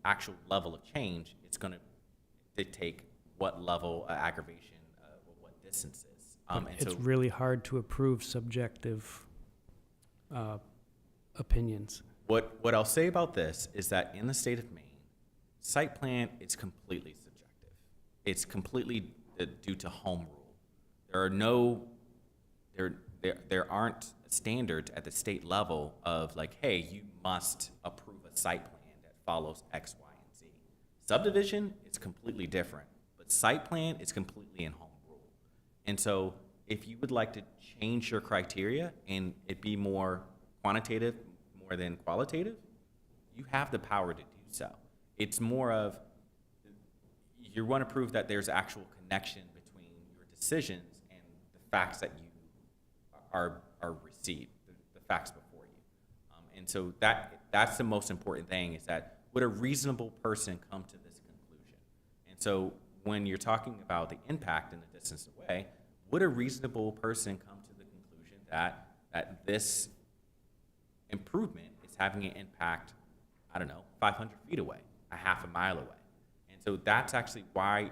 actual level of change, it's going to dictate what level of aggravation or what distance is. And It's so really hard to approve subjective opinions. what I'll say about this is that in the state of Maine, site plan is completely subjective. It's completely due to home rule. There aren't standards at the state level of like, hey, you must approve a site plan that follows X, Y, and Z. Subdivision is completely different, but site plan is completely in home rule. And so if you would like to change your criteria and it be more quantitative more than qualitative, you have the power to do so. It's more of, you want to prove that there's actual connection between your decisions and the facts that you are received, the facts before you. And so that's the most important thing, is that would a reasonable person come to this conclusion? And so when you're talking about the impact and the distance away, would a reasonable person come to the conclusion that this improvement is having an impact, I don't know, 500 feet away, a half a mile away? And so that's actually why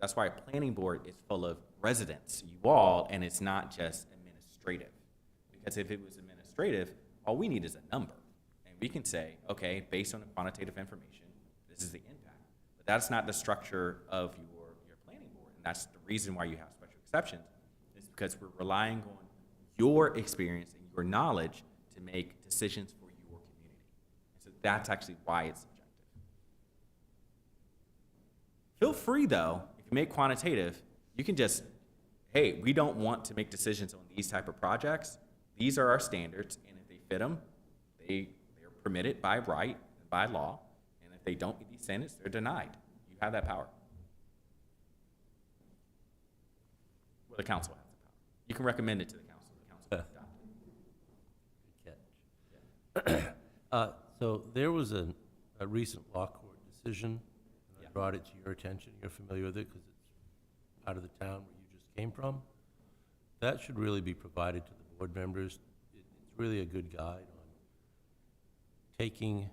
that's why a planning board is full of residents, you all, and it's not just administrative. Because if it was administrative, all we need is a number. And we can say, okay, based on the quantitative information, this is the impact. But that's not the structure of your planning board. And that's the reason why you have special exceptions, is because we're relying on your experience and your knowledge to make decisions for your community. And so that's actually why it's subjective. Feel free, though, if you make quantitative, you can just, hey, we don't want to make decisions on these type of projects. These are our standards, and if they fit them, they're permitted by right, by law, and if they don't meet these standards, they're denied. You have that power. Well, the council has the power. You can recommend it to the council. The council will adopt it. So there was a recent law court decision, and I brought it to your attention. You're familiar with it because it's out of the town where you just came from. That should really be provided to the board members. It's really a good guide on taking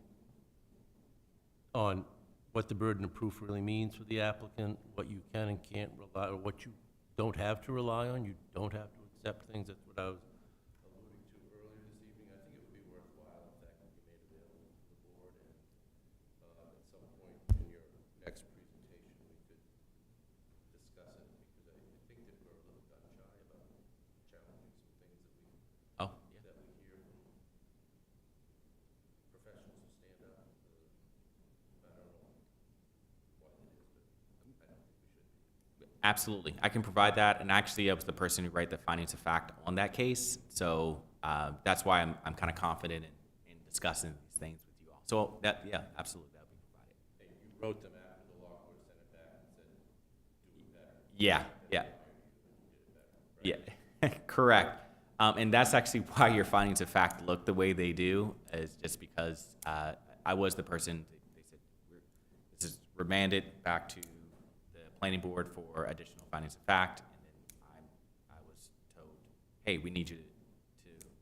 on what the burden of proof really means for the applicant, what you can and can't rely, or what you don't have to rely on. You don't have to accept things. That's what I was alluding to earlier this evening. I think it would be worthwhile if that could be made available to the board, and at some point in your next presentation, we could discuss it, because I think that we're a little gun shy about challenging some things that we Oh, yeah. that we hear from professionals who stand up. I don't know what it is, but I don't think we should. Absolutely. I can provide that. And actually, I was the person who wrote the findings of fact on that case. So that's why I'm kind of confident in discussing these things with you all. So yeah, absolutely, that would be provided. Hey, you wrote them after the law court sent it back and said, do it better. Yeah. Correct. And that's actually why your findings of fact look the way they do, is just because I was the person, they said, this is remanded back to the planning board for additional findings of fact. And then I was told, hey, we need you to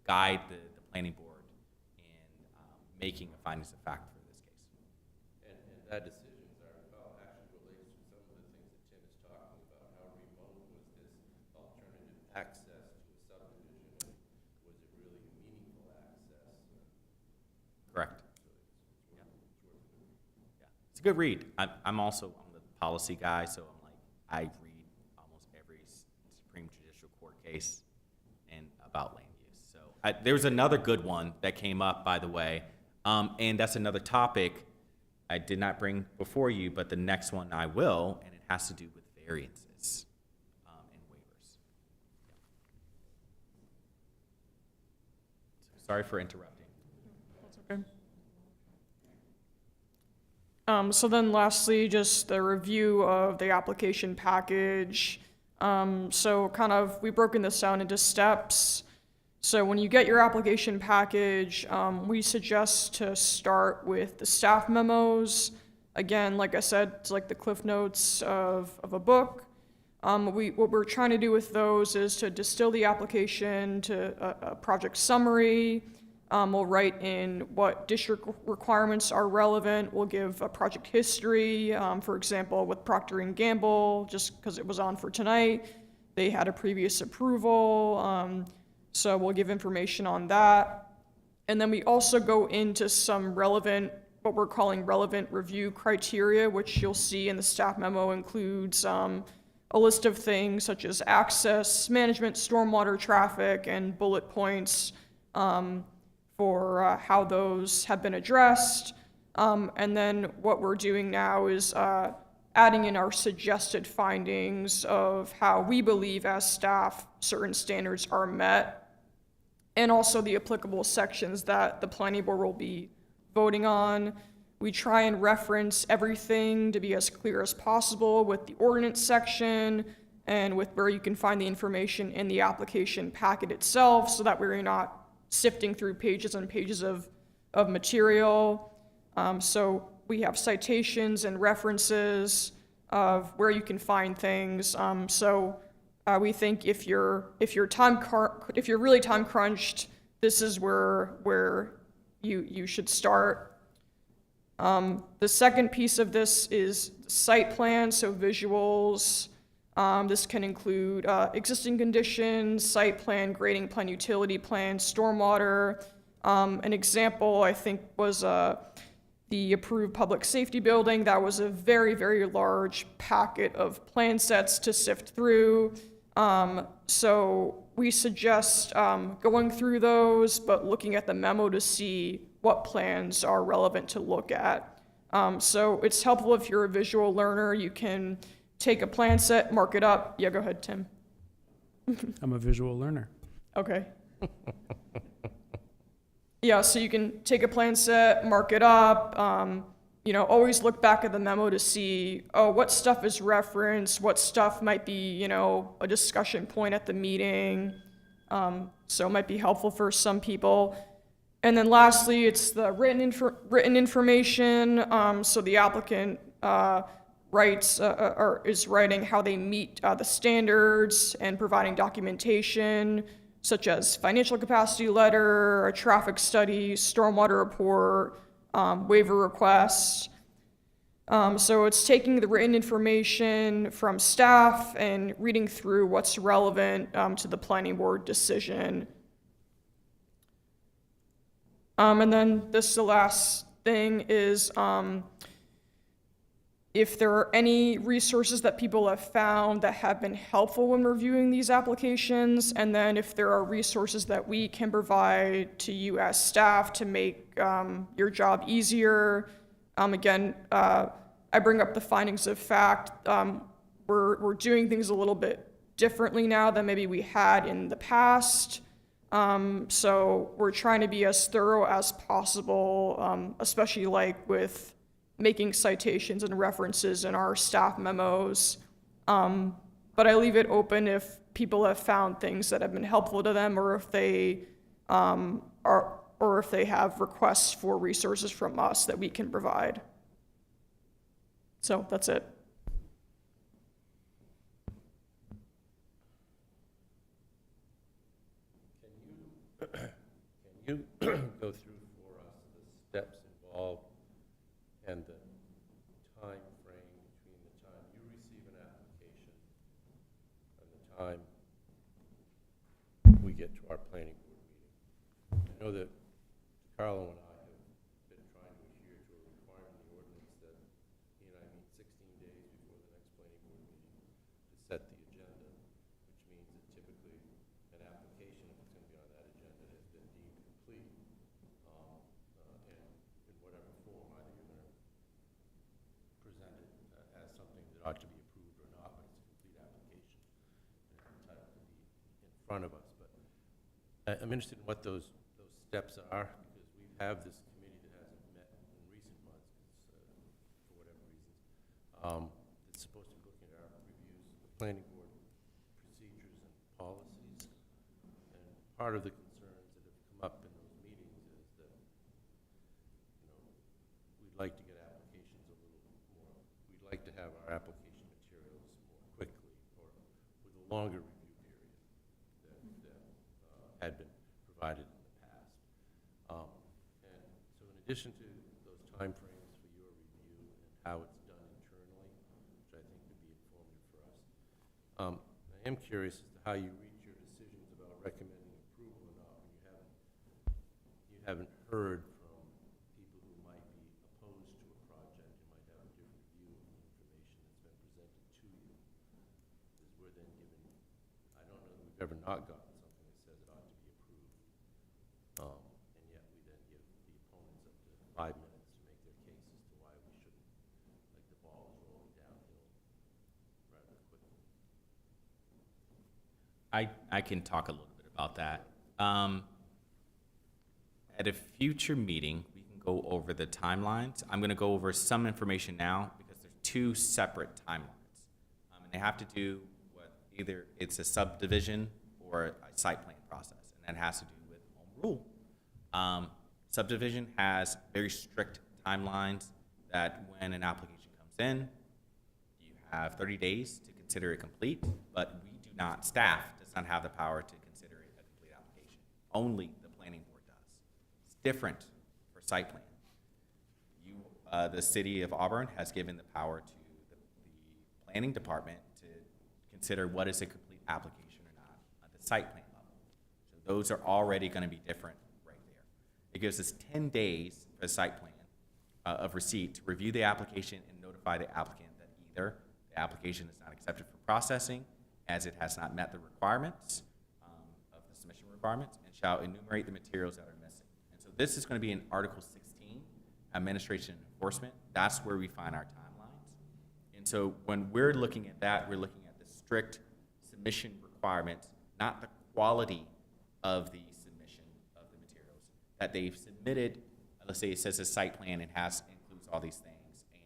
guide the planning board in making a findings of fact for this case. And that decision actually relates to some of the things that Tim is talking about. How remote was this alternative access to a subdivision? And was it really a meaningful access? Correct. So it's worth it's a good read. I'm also the policy guy, so I'm like, I read almost every Supreme Judicial Court case and about land use. So there's another good one that came up, by the way, and that's another topic I did not bring before you, but the next one I will, and it has to do with variances and waivers. So sorry for interrupting. That's okay. So then lastly, just the review of the application package. So kind of, we've broken this down into steps. So when you get your application package, we suggest to start with the staff memos. Again, like I said, it's like the cliff notes of a book. What we're trying to do with those is to distill the application to a project summary. We'll write in what district requirements are relevant. We'll give a project history. For example, with Procter & Gamble, just because it was on for tonight, they had a previous approval. So we'll give information on that. And then we also go into some relevant, what we're calling relevant review criteria, which you'll see in the staff memo includes a list of things such as access, management, stormwater, traffic, and bullet points for how those have been addressed. And then what we're doing now is adding in our suggested findings of how we believe as staff certain standards are met, and also the applicable sections that the planning board will be voting on. We try and reference everything to be as clear as possible with the ordinance section and with where you can find the information in the application packet itself, so that we're not sifting through pages and pages of material. So we have citations and references of where you can find things. We think if you're really time crunched, this is where you should start. The second piece of this is site plan, so visuals. This can include existing conditions, site plan, grading plan, utility plan, stormwater. An example, I think, was the approved public safety building. That was a very, very large packet of plan sets to sift through. So we suggest going through those, but looking at the memo to see what plans are relevant to look at. So it's helpful if you're a visual learner. You can take a plan set, mark it up. Yeah, go ahead, Tim. I'm a visual learner. Okay. Yeah, so you can take a plan set, mark it up, always look back at the memo to see, what stuff is referenced, what stuff might be, a discussion point at the meeting. So it might be helpful for some people. And then lastly, it's the written information. So the applicant is writing how they meet the standards and providing documentation, such as financial capacity letter, a traffic study, stormwater report, waiver requests. So it's taking the written information from staff and reading through what's relevant to the planning board decision. And then the last thing is if there are any resources that people have found that have been helpful when reviewing these applications, and then if there are resources that we can provide to you as staff to make your job easier. Again, I bring up the findings of fact. We're doing things a little bit differently now than maybe we had in the past. So we're trying to be as thorough as possible, especially like with making citations and references in our staff memos. But I leave it open if people have found things that have been helpful to them, or if they have requests for resources from us that we can provide. So that's it. Can you go through for us the steps involved and the time frame between the time you receive an application and the time we get to our planning board meeting? I know that Carlo and I have been trying to adhere to a requirement in the ordinance that front of us. But I'm interested in what those steps are, because we have this committee that hasn't met in recent months, for whatever reasons. It's supposed to be looking at our reviews of the planning board procedures and policies. And part of the concerns that have come up in those meetings is that, we'd like to get applications a little more, we'd like to have our application materials more quickly, or with a longer review period that had been provided in the past. And so in addition to those timeframes for your review and how it's done internally, which I think would be informative for us, I am curious as to how you reach your decisions about recommending approval or not when you haven't heard from people who might be opposed to a project and might have a different view of the information that's been presented to you. Because we're then given, I don't know that we've ever not gotten something that says it ought to be approved. And yet we then give the opponents up to 5 minutes to make their case as to why we shouldn't, like the ball is rolling downhill rather quickly. I can talk a little bit about that. At a future meeting, we can go over the timelines. I'm going to go over some information now because there's two separate timelines. And they have to do with either it's a subdivision or a site plan process, and that has to do with home rule. Subdivision has very strict timelines that when an application comes in, you have 30 days to consider it complete, but we do not, staff does not have the power to consider it a complete application. Only the planning board does. It's different for site plan. The City of Auburn has given the power to the planning department to consider what is a complete application or not at the site plan level. So those are already going to be different right there. It gives us 10 days for the site plan of receipt to review the application and notify the applicant that either the application is not accepted for processing as it has not met the requirements of the submission requirements and shall enumerate the materials that are missing. And so this is going to be in Article 16, Administration and Enforcement. That's where we find our timelines. And so when we're looking at that, we're looking at the strict submission requirements, not the quality of the submission of the materials that they've submitted. Let's say it says a site plan and includes all these things and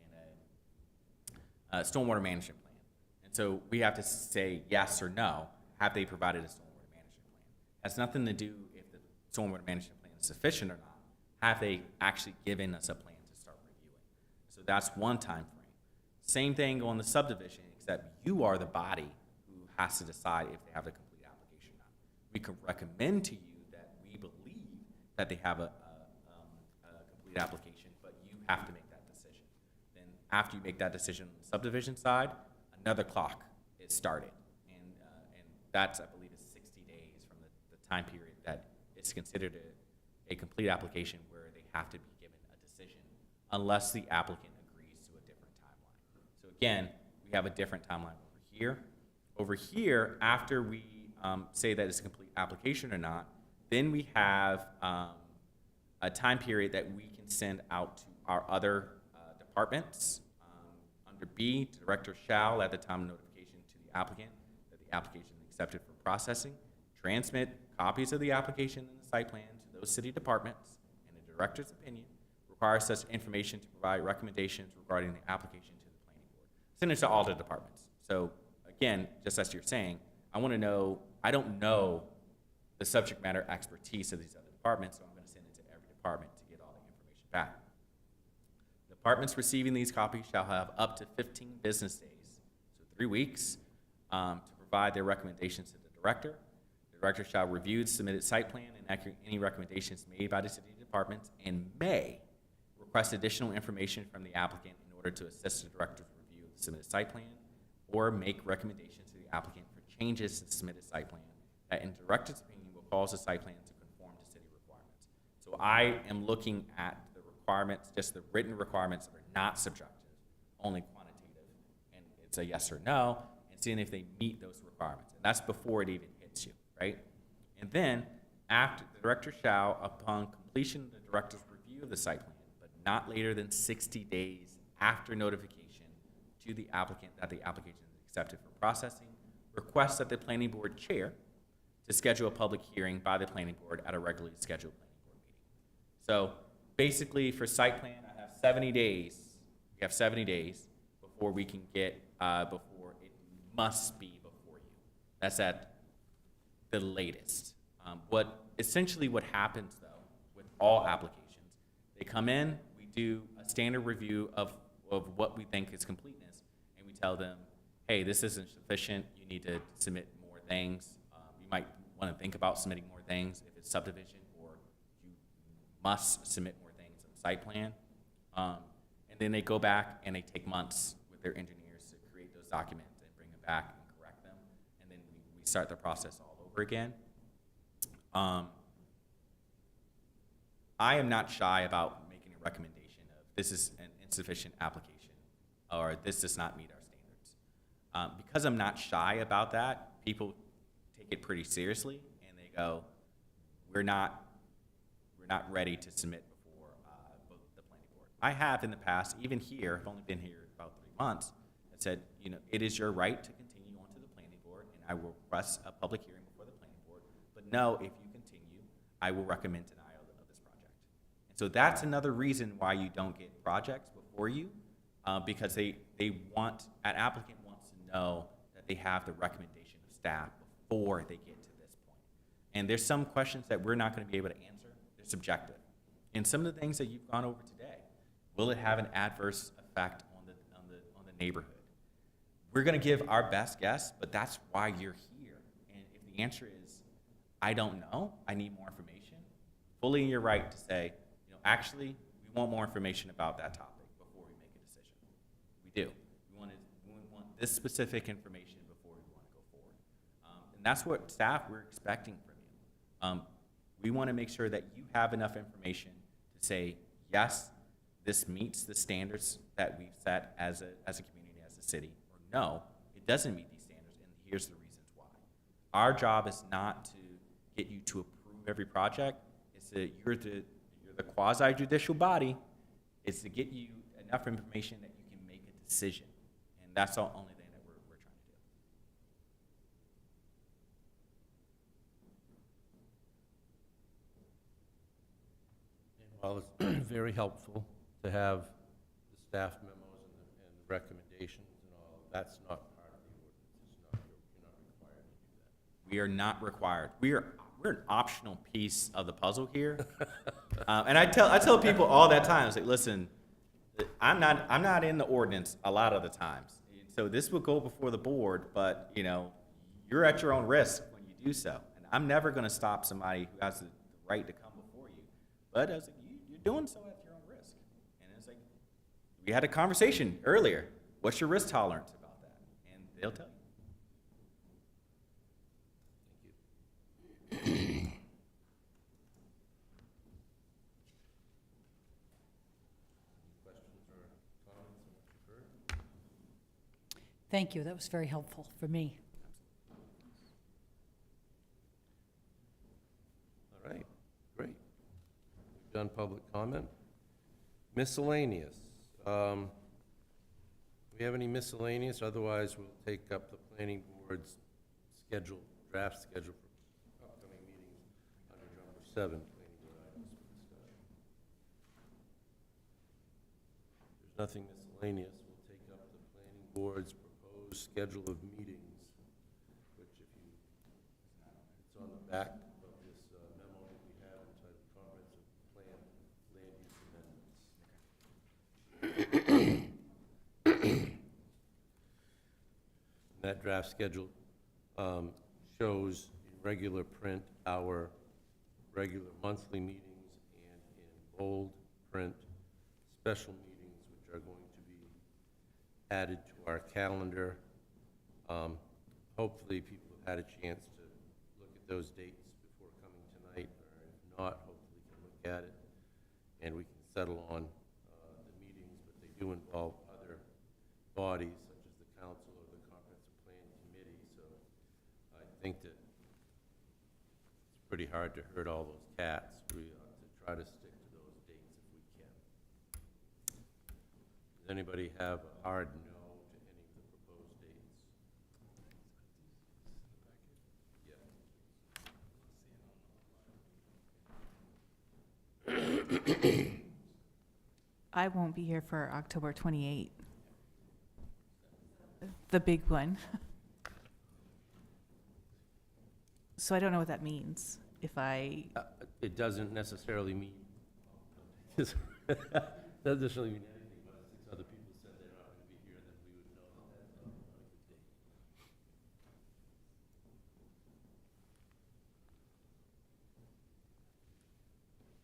a stormwater management plan. And so we have to say yes or no. Have they provided a stormwater management plan? It has nothing to do if the stormwater management plan is sufficient or not. Have they actually given us a plan to start reviewing? So that's one time frame. Same thing on the subdivision, except you are the body who has to decide if they have a complete application or not. We can recommend to you that we believe that they have a complete application, but you have to make that decision. Then after you make that decision on the subdivision side, another clock is started. And that's, I believe, is 60 days from the time period that it's considered a complete application where they have to be given a decision unless the applicant agrees to a different timeline. So again, we have a different timeline over here. Over here, after we say that it's a complete application or not, then we have a time period that we can send out to our other departments. Under B, the director shall, at the time of notification to the applicant that the application is accepted for processing, transmit copies of the application and the site plan to those city departments, and the director's opinion requires such information to provide recommendations regarding the application to the planning board. Send it to all the departments. So again, just as you're saying, I want to know, I don't know the subject matter expertise of these other departments, so I'm going to send it to every department to get all the information back. Departments receiving these copies shall have up to 15 business days, so 3 weeks, to provide their recommendations to the director. The director shall review the submitted site plan and any recommendations made by the city departments and may request additional information from the applicant in order to assist the director's review of the submitted site plan or make recommendations to the applicant for changes to the submitted site plan that in the director's opinion will cause the site plan to conform to city requirements. So I am looking at the requirements, just the written requirements that are not subjective, only quantitative, and it's a yes or no, and seeing if they meet those requirements. And that's before it even hits you, right? And then after the director shall, upon completion of the director's review of the site plan, but not later than 60 days after notification to the applicant that the application is accepted for processing, request that the planning board chair to schedule a public hearing by the planning board at a regularly scheduled planning board meeting. So basically, for site plan, I have 70 days. We have 70 days before we can get, before it must be before you. That's at the latest. Essentially what happens though with all applications, they come in, we do a standard review of what we think is completeness, and we tell them, hey, this isn't sufficient, you need to submit more things. You might want to think about submitting more things if it's subdivision, or you must submit more things on the site plan. And then they go back and they take months with their engineers to create those documents and bring them back and correct them, and then we start the process all over again. I am not shy about making a recommendation of this is an insufficient application or this does not meet our standards. Because I'm not shy about that, people take it pretty seriously and they go, we're not ready to submit before the planning board. I have in the past, even here, I've only been here about 3 months, I said, it is your right to continue on to the planning board, and I will request a public hearing before the planning board. But no, if you continue, I will recommend denial of this project. And so that's another reason why you don't get projects before you, because an applicant wants to know that they have the recommendation of staff before they get to this point. And there's some questions that we're not going to be able to answer. They're subjective. And some of the things that you've gone over today, will it have an adverse effect on the neighborhood? We're going to give our best guess, but that's why you're here. And if the answer is, I don't know, I need more information, fully in your right to say, actually, we want more information about that topic before we make a decision. We do. We want this specific information before we want to go forward. And that's what staff we're expecting from you. We want to make sure that you have enough information to say, yes, this meets the standards that we've set as a community, as a city, or no, it doesn't meet these standards, and here's the reasons why. Our job is not to get you to approve every project. It's that you're the quasi-judicial body. It's to get you enough information that you can make a decision, and that's the only thing that we're trying to do. And while it's very helpful to have the staff memos and the recommendations and all, that's not part of the ordinance. You're not required to do that. We are not required. We're an optional piece of the puzzle here. And I tell people all that time, it's like, listen, I'm not in the ordinance a lot of the times. So this will go before the board, but you're at your own risk when you do so. And I'm never going to stop somebody who has the right to come before you. But I was like, you're doing so at your own risk. And it's like, we had a conversation earlier. What's your risk tolerance about that? And they'll tell you. Thank you, that was very helpful for me. All right, great. We've done public comment. Miscellaneous. Do we have any miscellaneous? Otherwise, we'll take up the planning board's draft schedule for upcoming meetings under number 7, planning board items for discussion. There's nothing miscellaneous. We'll take up the planning board's proposed schedule of meetings, which it's on the back of this memo that we have entitled Comprehensive Plan Land Use Amendments. That draft schedule shows in regular print our regular monthly meetings and in bold print special meetings, which are going to be added to our calendar. Hopefully people have had a chance to look at those dates before coming tonight, or if not, hopefully can look at it and we can settle on the meetings, but they do involve other bodies such as the council or the comprehensive plan committee, so I think that it's pretty hard to hurt all those cats. We ought to try to stick to those dates if we can. Does anybody have a hard no to any of the proposed dates? Yeah. I won't be here for October 28th. The big one. So I don't know what that means. If I, It doesn't necessarily mean, doesn't necessarily mean anything, but since other people said they're not going to be here, then we would know that that's not a good date.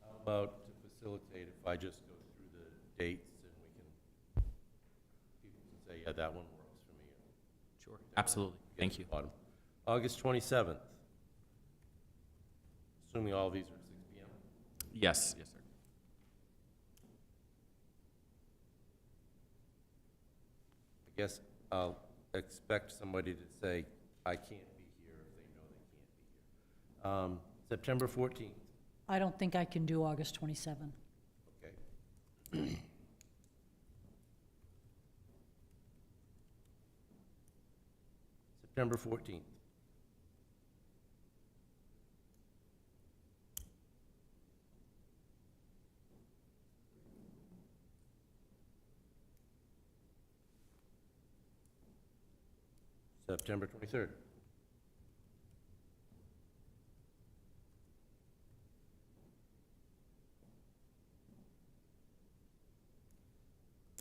How about to facilitate, if I just go through the dates and we can, people can say, yeah, that one works for me. Sure. Absolutely. Get Thank to you. the bottom. August 27th. Assuming all of these are at 6 PM. Yes, yes, sir. I guess I'll expect somebody to say, I can't be here if they know they can't be here. September 14th, I don't think I can do August 27. okay. September 14th. September 23rd.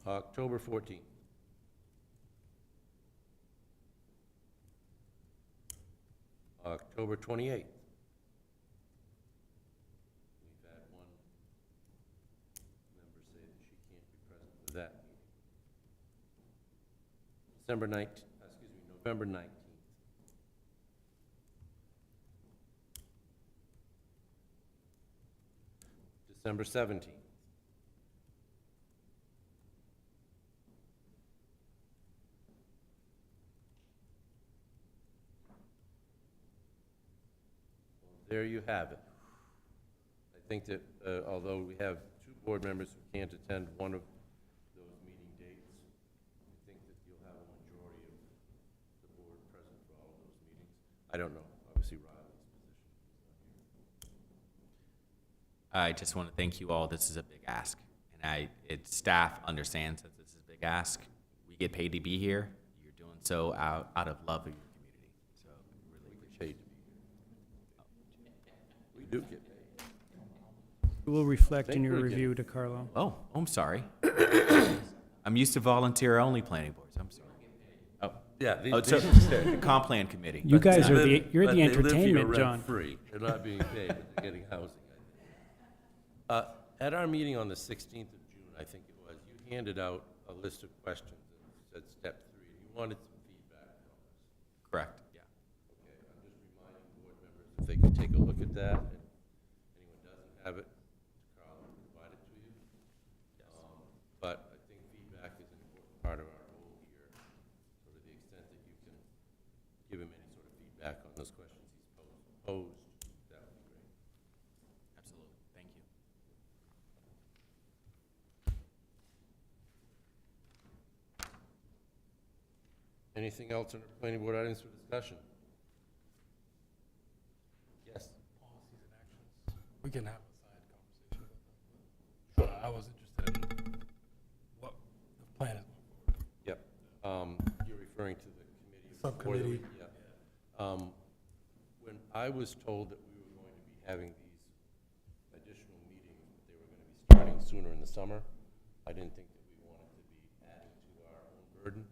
October 14th. October 28th. We've had one member say that she can't be present for that meeting. November 19th. December 17th. There you have it. I think that although we have 2 board members who can't attend one of those meeting dates, I think that you'll have a majority of the board present for all of those meetings. I don't know, obviously Riley's position is not here. I just want to thank you all. This is a big ask. And staff understands that this is a big ask. We get paid to be here. You're doing so out of love of your community. So we really appreciate it. We do get paid. it will reflect in Think your we're review to Carlo. Oh, I'm sorry. I'm used to volunteer-only planning boards. I'm sorry. Oh, Yeah. so the comp plan committee. You guys are Live- you're but the they live here entertainment, John. rent-free. They're not being paid, but they're getting housing, I think. At our meeting on the 16th of June, I think it was, you handed out a list of questions and said step 3. You wanted some feedback from us. Correct, yeah. Okay, I'm just reminding board members if they could take a look at that, and anyone doesn't have it, Carl will provide it to you. But I think feedback is an important part of our role here, so to the extent that you can give him any sort of feedback on those questions he's posed, that would be great. Absolutely. Thank you. Anything else on our planning board items for discussion? Yes. Policies and actions. We can have a side conversation about that. I was interested in what the plan is going forward. Yep. You're referring to the committee. Subcommittee. Yeah. When I was told that we were going to be having these additional meetings, but they were going to be starting sooner in the summer, I didn't think that we wanted to be adding to our own burden.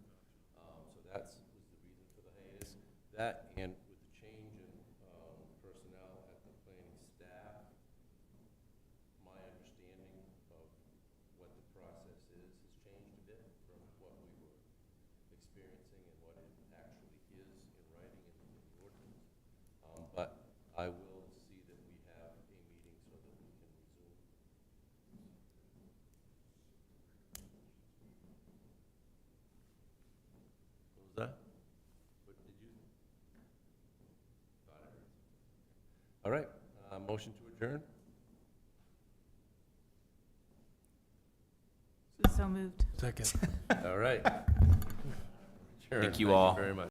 So that was the reason for the hiatus. That, and with the change in personnel at the planning staff, my understanding of what the process is has changed a bit from what we were experiencing and what it actually is in writing in the ordinance. But I will see that we have a meeting so that we can resume. What was that? What did you? Thought I heard. All right, motion to adjourn? So moved. Second. All right. Adjourn. Thank you all. Very much.